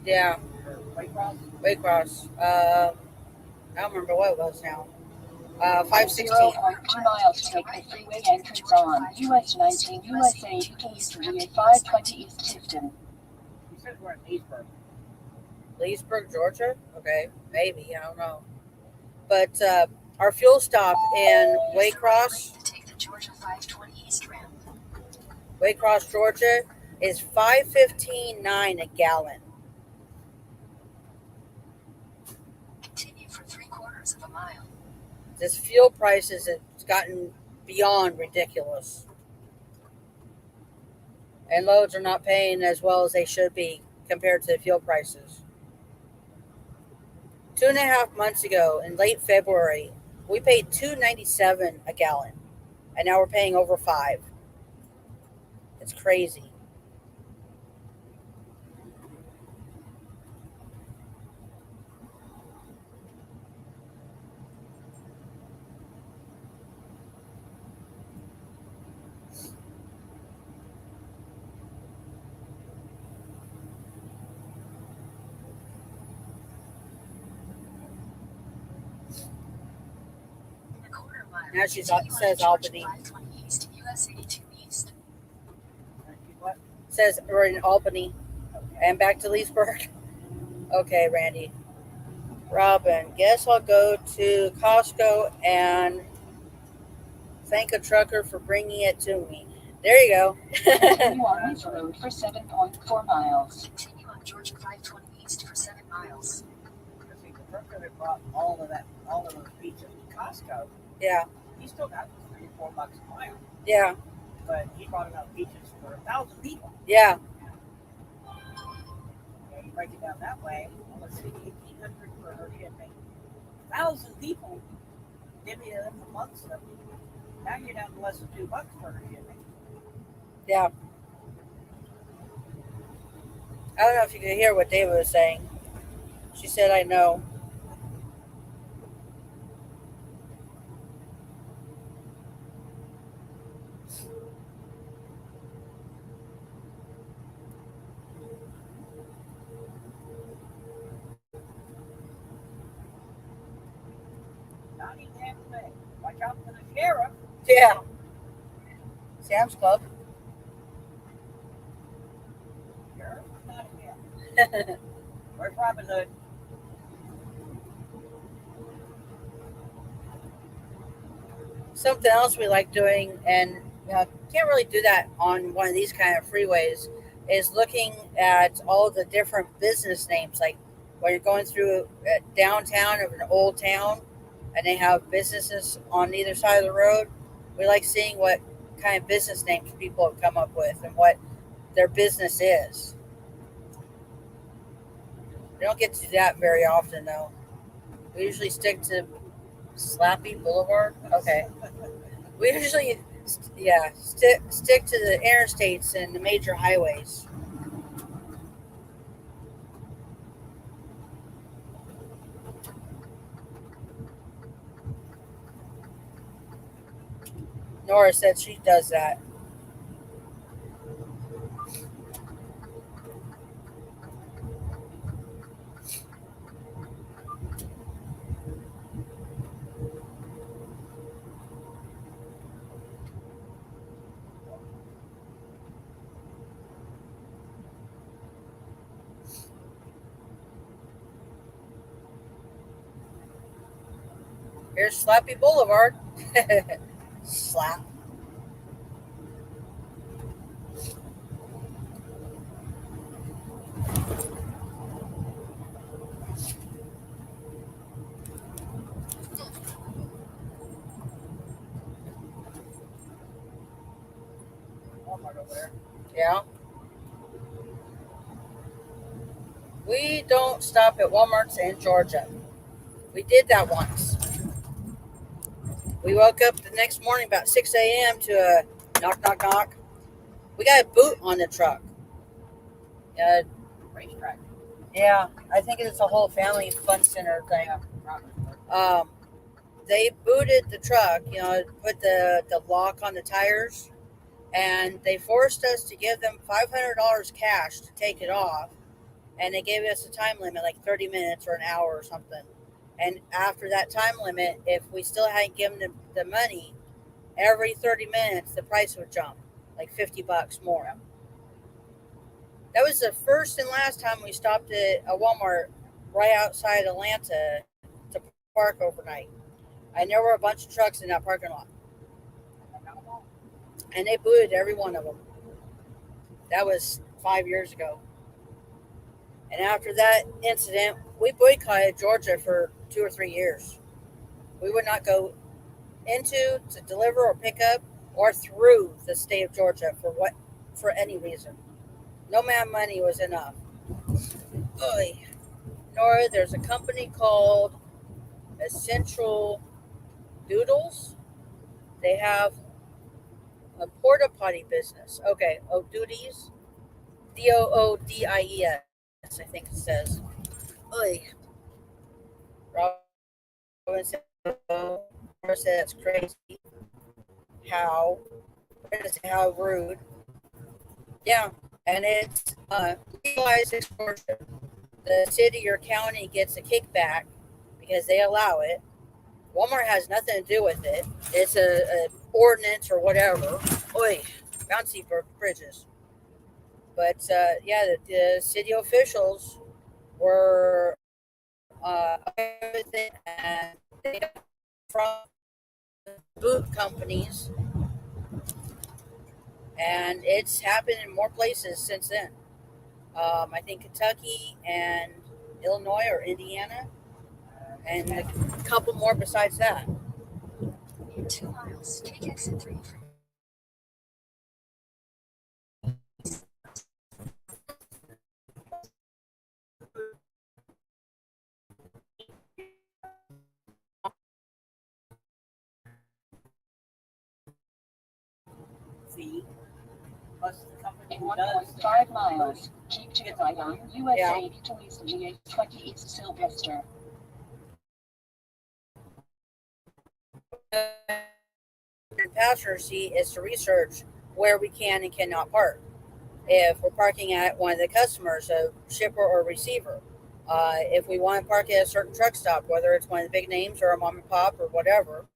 yeah, Waycross. I don't remember what it was now. 5.16. 0.2 miles, take the freeway entrance on US 19, US 82 East GA 520 East Tifton. You said we're in Leesburg. Leesburg, Georgia? Okay, maybe. I don't know. But our fuel stop in Waycross, Take the Georgia 520 East ramp. Waycross, Georgia, is $5.15.9 a gallon. Continue for 3/4 of a mile. This fuel prices has gotten beyond ridiculous. And loads are not paying as well as they should be compared to the fuel prices. 2.5 months ago, in late February, we paid $2.97 a gallon, and now we're paying over $5. It's crazy. Now she says Albany. US 82 East. What? Says we're in Albany Okay. and back to Leesburg. Okay, Randy. Robin, guess I'll go to Costco and thank a trucker for bringing it to me. There you go. Continue on Ridge Road for 7.4 miles. Continue on Georgia 520 East for 7 miles. Because see, the trucker that brought all of those pizzas to Costco, Yeah, he still got $3 or $4 a mile. yeah, But he brought enough pizzas for 1,000 people. yeah, Yeah, you break it down that way. Well, let's see, 1,800 for her shipping. 1,000 people. Divvy them amongst them. Now you're down to less than $2 for her shipping. yeah. I don't know if you could hear what David was saying. She said, I know. Not even half a day. Watch out for the sheriff. Yeah. Sam's Club. Sheriff, not again. Where's Robin Hood? Something else we like doing, and can't really do that on one of these kind of freeways, is looking at all the different business names. Like when you're going through downtown of an old town and they have businesses on either side of the road, we like seeing what kind of business names people have come up with and what their business is. We don't get to do that very often, though. We usually stick to Slappy Boulevard. Okay. We usually, stick to the interstates and the major highways. Nora said she does that. Here's Slappy Boulevard. Slap. Walmart over there. Yeah. We don't stop at Walmart's in Georgia. We did that once. We woke up the next morning about 6 a.m. to a knock, knock, knock. We got a boot on the truck. Racetrack. Yeah, I think it's a whole family fun center thing. Robin. They booted the truck, put the lock on the tires, and they forced us to give them $500 cash to take it off. And they gave us a time limit, like 30 minutes or an hour or something. And after that time limit, if we still hadn't given them the money, every 30 minutes, the price would jump, like $50 more. That was the first and last time we stopped at a Walmart right outside Atlanta to park overnight. And there were a bunch of trucks in that parking lot. And they booted every one of them. That was 5 years ago. And after that incident, we boycotted Georgia for 2 or 3 years. We would not go into, to deliver or pick up, or through the state of Georgia for any reason. No man money was enough. Oy. Nora, there's a company called Essential Doodles. They have a porta potty business. Okay, Doodies. Doodies, I think it says. Oy. Robin said, Nora said it's crazy. How? How rude. Yeah, and it's legalized extortion. The city or county gets a kickback because they allow it. Walmart has nothing to do with it. It's a ordinance or whatever. Oy, bouncy bridges. But yeah, the city officials were with it, and they from boot companies, and it's happened in more places since then. I think Kentucky and Illinois or Indiana, and a couple more besides that. In 2 miles, take exit 3 for See? Plus the company in who does 1.5 miles. Keep to the right on US Yeah. 82 East GA 20 East Sylvester. Passenger seat is to research where we can and cannot park. If we're parking at one of the customers, a shipper or receiver, if we want to park at a certain truck stop, whether it's one of the big names or a mom and pop or whatever,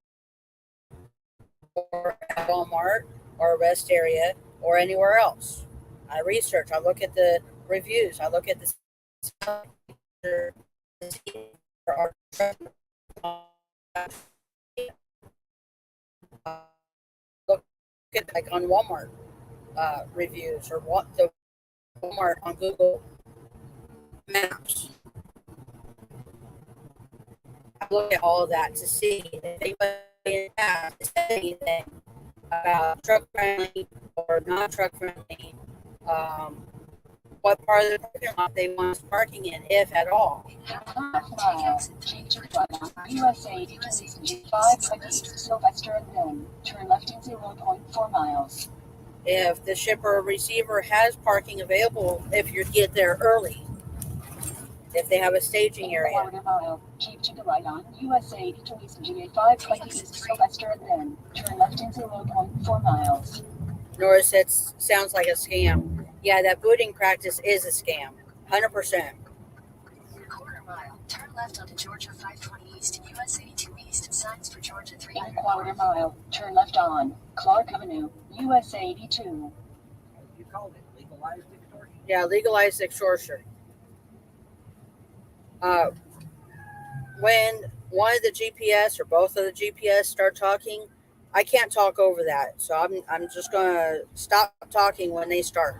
or at Walmart or a rest area or anywhere else, I research. I look at the reviews. I look at the look at like on Walmart reviews or what the Walmart on Google Maps. I look at all of that to see if anybody in the past said anything about truck friendly or not truck friendly, what part of the parking lot they want us parking in, if at all. Half mile. Keep to the right on US 82 East GA 520 East Sylvester and then turn left in 0.4 miles. If the shipper or receiver has parking available, if you get there early, if they have a staging area. Quarter mile. Keep to the right on US 82 East GA 520 East Sylvester and then turn left in 0.4 miles. Notice it sounds like a scam. Yeah, that booting practice is a scam. 100%. Quarter mile. Turn left onto Georgia 520 East US 82 East. Signs for Georgia 3. Quarter mile. Turn left on Clark Avenue, US 82. You called it legalized extortion. Yeah, legalized extortion. When one of the GPS or both of the GPS start talking, I can't talk over that. So I'm just going to stop talking when they start.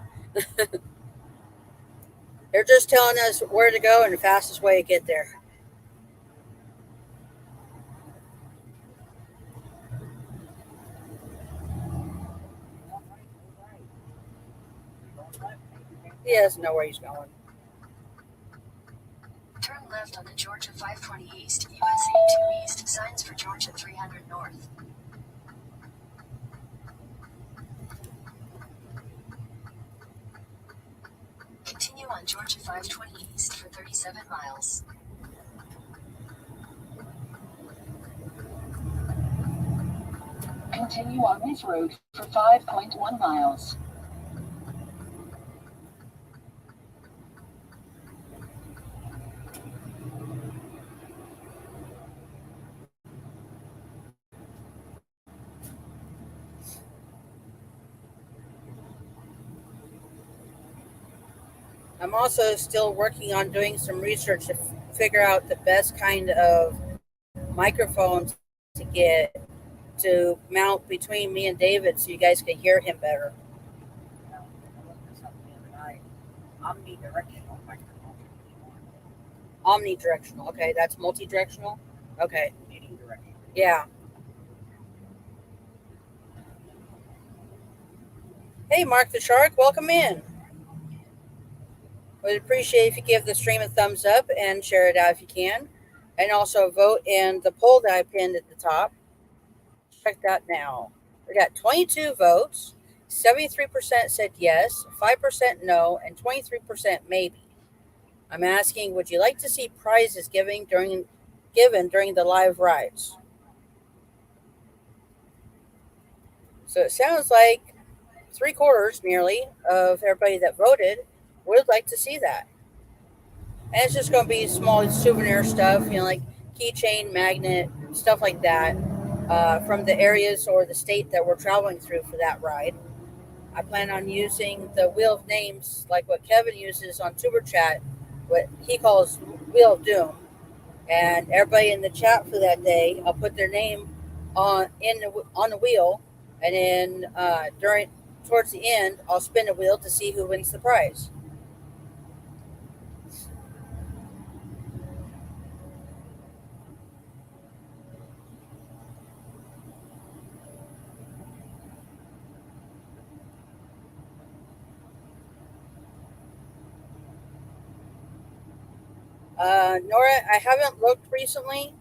They're just telling us where to go and the fastest way to get there. He doesn't know where he's going. Turn left onto Georgia 520 East, US 82 East. Signs for Georgia 300 North. Continue on Georgia 520 East for 37 miles. Continue on this road for 5.1 miles. I'm also still working on doing some research to figure out the best kind of microphones to get to mount between me and David so you guys can hear him better. I looked this up the other night. Omnidirectional microphone. Omnidirectional. Okay, that's multi-directional. Okay. Any direction. Yeah. Hey, Mark the Shark, welcome in. Would appreciate if you give the stream a thumbs up and share it out if you can. And also vote in the poll that I pinned at the top. Check that now. We got 22 votes. 73% said yes, 5% no, and 23% maybe. I'm asking, would you like to see prizes given during the live rides? So it sounds like 3/4 nearly of everybody that voted would like to see that. And it's just going to be small souvenir stuff, like keychain, magnet, stuff like that. from the areas or the state that we're traveling through for that ride. I plan on using the Wheel of Names, like what Kevin uses on Tuber Chat, what he calls Wheel of Doom. And everybody in the chat for that day, I'll put their name on the wheel, and then towards the end, I'll spin a wheel to see who wins the prize. Nora, I haven't looked recently.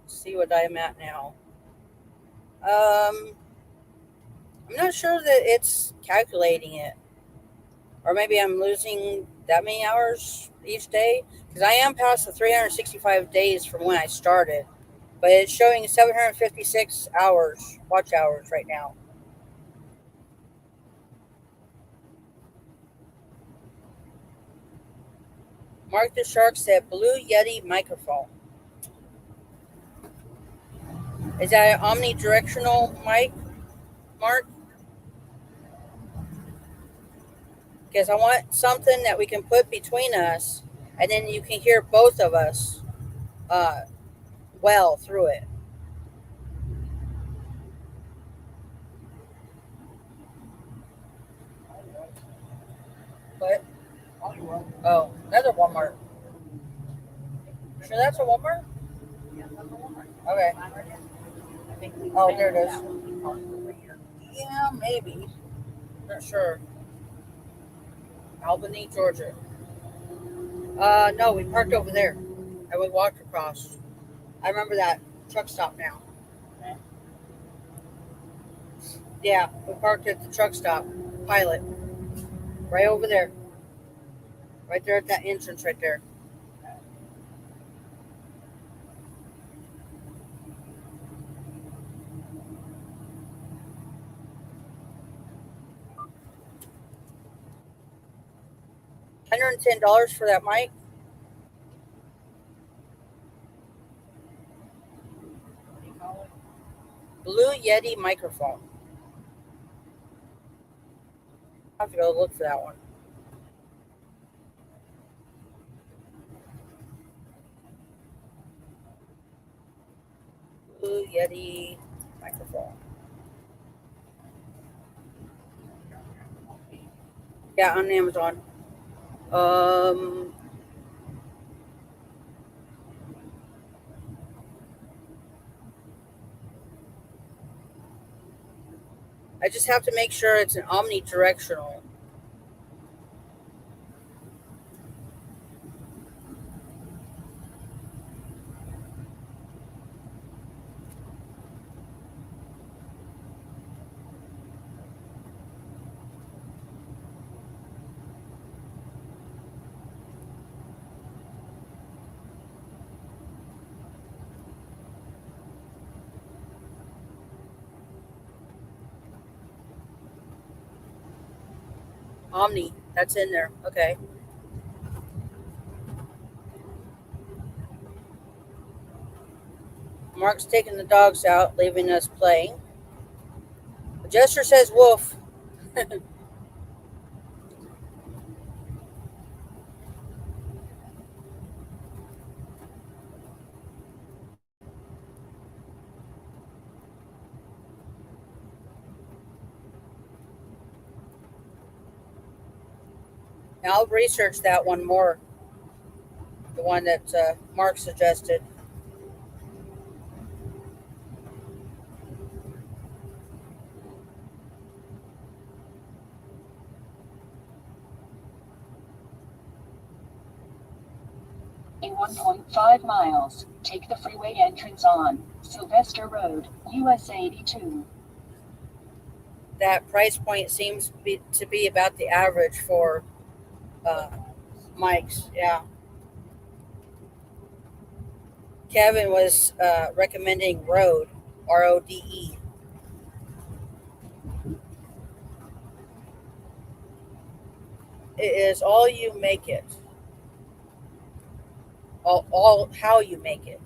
Let's see what I'm at now. I'm not sure that it's calculating it, or maybe I'm losing that many hours each day because I am past the 365 days from when I started, but it's showing 756 hours, watch hours right now. Mark the Shark said Blue Yeti microphone. Is that an omnidirectional mic, Mark? Because I want something that we can put between us, and then you can hear both of us uh, well through it. What? Oh, another Walmart. Sure, that's a Walmart? Okay. Oh, there it is. Yeah, maybe. Not sure. Albany, Georgia. No, we parked over there, and we walked across. I remember that truck stop now. Yeah, we parked at the truck stop, Pilot, right over there, right there at that entrance right there. $110 for that mic. Blue Yeti microphone. I have to go look for that one. Blue Yeti microphone. Yeah, on Amazon. I just have to make sure it's an omnidirectional. Omni, that's in there. Okay. Mark's taking the dogs out, leaving us playing. Jester says wolf. Now I'll research that one more. The one that Mark suggested. In 1.5 miles, take the freeway entrance on Sylvester Road, US 82. That price point seems to be about the average for mics. Yeah. Kevin was recommending Rode, Rode. It is all you make it. All how you make it.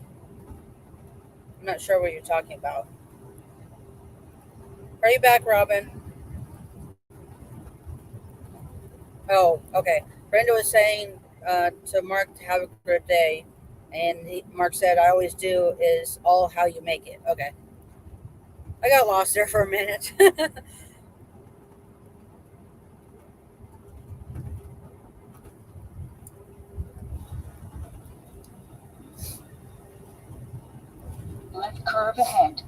I'm not sure what you're talking about. Are you back, Robin? Oh, okay. Brenda was saying to Mark to have a good day, and Mark said, "I always do is all how you make it." Okay, I got lost there for a minute. Left curve ahead.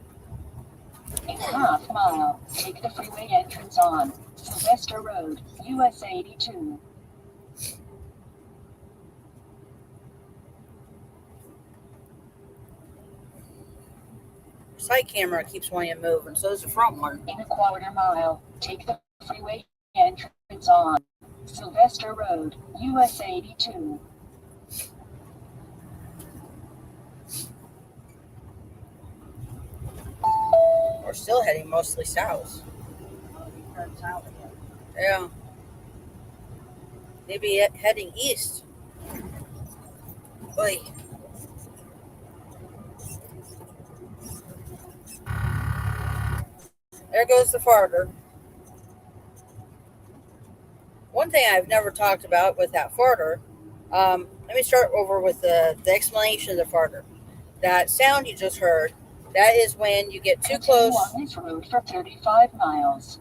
In half mile, take the freeway entrance on Sylvester Road, US 82. Side camera keeps wanting to move, and so does the front one. In a quarter mile, take the freeway entrance on Sylvester Road, US 82. We're still heading mostly south. He turns out again. Yeah. Maybe heading east. Oy. There goes the farter. One thing I've never talked about with that farter, let me start over with the explanation of the farter. That sound you just heard, that is when you get too Continue close on this road for 35 miles.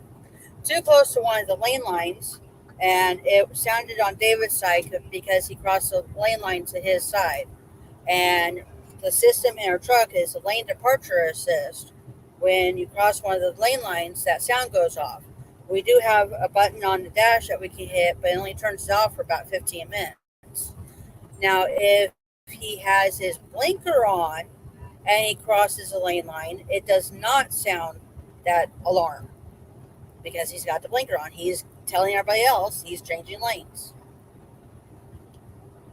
to one of the lane lines, and it sounded on David's side because he crossed the lane line to his side. And the system in our truck is a lane departure assist. When you cross one of the lane lines, that sound goes off. We do have a button on the dash that we can hit, but it only turns it off for about 15 minutes. Now, if he has his blinker on and he crosses a lane line, it does not sound that alarm because he's got the blinker on. He's telling everybody else he's changing lanes.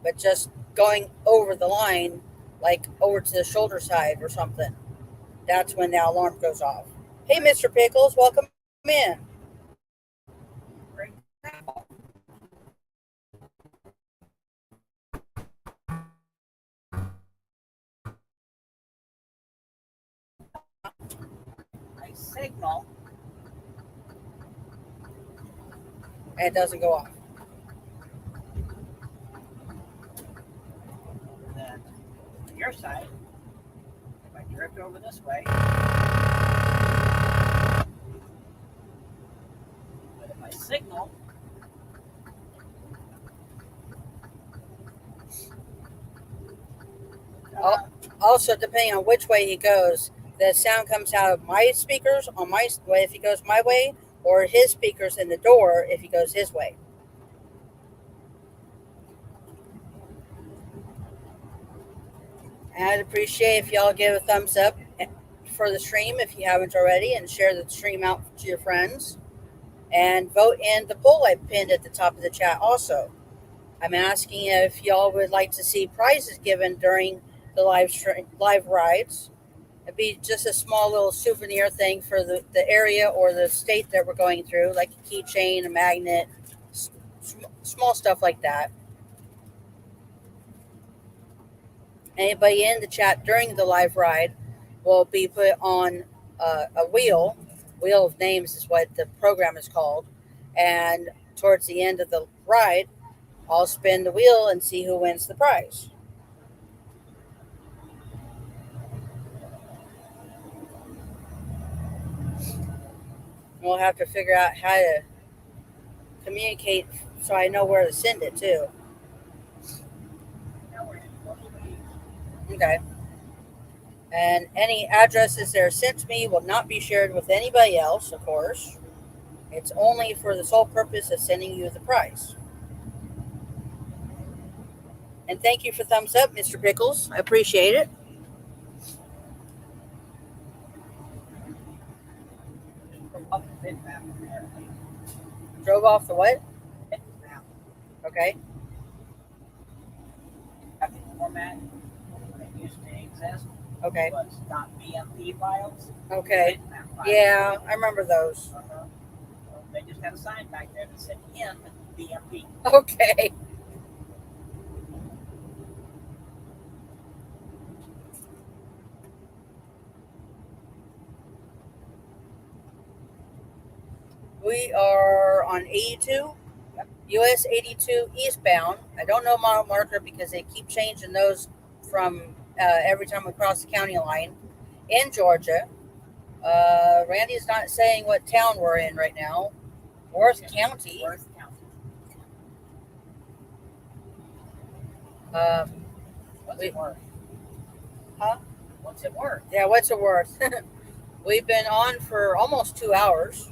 But just going over the line, like over to the shoulder side or something, that's when the alarm goes off. Hey, Mr. Pickles, welcome in. I signal. And it doesn't go off. Then on your side, if I drift over this way, but if I signal, Also, depending on which way he goes, the sound comes out of my speakers on my way if he goes my way, or his speakers in the door if he goes his way. And I'd appreciate if y'all give a thumbs up for the stream if you haven't already, and share the stream out to your friends. And vote in the poll I pinned at the top of the chat also. I'm asking if y'all would like to see prizes given during the live rides. It'd be just a small little souvenir thing for the area or the state that we're going through, like a keychain, a magnet, small stuff like that. Anybody in the chat during the live ride will be put on a wheel of names is what the program is called. And towards the end of the ride, I'll spin the wheel and see who wins the prize. We'll have to figure out how to communicate so I know where to send it to. Okay. And any addresses that are sent to me will not be shared with anybody else, of course. It's only for the sole purpose of sending you the prize. And thank you for thumbs up, Mr. Pickles. I appreciate it. Drove off the what? Okay. at the format that used to exist Okay. was .bmp files. Okay. Bitmap files. Yeah, I remember those. Well, they just had a sign back there that said in BMP. Okay. We are on 82, Yep. US 82 eastbound. I don't know mile marker because they keep changing those from every time we cross the county line in Georgia. Randy's not saying what town we're in right now. Worth County. Worth County. What's it worth? Huh? What's it worth? Yeah, what's it worth? We've been on for almost 2 hours.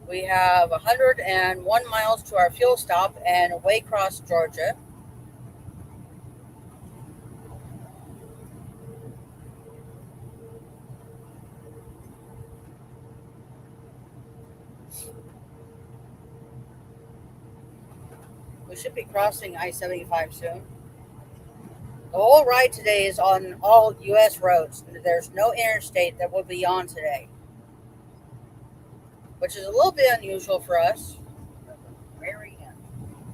We have 101 miles to our fuel stop and Waycross, Georgia. We should be crossing I-75 soon. The whole ride today is on all U.S. roads. There's no interstate that we'll be on today, which is a little bit unusual for us. Very end.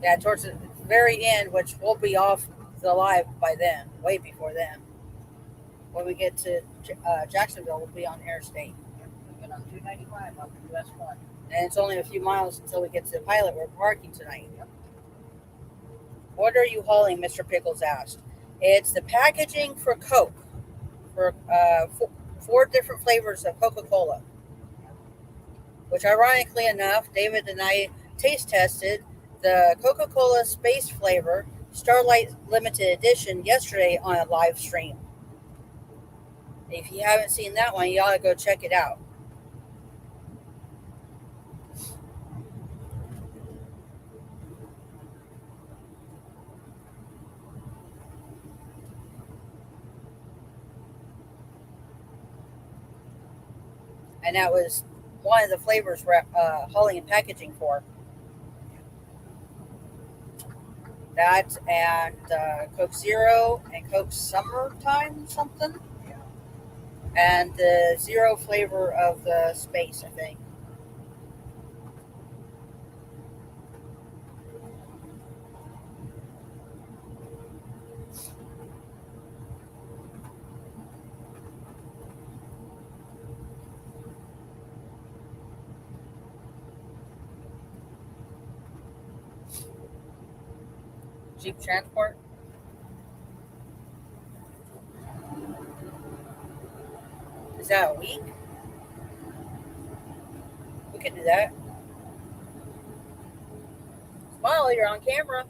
Yeah, towards the very end, which we'll be off the live by then, way before then. When we get to Jacksonville, we'll be on interstate. We've been on 295 up to US 1. And it's only a few miles until we get to the pilot. We're parking tonight. Yep. What are you hauling, Mr. Pickles asked. It's the packaging for Coke, for 4 different flavors of Coca-Cola, which ironically enough, David and I taste tested the Coca-Cola Space flavor Starlight Limited Edition yesterday on a live stream. If you haven't seen that one, you ought to go check it out. And that was one of the flavors we're hauling and packaging for. That and Coke Zero and Coke Summertime something. Yeah. And the zero flavor of the space, I think. Jeep transport. Is that a week? We could do that. Smile, you're on camera.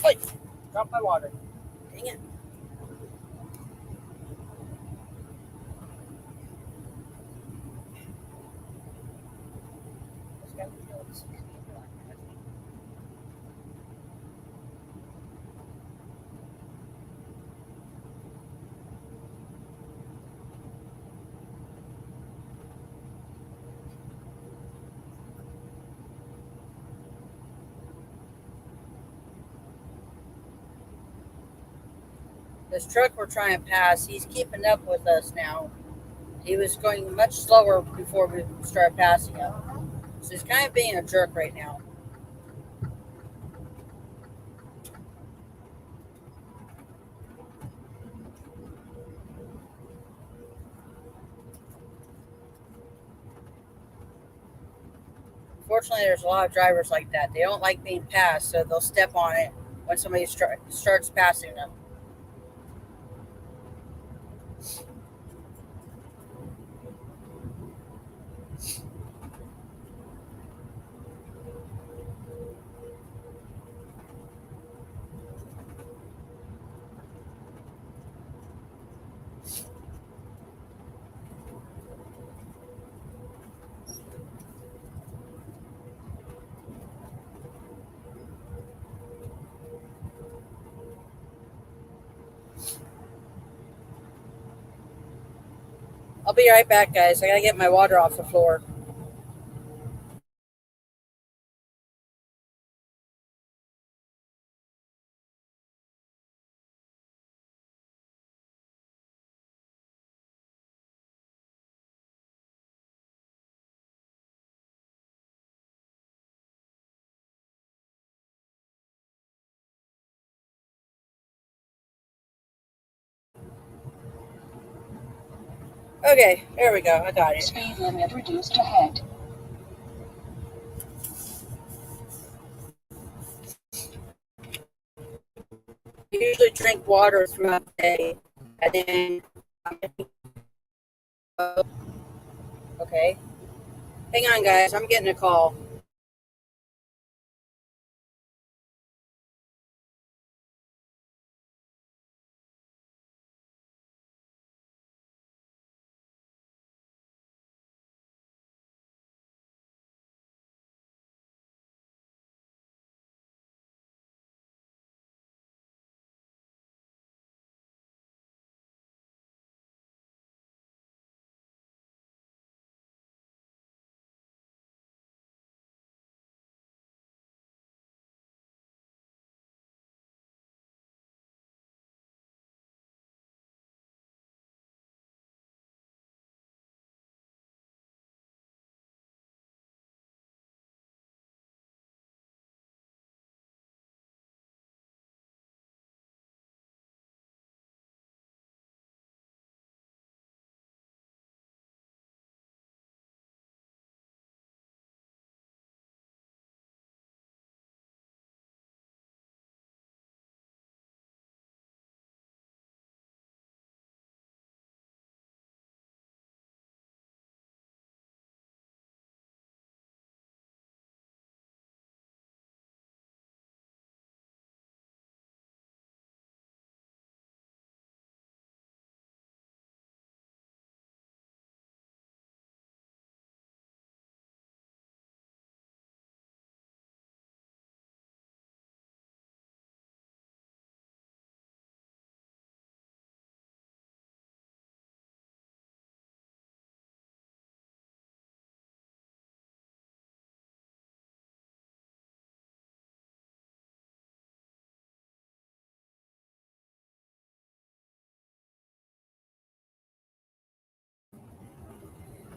Wait, Drop my water. dang it. This guy was doing 60 like that. This truck we're trying to pass, he's keeping up with us now. He was going much slower before we started passing him. So he's kind of being a jerk right now. Fortunately, there's a lot of drivers like that. They don't like being passed, so they'll step on it when somebody starts passing them. I'll be right back, guys. I gotta get my water off the floor. Okay, there we go. I got it. Speed limit reduced ahead. I usually drink water throughout the day, and then okay. Hang on, guys. I'm getting a call.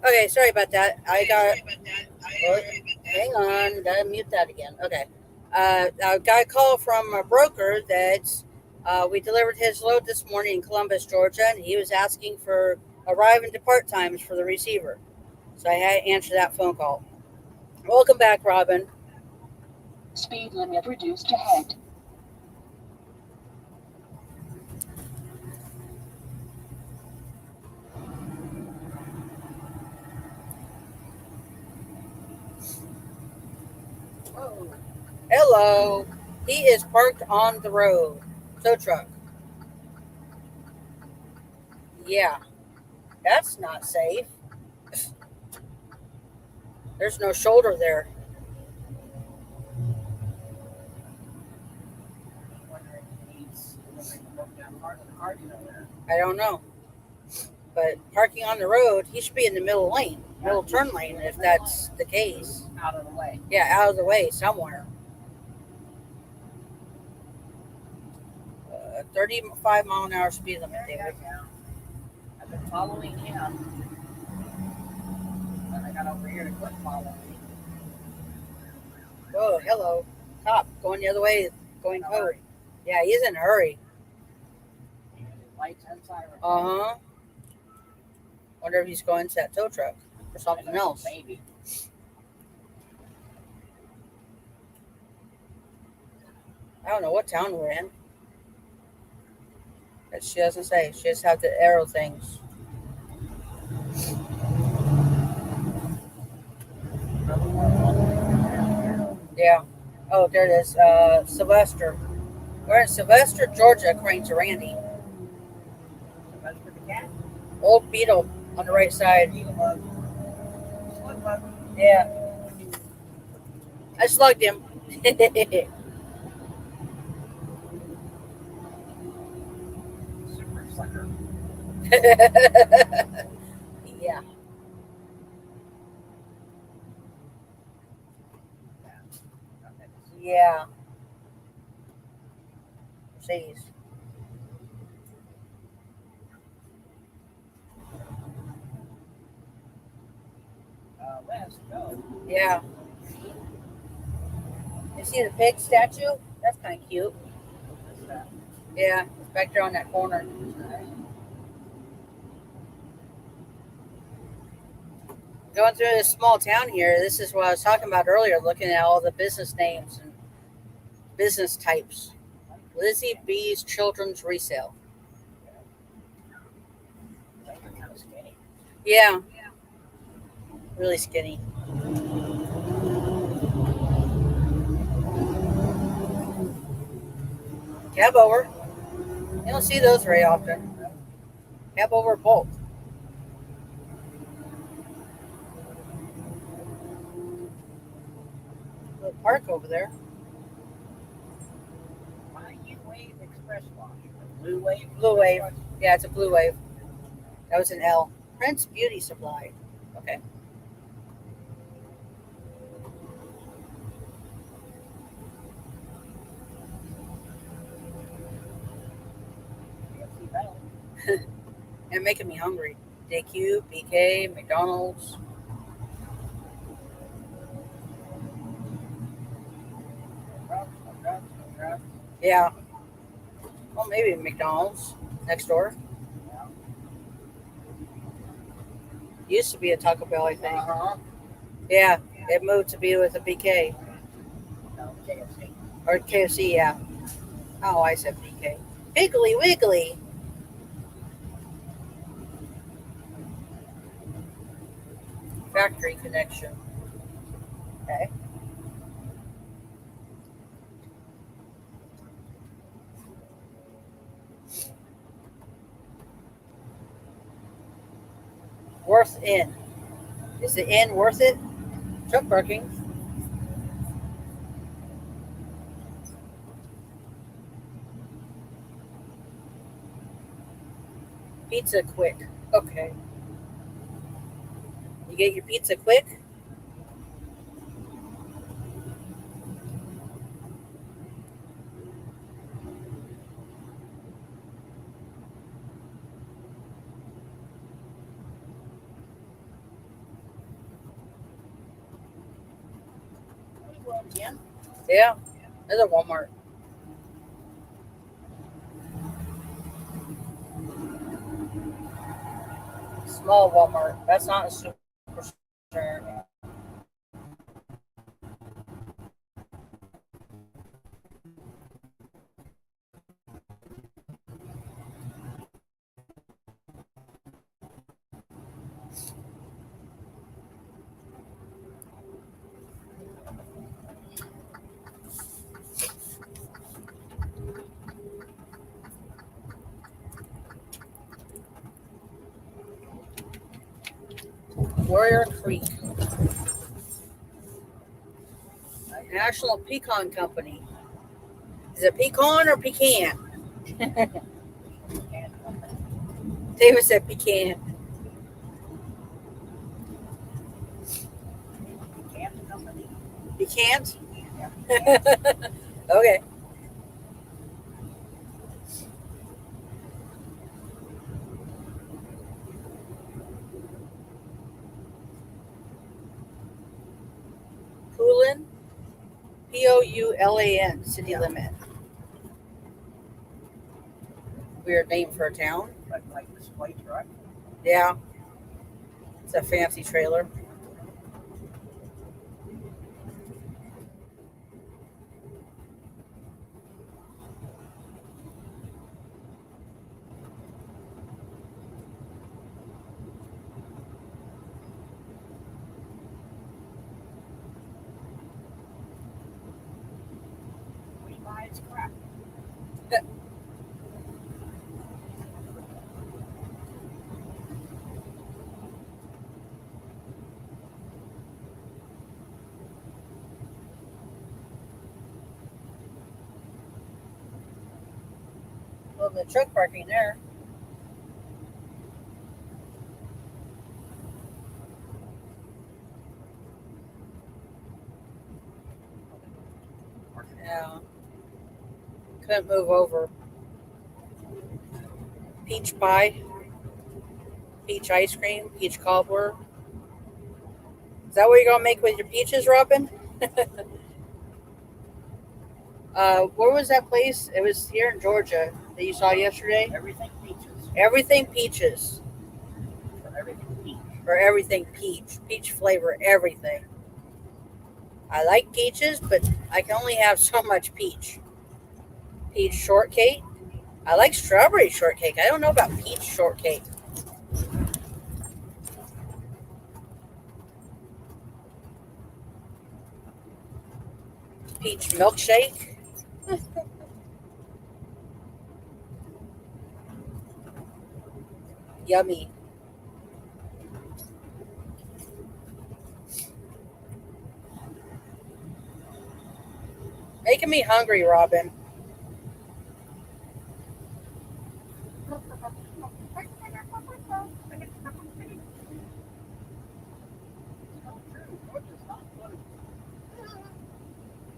Okay, sorry about that. Oh, hang on, gotta mute that again. Okay. I got a call from a broker that we delivered his load this morning in Columbus, Georgia, and he was asking for arrive and depart times for the receiver. So I had to answer that phone call. Welcome back, Robin. Speed limit reduced ahead. Whoa. Hello. He is parked on the road. Tow truck. Yeah, that's not safe. There's no shoulder there. I wonder if he's delivering the broke down car dealer. I don't know. But parking on the road, he should be in the middle lane, middle turn lane, if that's the case. Out of the way. Yeah, out of the way somewhere. 35-mile-an-hour speed limit, David. I've been following him. Then I got over here to quit following. Oh, hello. Cop, going the other way, going code. Yeah, he's in a hurry. Lights and sirens. Uh-huh. Wonder if he's going to that tow truck or something else. Maybe. I don't know what town we're in. But she doesn't say. She just has the arrow things. Yeah. Oh, there it is. Sylvester. We're in Sylvester, Georgia, according to Randy. Sylvester the cat. Old Beetle on the right side. Beetle bug. Slug bug. Yeah. I slugged him. Super sucker. Yeah. Yeah. Jeez. Let's go. Yeah. You see the pig statue? That's kind of cute. What's that? Yeah, it's back there on that corner. Going through this small town here, this is what I was talking about earlier, looking at all the business names and business types. Lizzie B's Children's Resale. They're kind of skinny. Yeah, really skinny. Cab over. You don't see those very often. Cab over bulk. Little park over there. Wave Express Wash. Blue Wave. Blue Wave. Yeah, it's a Blue Wave. That was an L. Prince Beauty Supply. Okay. And making me hungry. DQ, BK, McDonald's. Yeah. Well, maybe McDonald's next door. Used to be a Taco Bell, I think. Yeah, it moved to be with a BK. No, KFC. Or KFC, yeah. Oh, I said BK. Piggly Wiggly. Factory connection. Okay. Worth in. Is the inn worth it? Truck parking. Pizza quick. Okay. You get your pizza quick? Again? Yeah. There's a Walmart. Small Walmart. That's not a superstore. Warrior Creek. National Pecan Company. Is it pecan or pecan? David said pecan. Pecan? Okay. Poulin. Poulan. City limit. Weird name for a town. Like this white truck. Yeah. It's a fancy trailer. We buy its crap. Well, the truck parking there. Yeah. Couldn't move over. Peach pie. Peach ice cream. Peach cobbler. Is that what you're going to make with your peaches, Robin? Where was that place? It was here in Georgia that you saw yesterday. Everything peaches. Everything peaches. Everything peach. or everything peach flavor, everything. I like peaches, but I can only have so much peach. Peach shortcake. I like strawberry shortcake. I don't know about peach shortcake. Peach milkshake. Yummy. Making me hungry, Robin.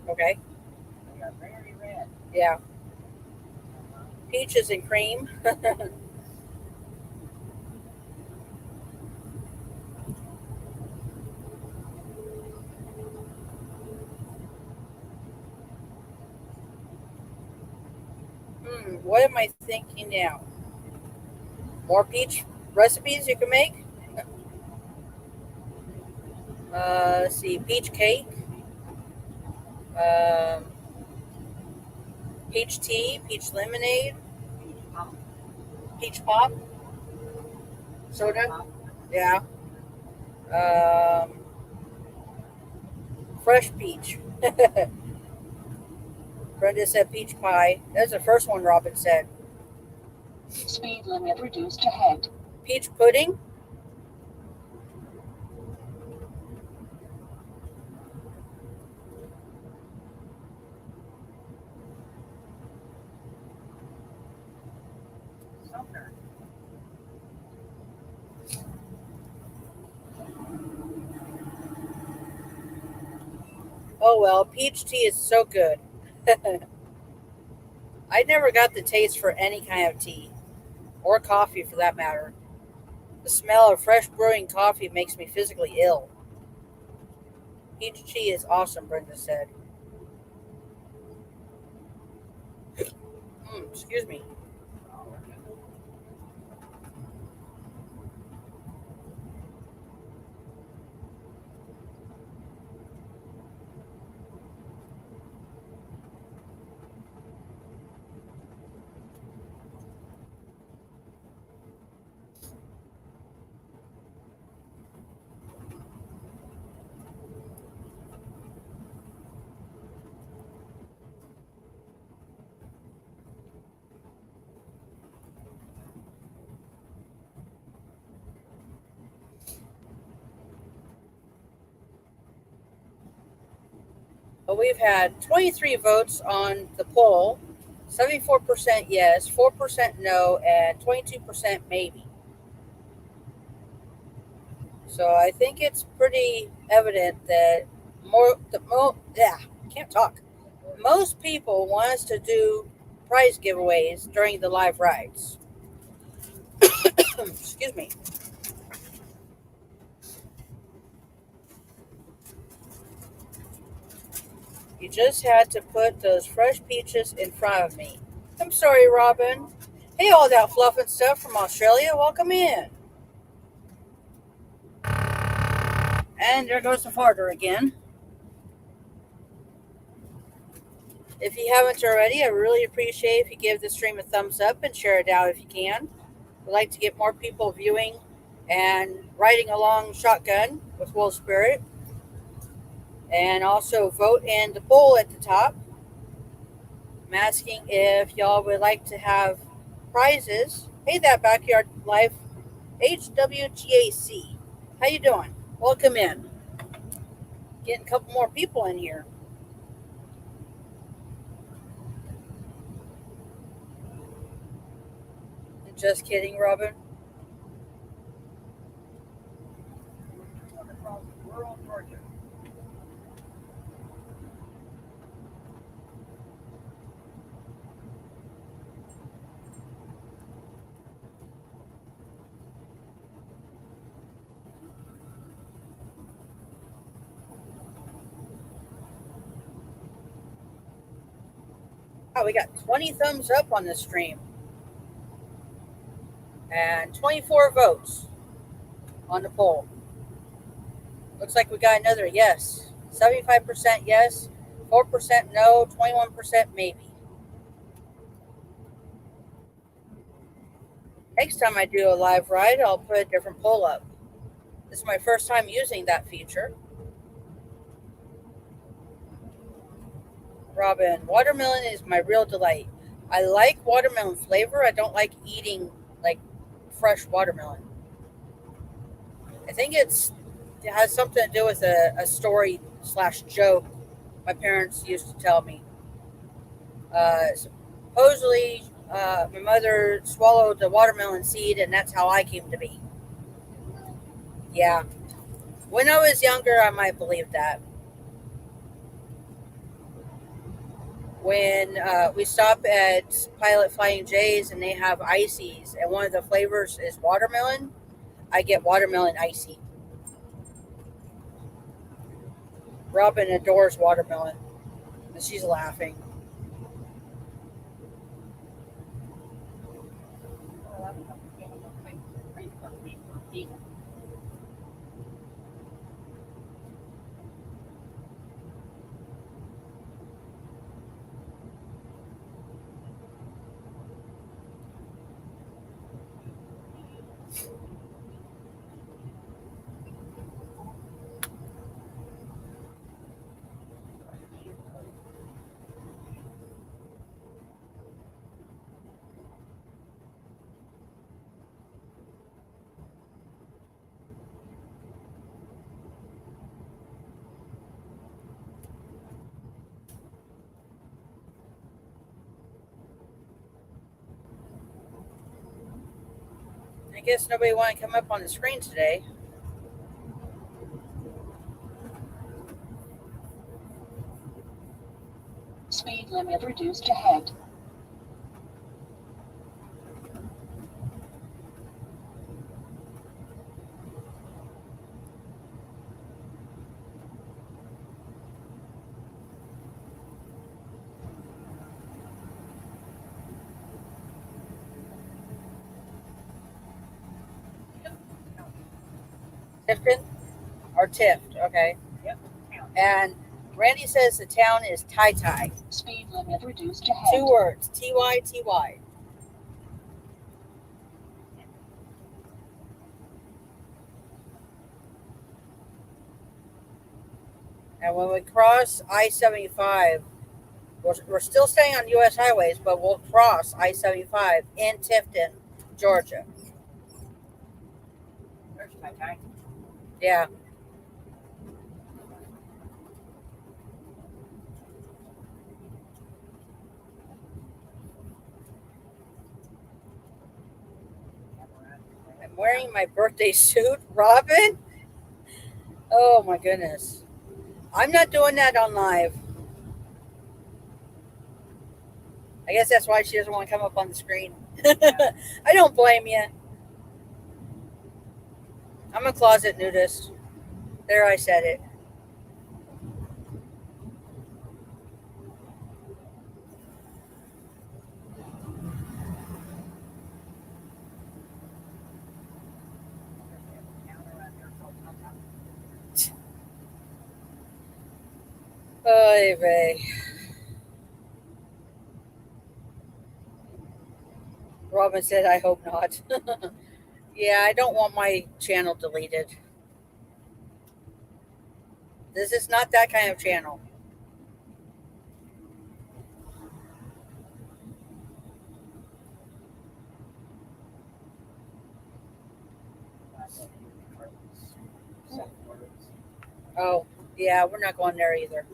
Okay. They are very red. Yeah. Peaches and cream. What am I thinking now? More peach recipes you can make? Let's see, peach cake, um, peach tea, peach lemonade, peach pop, soda. Yeah. Um, fresh peach. Brenda said peach pie. That's the first one Robin said. Speed limit reduced ahead. Peach pudding. Sumner. Oh well, peach tea is so good. I never got the taste for any kind of tea, or coffee for that matter. The smell of fresh brewing coffee makes me physically ill. Peach tea is awesome, Brenda said. Excuse me. Well, we've had 23 votes on the poll, 74% yes, 4% no, and 22% maybe. So I think it's pretty evident that can't talk. Most people want us to do prize giveaways during the live rides. Excuse me. You just had to put those fresh peaches in front of me. I'm sorry, Robin. Hey, all that fluff and stuff from Australia, welcome in. And there goes the farter again. If you haven't already, I really appreciate if you give the stream a thumbs up and share it out if you can. We'd like to get more people viewing and riding along shotgun with Wolvespirit. And also vote in the poll at the top. I'm asking if y'all would like to have prizes. Hey, that Backyard Life HWTAC. How you doing? Welcome in. Getting a couple more people in here. Just kidding, Robin. Across rural Georgia. Oh, we got 20 thumbs up on this stream. And 24 votes. on the poll. Looks like we got another yes. 75% yes, 4% no, 21% maybe. Next time I do a live ride, I'll put a different poll up. This is my first time using that feature. Robin, watermelon is my real delight. I like watermelon flavor. I don't like eating like fresh watermelon. I think it has something to do with a story / joke my parents used to tell me. Supposedly, my mother swallowed the watermelon seed, and that's how I came to be. Yeah. When I was younger, I might believe that. When we stop at Pilot Flying J's and they have ices, and one of the flavors is watermelon, I get watermelon icy. Robin adores watermelon, and she's laughing. I guess nobody want to come up on the screen today. Speed limit reduced ahead. Tifton or Tift, okay. Yep. And Randy says the town is Tai Tai. Speed limit reduced ahead. 2 words, TYTY. And when we cross I-75, we're still staying on U.S. highways, but we'll cross I-75 in Tifton, Georgia. There's my time. Yeah. I'm wearing my birthday suit, Robin. Oh my goodness. I'm not doing that on live. I guess that's why she doesn't want to come up on the screen. I don't blame you. I'm a closet nudist. There, I said it. Oy vey. Robin said, I hope not. Yeah, I don't want my channel deleted. This is not that kind of channel. Oh, yeah, we're not going there either.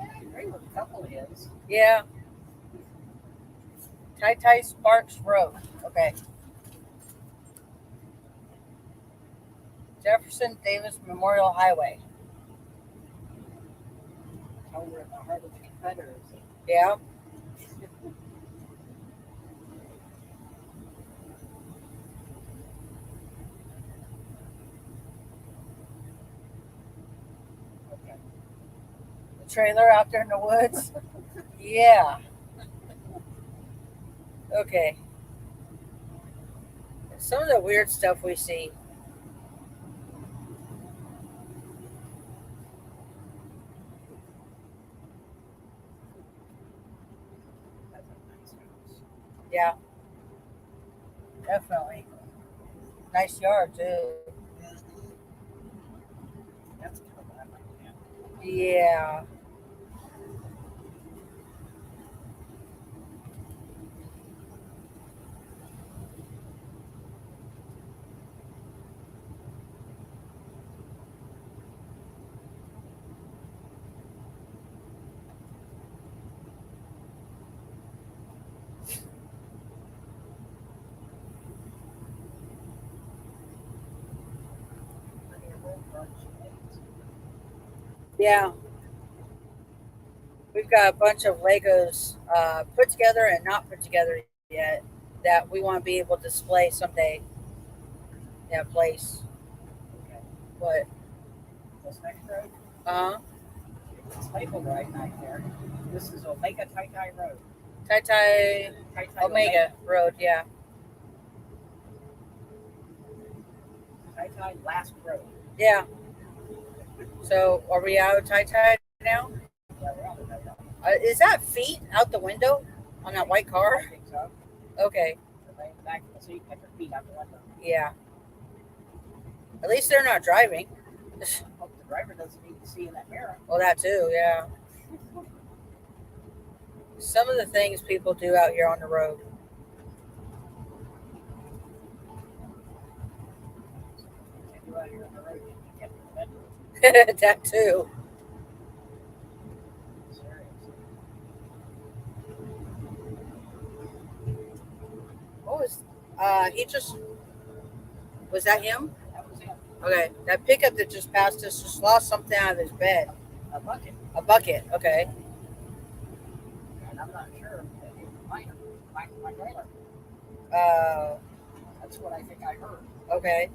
I agree with a couple is. Yeah. Tai Tai Sparks Road. Okay. Jefferson Davis Memorial Highway. Oh, we're in the heart of the Confederacy. Yeah. Okay. The trailer out there in the woods. Yeah. Okay. Some of the weird stuff we see. That's a nice house. Yeah, definitely. Nice yard too. That's kind of what I like to have. Yeah. Yeah. We've got a bunch of Legos put together and not put together yet that we want to be able to display someday. That place. Okay. What? This next road, Uh huh. it's labeled right there. This is Omega Tai Tai Road. Tai Tai Tai Tai Omega Road. Yeah. Tai Tai Last Road. Yeah. So are we out of Tai Tai now? Yeah, we're on the way. Is that feet out the window on that white I car? think so. Okay. They're laying back in the seat, got their feet out the window. Yeah. At least they're not driving. Hope the driver doesn't need to see in that mirror. Well, that too. Yeah. Some of the things people do out here on the road. Can't do out here on the road. You can't do that. That too. Seriously. What was? He just was that him? That was him. Okay, that pickup that just passed us just lost something out of his bed. A bucket. A bucket. Okay. And I'm not sure that it was my trailer. That's what I think I heard. Okay.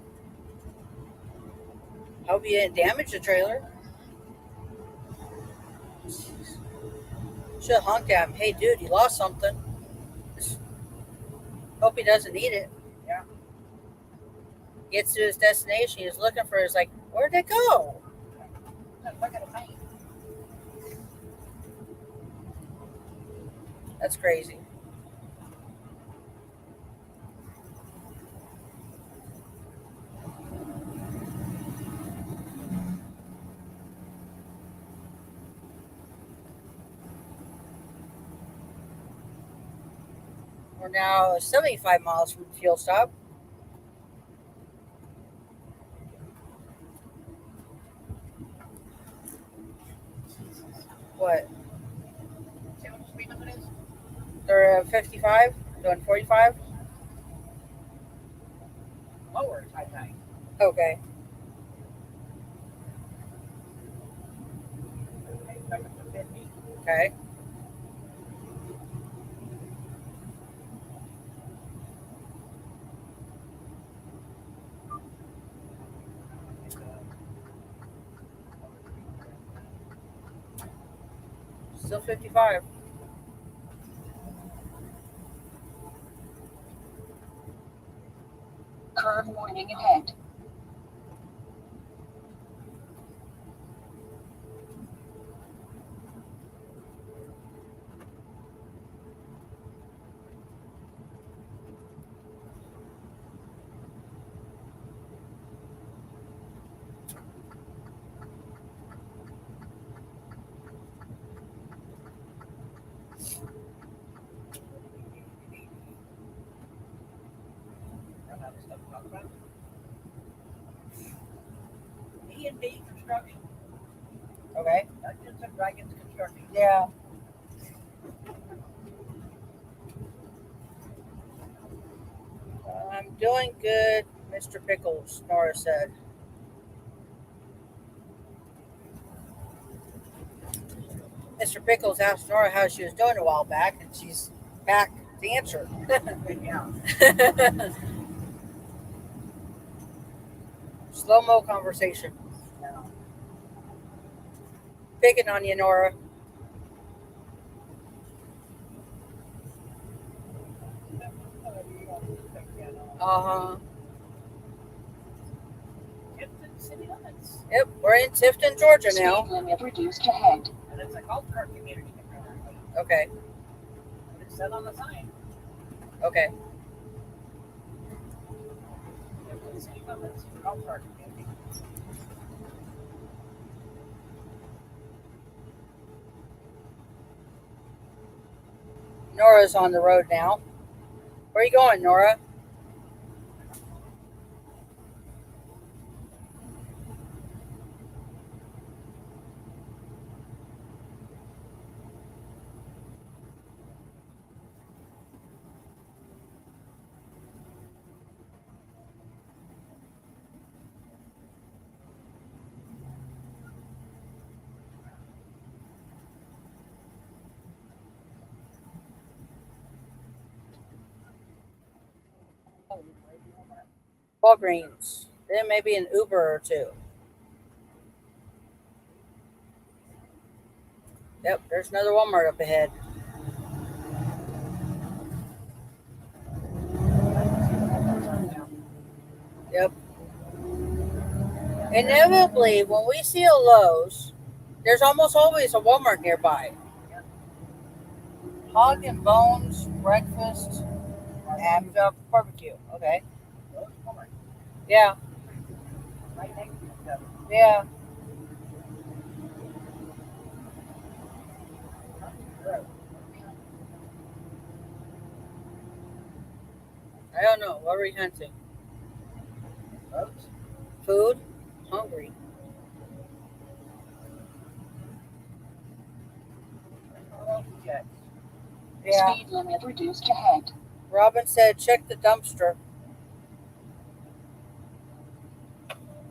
Hope you didn't damage the trailer. Should have honked at him. Hey, dude, you lost something. Hope he doesn't need it. Yeah. Gets to his destination. He's looking for. He's like, where'd it go? That bucket of paint. That's crazy. We're now 75 miles from the fuel stop. What? See what the speed limit is? They're 55? Doing 45? Lower, I think. Okay. Okay, back up to 50. Okay. Still 55. Curve warning ahead. Run out of stuff to talk about. E&D construction. Okay. Dungeons and Dragons construction. Yeah. I'm doing good, Mr. Pickles, Nora said. Mr. Pickles asked Nora how she was doing a while back, and she's back to answer. Yeah. Slow-mo conversation. No. Picking on you, Nora. You know, Uh-huh. Tifton city limits. Yep, we're in Tifton, Georgia Speed now. limit reduced ahead. And it's a golf cart community, apparently. Okay, It's said on the sign. okay. Tifton city limits, golf cart community. Nora's on the road now. Where are you going, Nora? Walgreens. Then maybe an Uber or two. Yep, there's another Walmart up ahead. Yep. Inevitably, when we see a Lowe's, there's almost always a Walmart nearby. Hog and Bones breakfast and barbecue. Okay. Yeah. Right next to each other. Yeah. I don't know. What are we hunting? Folks, Food? Hungry. checks. Yeah. Speed limit reduced ahead. Robin said, check the dumpster.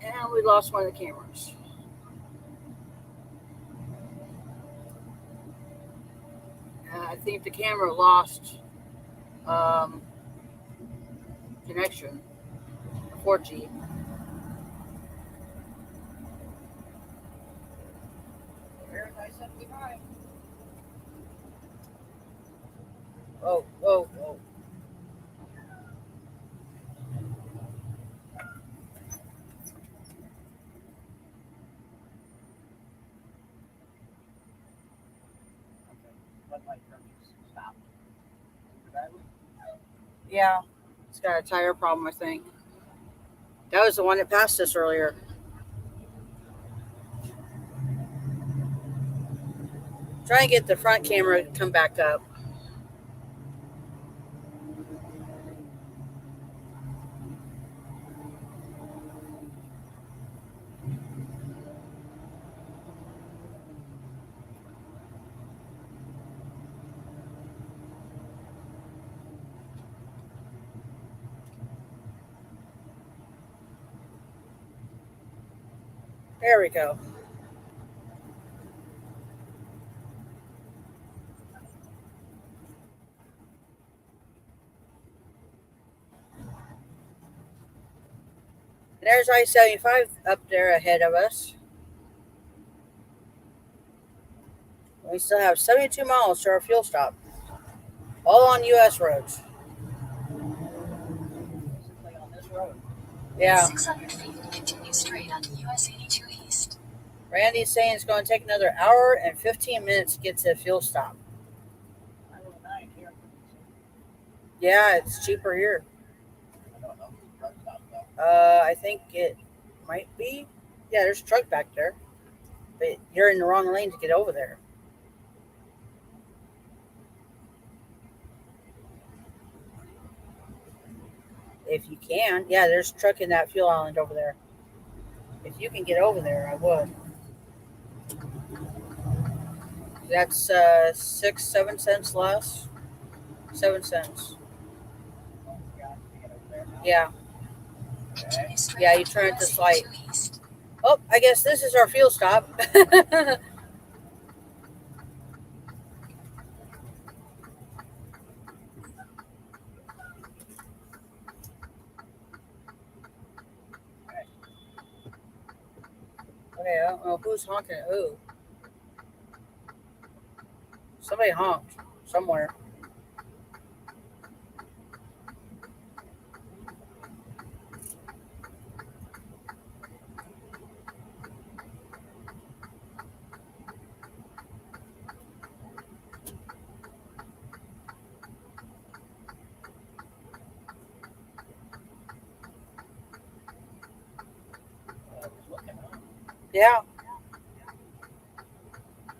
And we lost one of the cameras. I think the camera lost connection. 4G. Here's I-75. Whoa, whoa, whoa. Red light turns stop. Yeah. It's got a tire problem, I think. That was the one that passed us earlier. Try and get the front camera to come back up. There we go. There's I-75 up there ahead of us. We still have 72 miles to our fuel stop. All on U.S. roads. Basically on this road. Yeah. 600 feet, continue straight on US 82 East. Randy's saying it's going to take another hour and 15 minutes to get to the fuel stop. I don't know here. Yeah, it's cheaper here. I don't know if the truck stop though. I think it might be. Yeah, there's a truck back there. But you're in the wrong lane to get over there. If you can. Yeah, there's a truck in that fuel island over there. If you can get over there, I would. That's 6-7 cents less. 7 cents. Oh, God, you get over there now. Yeah. Continue straight Yeah, on you turn at US this light. 82 East. Oh, I guess this is our fuel stop. Okay, I don't know who's honking at who. Somebody honked somewhere. Yeah.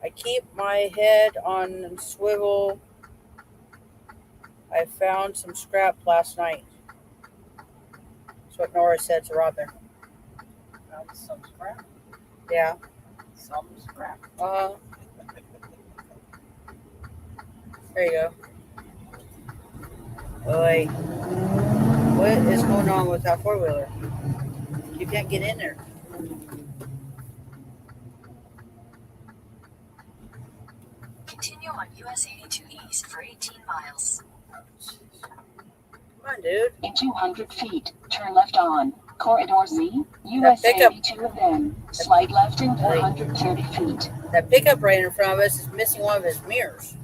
I keep my head on swivel. I found some scrap last night. That's what Nora said to Robin. Found some scrap. Yeah. Some scrap. There you go. Boy, what is going on with that four-wheeler? You can't get in there. Continue on US 82 East for 18 miles. Come on, dude. In 200 feet, turn left on Corridor Z, US pickup- 82 and then slide left in 430 feet. That pickup right in front of us is missing one of his mirrors.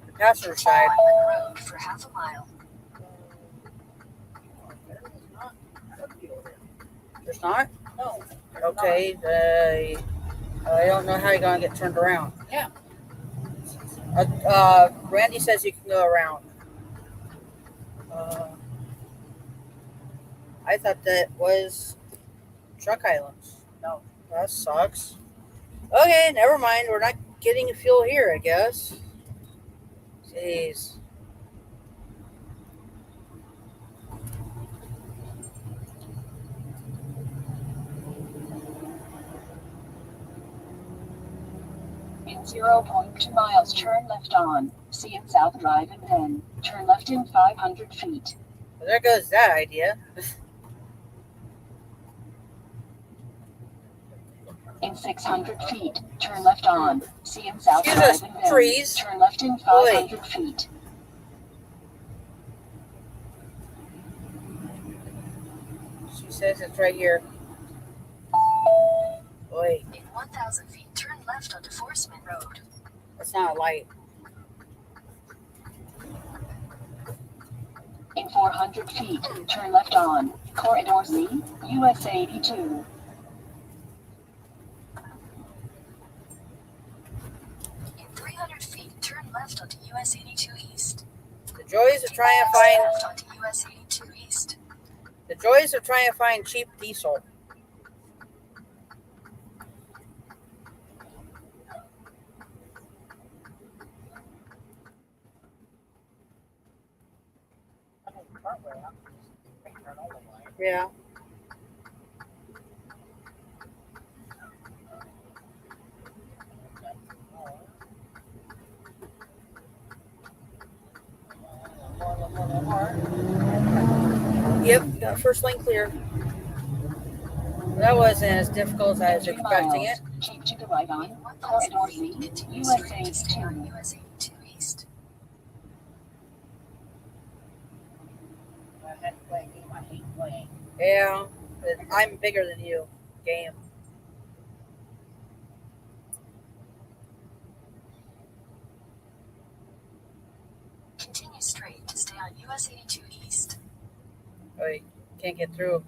The passenger Continue side. on road for half a mile. There's not? No. Okay. I don't know how you're going to get turned around. Yeah. Randy says you can go around. I thought that was Truck Islands. No. That sucks. Okay, never mind. We're not getting fuel here, I guess. Jeez. In 0.2 miles, turn left on CN South Drive and then turn left in 500 feet. Well, there goes that idea. In 600 feet, turn left on CN South Excuse Drive us, and then trees. turn left in 500 feet. She says it's right here. Wait, In 1,000 feet, turn left onto Forceman Road. that's not a light. In 400 feet, turn left on Corridor Z, US 82. In 300 feet, turn left onto US 82 East. The joys of trying to Stay find left onto US 82 East. cheap diesel. Yeah. Yep, got first lane clear. That wasn't as difficult as I was 3 expecting miles. it. Keep to the right on In 1,000 Corridor feet, Z, continue US straight to stay 82. on US 82 East. I had to play a game I hate playing. Yeah, but I'm bigger than you. Game. Continue straight to stay on US 82 East. Wait, can't get through.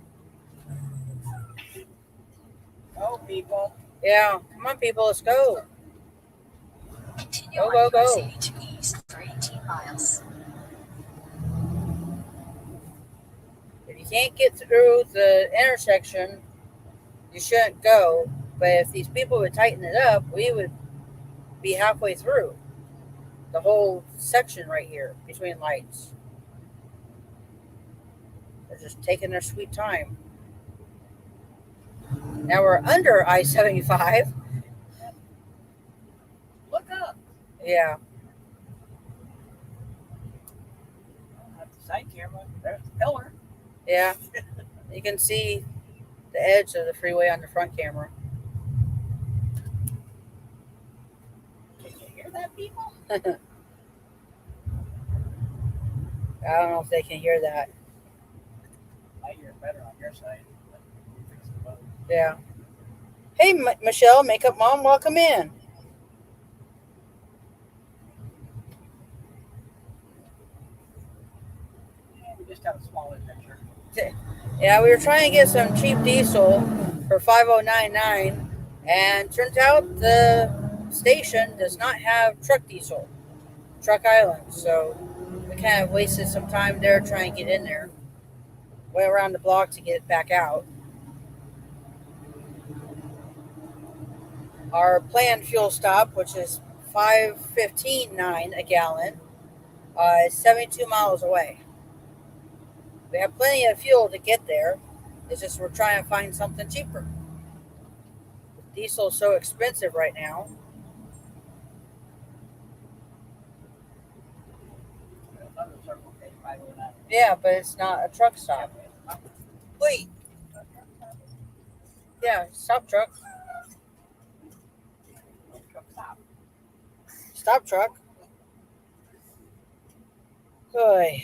Oh, people. Yeah, come on, people, let's go. Continue Go, on go, US go. 82 East for 18 miles. If you can't get through the intersection, you shouldn't go. But if these people would tighten it up, we would be halfway through the whole section right here between lights. They're just taking their sweet time. Now we're under I-75. Look up. Yeah, At the side camera, there's the pillar. yeah. You can see the edge of the freeway on the front camera. Can you hear that, people? I don't know if they can hear that. I hear it better on your side. But we'll fix it both. Yeah. Hey, Michelle, Makeup Mom, welcome in. Yeah, we just have a small adventure. Yeah, we were trying to get some cheap diesel for 5099, and turns out the station does not have truck diesel, Truck Island. So we kind of wasted some time there trying to get in there. Went around the block to get back out. Our planned fuel stop, which is 5.15.9 a gallon, is 72 miles away. We have plenty of fuel to get there. It's just we're trying to find something cheaper. Diesel's so expensive right now. Yeah, but it's not a truck stop. Wait. Yeah, stop truck. Stop truck. Good.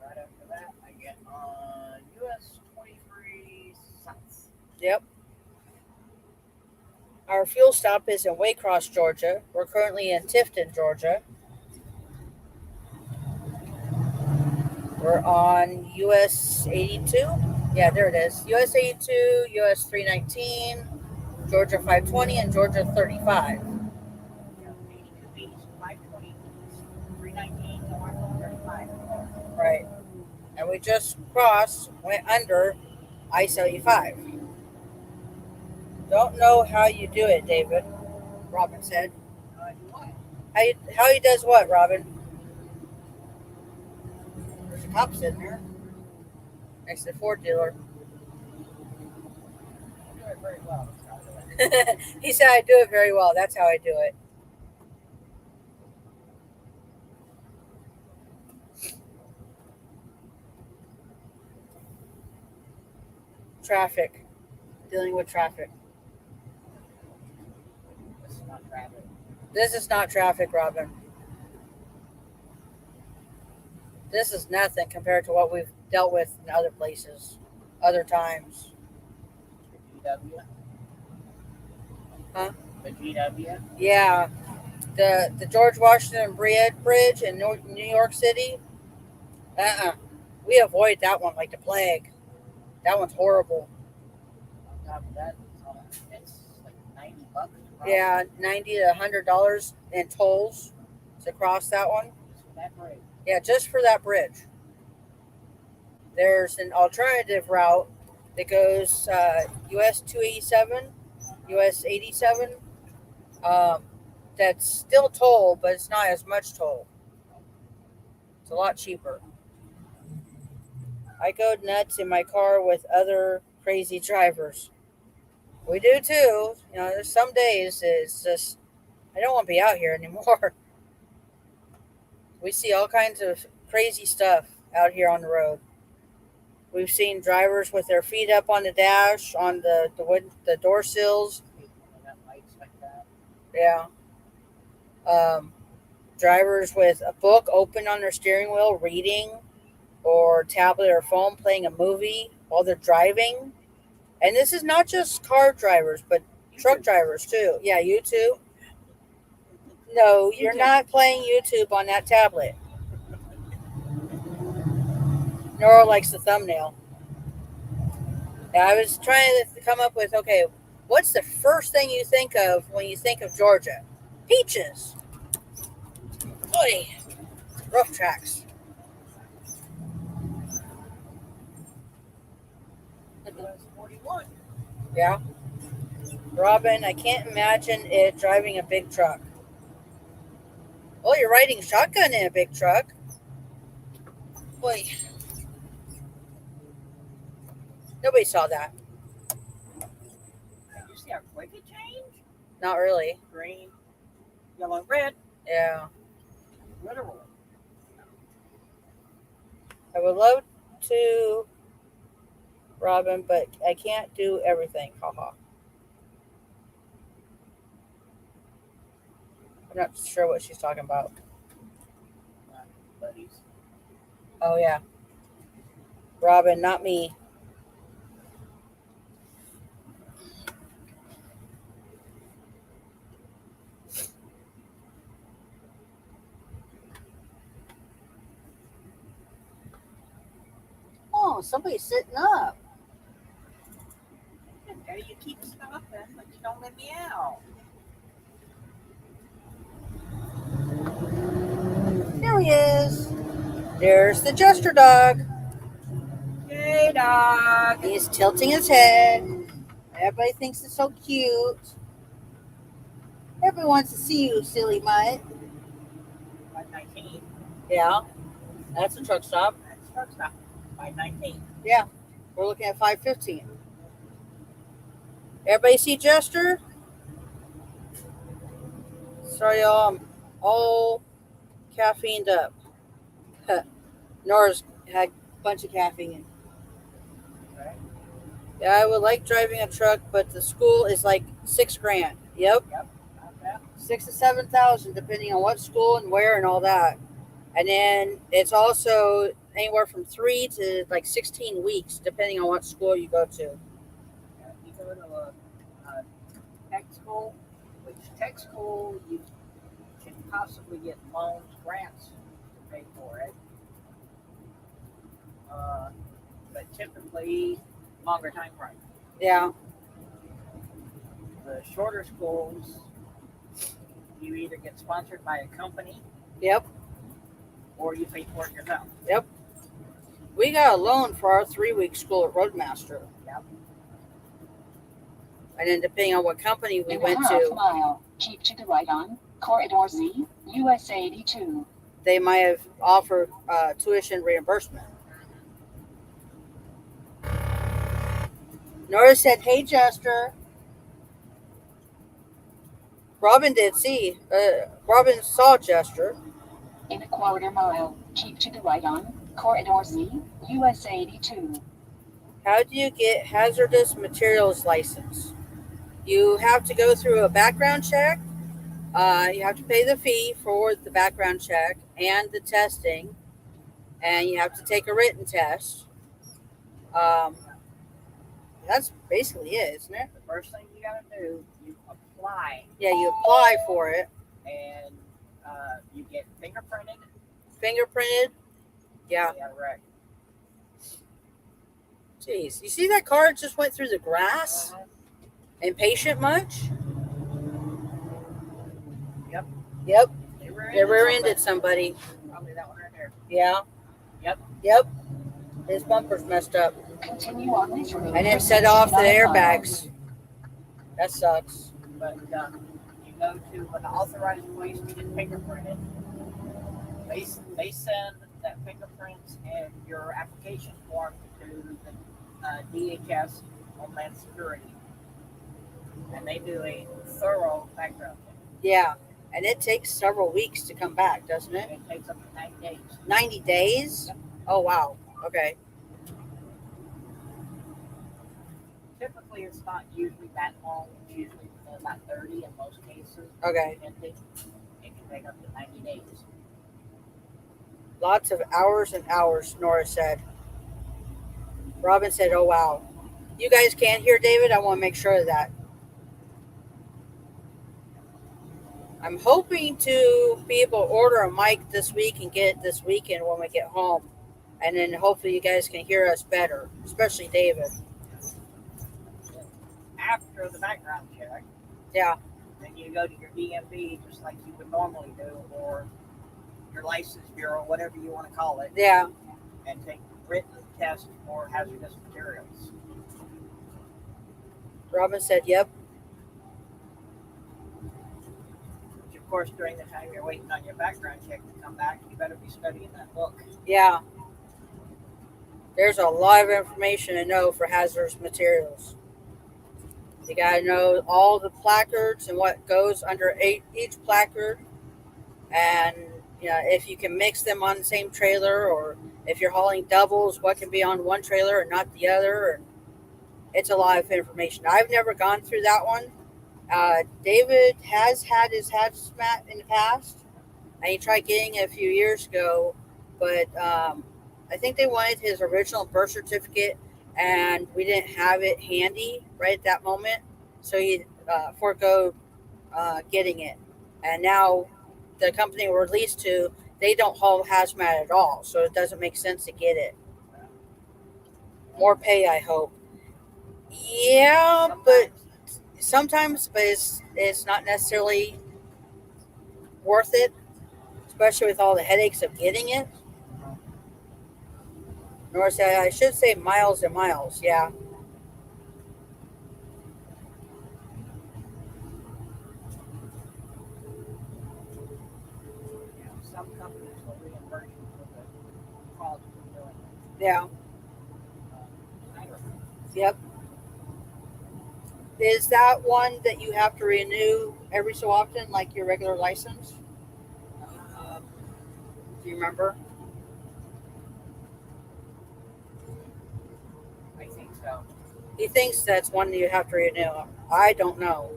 Right after that, I get on US 23 South. Yep. Our fuel stop is in Waycross, Georgia. We're currently in Tifton, Georgia. We're on US 82. Yeah, there it is. US 82, US 319, Georgia 520, and Georgia 35. 82 east, 520 east, 319 north, 35. Right. And we just went under I-75. Don't know how you do it, David, Robin said. How he does what, Robin? There's a cop sitting there next to the Ford dealer. I do it very well. He said I do it very well. That's how I do it. Traffic. Dealing with traffic. This is not traffic. This is not traffic, Robin. This is nothing compared to what we've dealt with in other places, other times. The GW? Huh? The GW? Yeah. The George Washington Bridge in New York City. We avoid that one like the plague. That one's horrible. On top of that, it's like $90. Yeah, $90 to $100 in tolls to cross that one. Just for that bridge. Yeah, just for that bridge. There's an alternative route that goes US 287, US 87. That's still toll, but it's not as much toll. It's a lot cheaper. I go nuts in my car with other crazy drivers. We do too. You know, there's some days it's just I don't want to be out here anymore. We see all kinds of crazy stuff out here on the road. We've seen drivers with their feet up on the dash, on the door sills. Lights like that. Yeah. Drivers with a book open on their steering wheel, reading, or tablet or phone, playing a movie while they're driving. And this is not just car drivers, but truck drivers too. Yeah, YouTube. No, you're not playing YouTube on that tablet. Nora likes the thumbnail. Yeah, I was trying to come up with, okay, what's the first thing you think of when you think of Georgia? Peaches. Oy, rough tracks. US 41. Yeah. Robin, I can't imagine it driving a big truck. Well, you're riding shotgun in a big truck. Boy. Nobody saw that. Did you see how quick it changed? Not really. Green, yellow, red. Yeah. Literally. I would love to, Robin, but I can't do everything. Haha. I'm not sure what she's talking about. Buddies. Oh, yeah. Robin, not me. Oh, somebody's sitting up. Okay, you keep stopping, but you don't let me out. There he is. There's the Jester dog. Hey, dog. He's tilting his head. Everybody thinks it's so cute. Everybody wants to see you, silly mutt. 519. Yeah, that's a truck stop. That's truck stop. 519. Yeah, we're looking at 5:15. Everybody see Jester? Sorry, y'all. I'm all caffeined up. Nora's had a bunch of caffeine. Okay. Yeah, I would like driving a truck, but the school is like $6,000. Yep, Yep. Not bad. 6,000 to 7,000, depending on what school and where and all that. And then it's also anywhere from 3 to like 16 weeks, depending on what school you go to. If you go to a tech school, which tech school you can possibly get loans, grants to pay for it. But typically, longer time frame. Yeah, The shorter schools, you either get sponsored by a company yep, or you pay for it yourself. yep. We got a loan for our 3-week school at Roadmaster. Yep. And then depending on what company we In went a half to, mile, keep to the right on Corridor Z, US 82. they might have offered tuition reimbursement. Nora said, "Hey, Jester." Robin did see. Robin saw Jester. In a quarter mile, keep to the right on Corridor Z, US 82. How do you get hazardous materials license? You have to go through a background check. You have to pay the fee for the background check and the testing, and you have to take a written test. That's basically it, isn't it? The first thing you gotta do, you apply Yeah, you apply for it, and you get fingerprinted. fingerprinted. Yeah. Yeah, right. Jeez, you see that car just went through the grass? Impatient much? Yep. Yep. They They rear-ended somebody. Probably that one right there. Yeah. Yep. Yep. His bumper's messed up. Continue on this road. And for it set off the 69 miles. airbags. That sucks. But you go to an authorized place to get fingerprinted. They send that fingerprints and your application form to the DHS, Homeland Security, and they do a thorough background check. Yeah. And it takes several weeks to come back, doesn't it? It takes up to 90 days. 90 days? Oh, wow. Okay. Typically, it's not usually that long. It's usually about 30 in most cases. Okay. Depending. It can take up to 90 days. Lots of hours and hours, Nora said. Robin said, "Oh, wow." You guys can't hear David? I want to make sure of that. I'm hoping to be able to order a mic this week and get it this weekend when we get home. And then hopefully you guys can hear us better, especially David. After the background check, Yeah, then you go to your DMV just like you would normally do, or your license bureau, whatever you want to call it, yeah. and take written tests for hazardous materials. Robin said, yep. Which, of course, during the time you're waiting on your background check to come back, you better be studying that book. Yeah. There's a lot of information to know for hazardous materials. You got to know all the placards and what goes under each placard. And if you can mix them on the same trailer, or if you're hauling doubles, what can be on one trailer and not the other. And it's a lot of information. I've never gone through that one. David has had his hazmat in the past, and he tried getting it a few years ago, but I think they wanted his original birth certificate, and we didn't have it handy right at that moment, so he forgoed getting it. And now the company we're leased to, they don't haul hazmat at all, so it doesn't make sense to get it. More pay, I hope. Yeah, but sometimes, but it's not necessarily worth it, especially with all the headaches of getting it. Nor say I should say miles and miles. Yeah, Some companies will reimburse you for the cost of doing it. yeah, I don't know. yep. Is that one that you have to renew every so often, like your regular license? Do you remember? I think so. He thinks that's one that you have to renew. I don't know.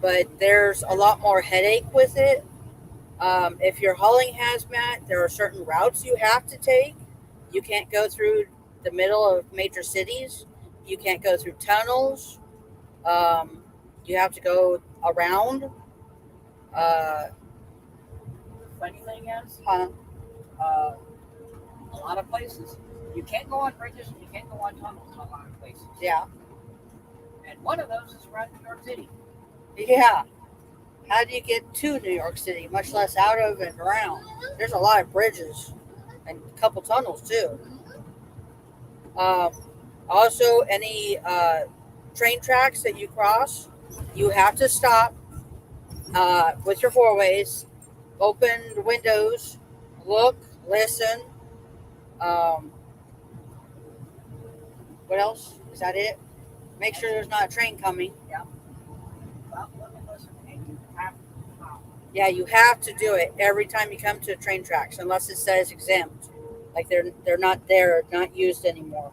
But there's a lot more headache with it. If you're hauling hazmat, there are certain routes you have to take. You can't go through the middle of major cities. You can't go through tunnels. Um, you have to go around. Uh, Funny thing is, huh, uh, a lot of places you can't go on bridges and you can't go on tunnels in a lot of places. yeah, And one of those is around New York City. yeah. How do you get to New York City, much less out of and around? There's a lot of bridges and a couple tunnels too. Um, Also, any train tracks that you cross, you have to stop with your four ways, open the windows, look, listen. Um, what else? Is that it? Make sure there's not a train coming. Yeah. Well, let me listen, and you have to stop. Yeah, you have to do it every time you come to train tracks, unless it says exempt, like they're not there, not used anymore.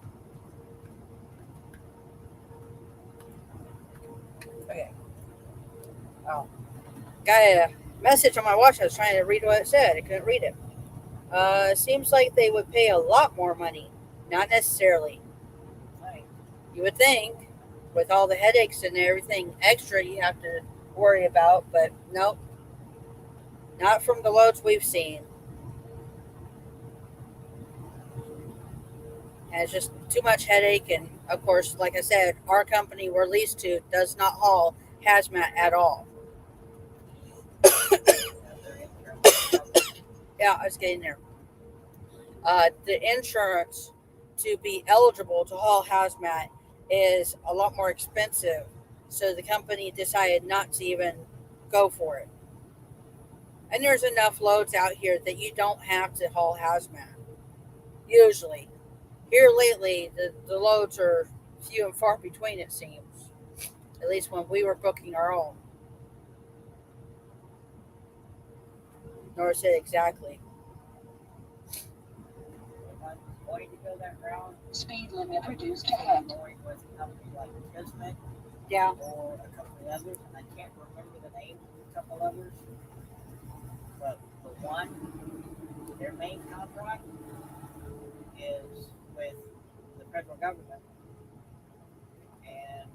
Okay. Oh, got a message on my watch. I was trying to read what it said. I couldn't read it. Seems like they would pay a lot more money. Not necessarily. Right. You would think, with all the headaches and everything extra you have to worry about, but nope, not from the loads we've seen. And it's just too much headache. And of course, like I said, our company we're leased to does not haul hazmat at all. Yeah, I was getting there. The insurance to be eligible to haul hazmat is a lot more expensive. So the company decided not to even go for it. And there's enough loads out here that you don't have to haul hazmat. Usually. Here lately, the loads are few and far between, it seems. At least when we were booking our own. Nor said exactly. If I'm going to go that route, Speed limit reduced ahead. I'm going with a company like Kismet Yeah. or a couple of others, and I can't remember the names of a couple others. But the one, their main contract is with the federal government, and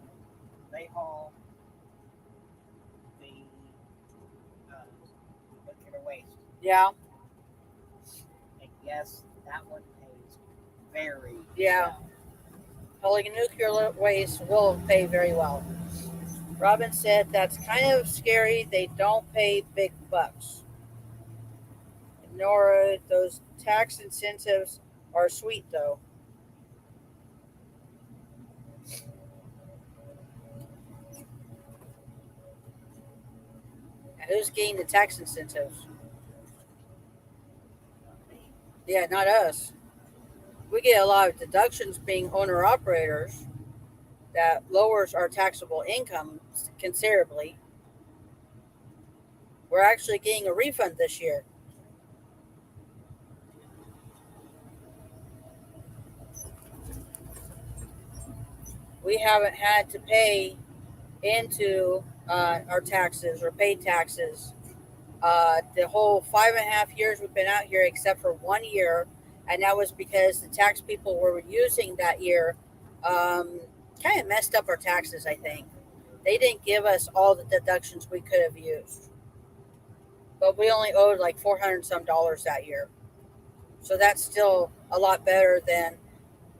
they haul the nuclear waste. Yeah. And yes, that one pays very Yeah. well. Hauling nuclear waste will pay very well. Robin said that's kind of scary. They don't pay big bucks. Nor those tax incentives are sweet, though. And who's getting the tax incentives? Yeah, not us. We get a lot of deductions being owner operators that lowers our taxable income considerably. We're actually getting a refund this year. We haven't had to pay into our taxes or pay taxes the whole 5.5 years we've been out here, except for 1 year, and that was because the tax people were using that year kind of messed up our taxes. I think they didn't give us all the deductions we could have used, but we only owed like $400 some that year. So that's still a lot better than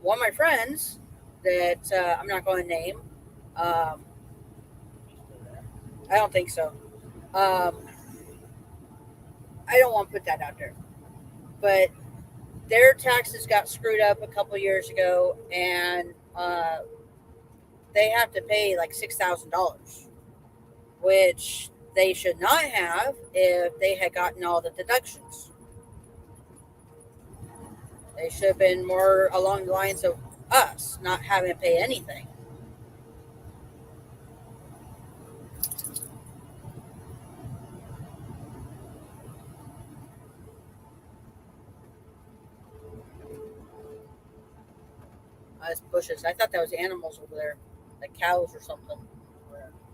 one of my friends that I'm not going to name. Um, I don't think so. Um, I don't want to put that out there. But their taxes got screwed up a couple years ago, and they have to pay like $6,000, which they should not have if they had gotten all the deductions. They should have been more along the lines of us not having to pay anything. It's bushes. I thought that was animals over there, like cows or something.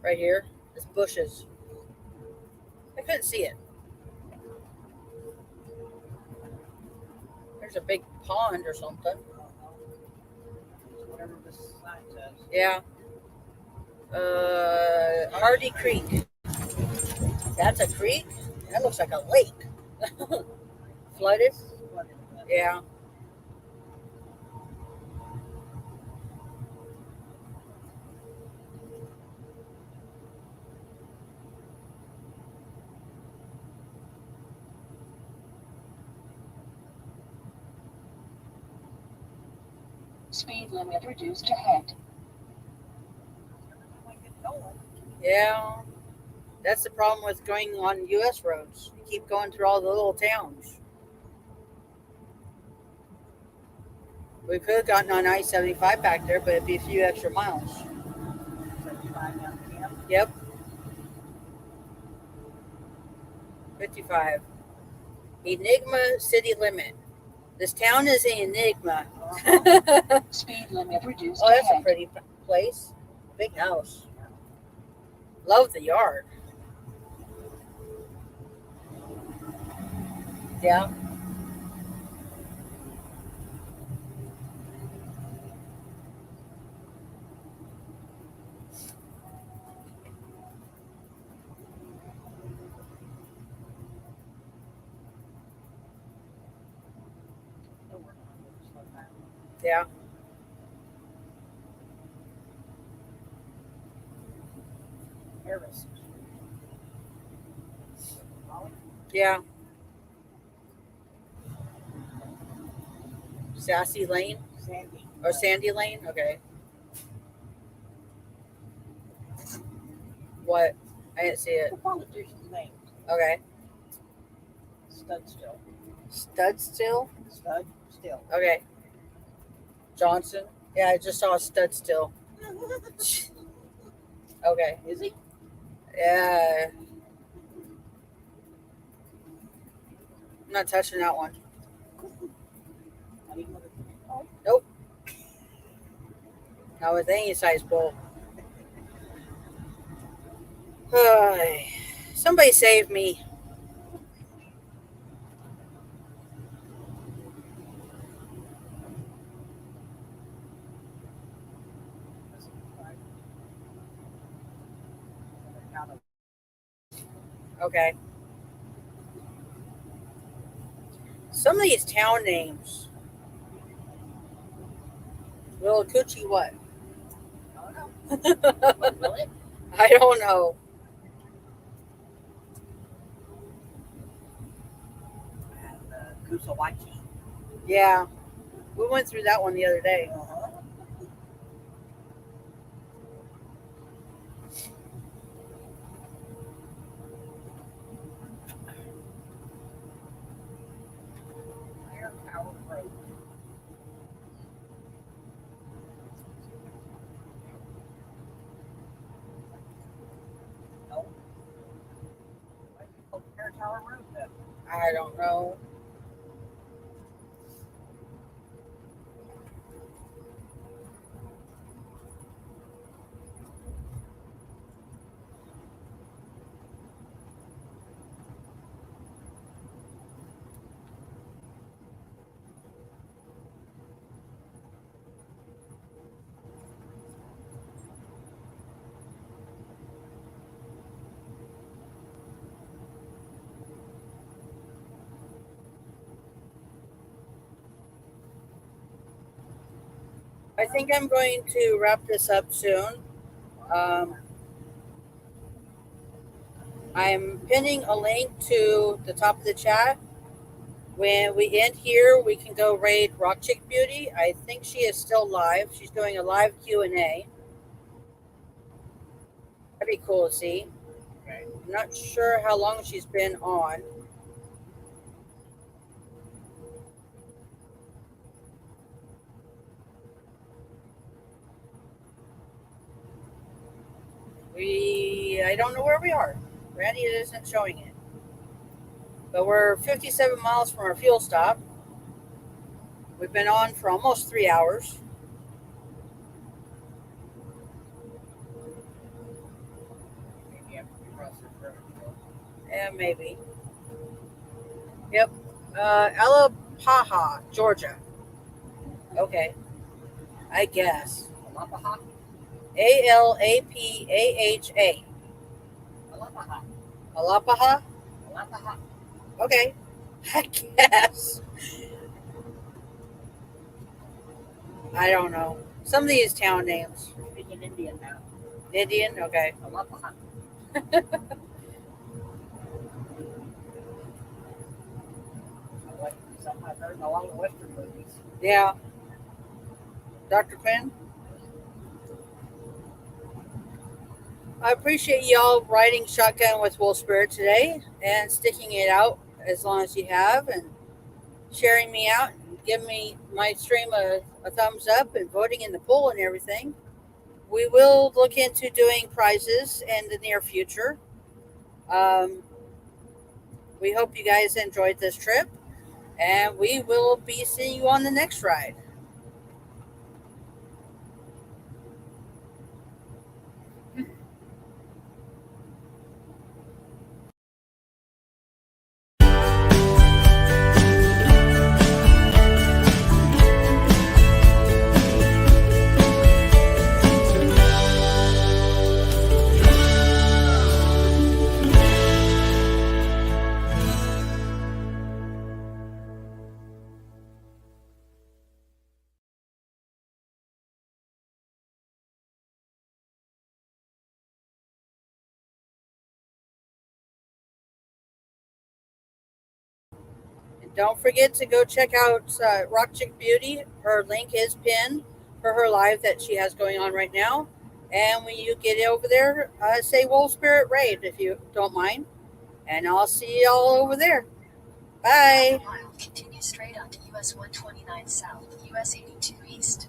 Right here, it's bushes. I couldn't see it. There's a big pond or something. Whatever this sign says. Yeah. Hardy Creek. That's a creek? That looks like a lake. Flooded? Yeah. Speed limit reduced ahead. Yeah. That's the problem with going on U.S. roads. You keep going through all the little towns. We could have gotten on I-75 back there, but it'd be a few extra miles. Yep. 55. Enigma city limit. This town is an enigma. Speed limit reduced Oh, that's ahead. a pretty place. Big house. Love the yard. Yeah. Yeah. Yeah. Sassy Lane? Sandy. Or Sandy Lane? Okay. What? I didn't see it. The politician's name. Okay. Stud still. Stud still? Stud still. Okay. Johnson? Yeah, I just saw a stud still. Okay. Is he? Yeah. I'm not touching that one. Nope. Not with any size bull. Somebody save me. Okay. Some of these town names. Little Coochie what? I don't know. And Kusawaki. Yeah. We went through that one the other day. I don't know. I think I'm going to wrap this up soon. I'm pinning a link to the top of the chat. When we end here, we can go raid Rock Chick Beauty. I think she is still live. She's doing a live Q&A. That'd be cool to see. Okay. I'm not sure how long she's been on. I don't know where we are. Randy isn't showing it. But we're 57 miles from our fuel stop. We've been on for almost 3 hours. Maybe after we cross this river. Yeah, maybe. Yep. Alapaha, Georgia. Okay. I guess. Alapaha? Alapaha. Alapaha. Alapaha? Alapaha. Okay. I guess. I don't know. Some of these town names. Speaking Indian now. Indian? Okay. Alapaha. Like something I've heard in a lot of Western movies. Yeah. Dr. Quinn? I appreciate y'all riding shotgun with Wolvespirit today and sticking it out as long as you have and sharing me out and giving me my stream a thumbs up and voting in the poll and everything. We will look into doing prizes in the near future. We hope you guys enjoyed this trip, and we will be seeing you on the next ride. And don't forget to go check out Rock Chick Beauty. Her link is pinned for her live that she has going on right now. And when you get over there, say Wolvespirit Raid if you don't mind. And I'll see y'all over there. Bye. Continue straight onto US 129 South, US 82 East.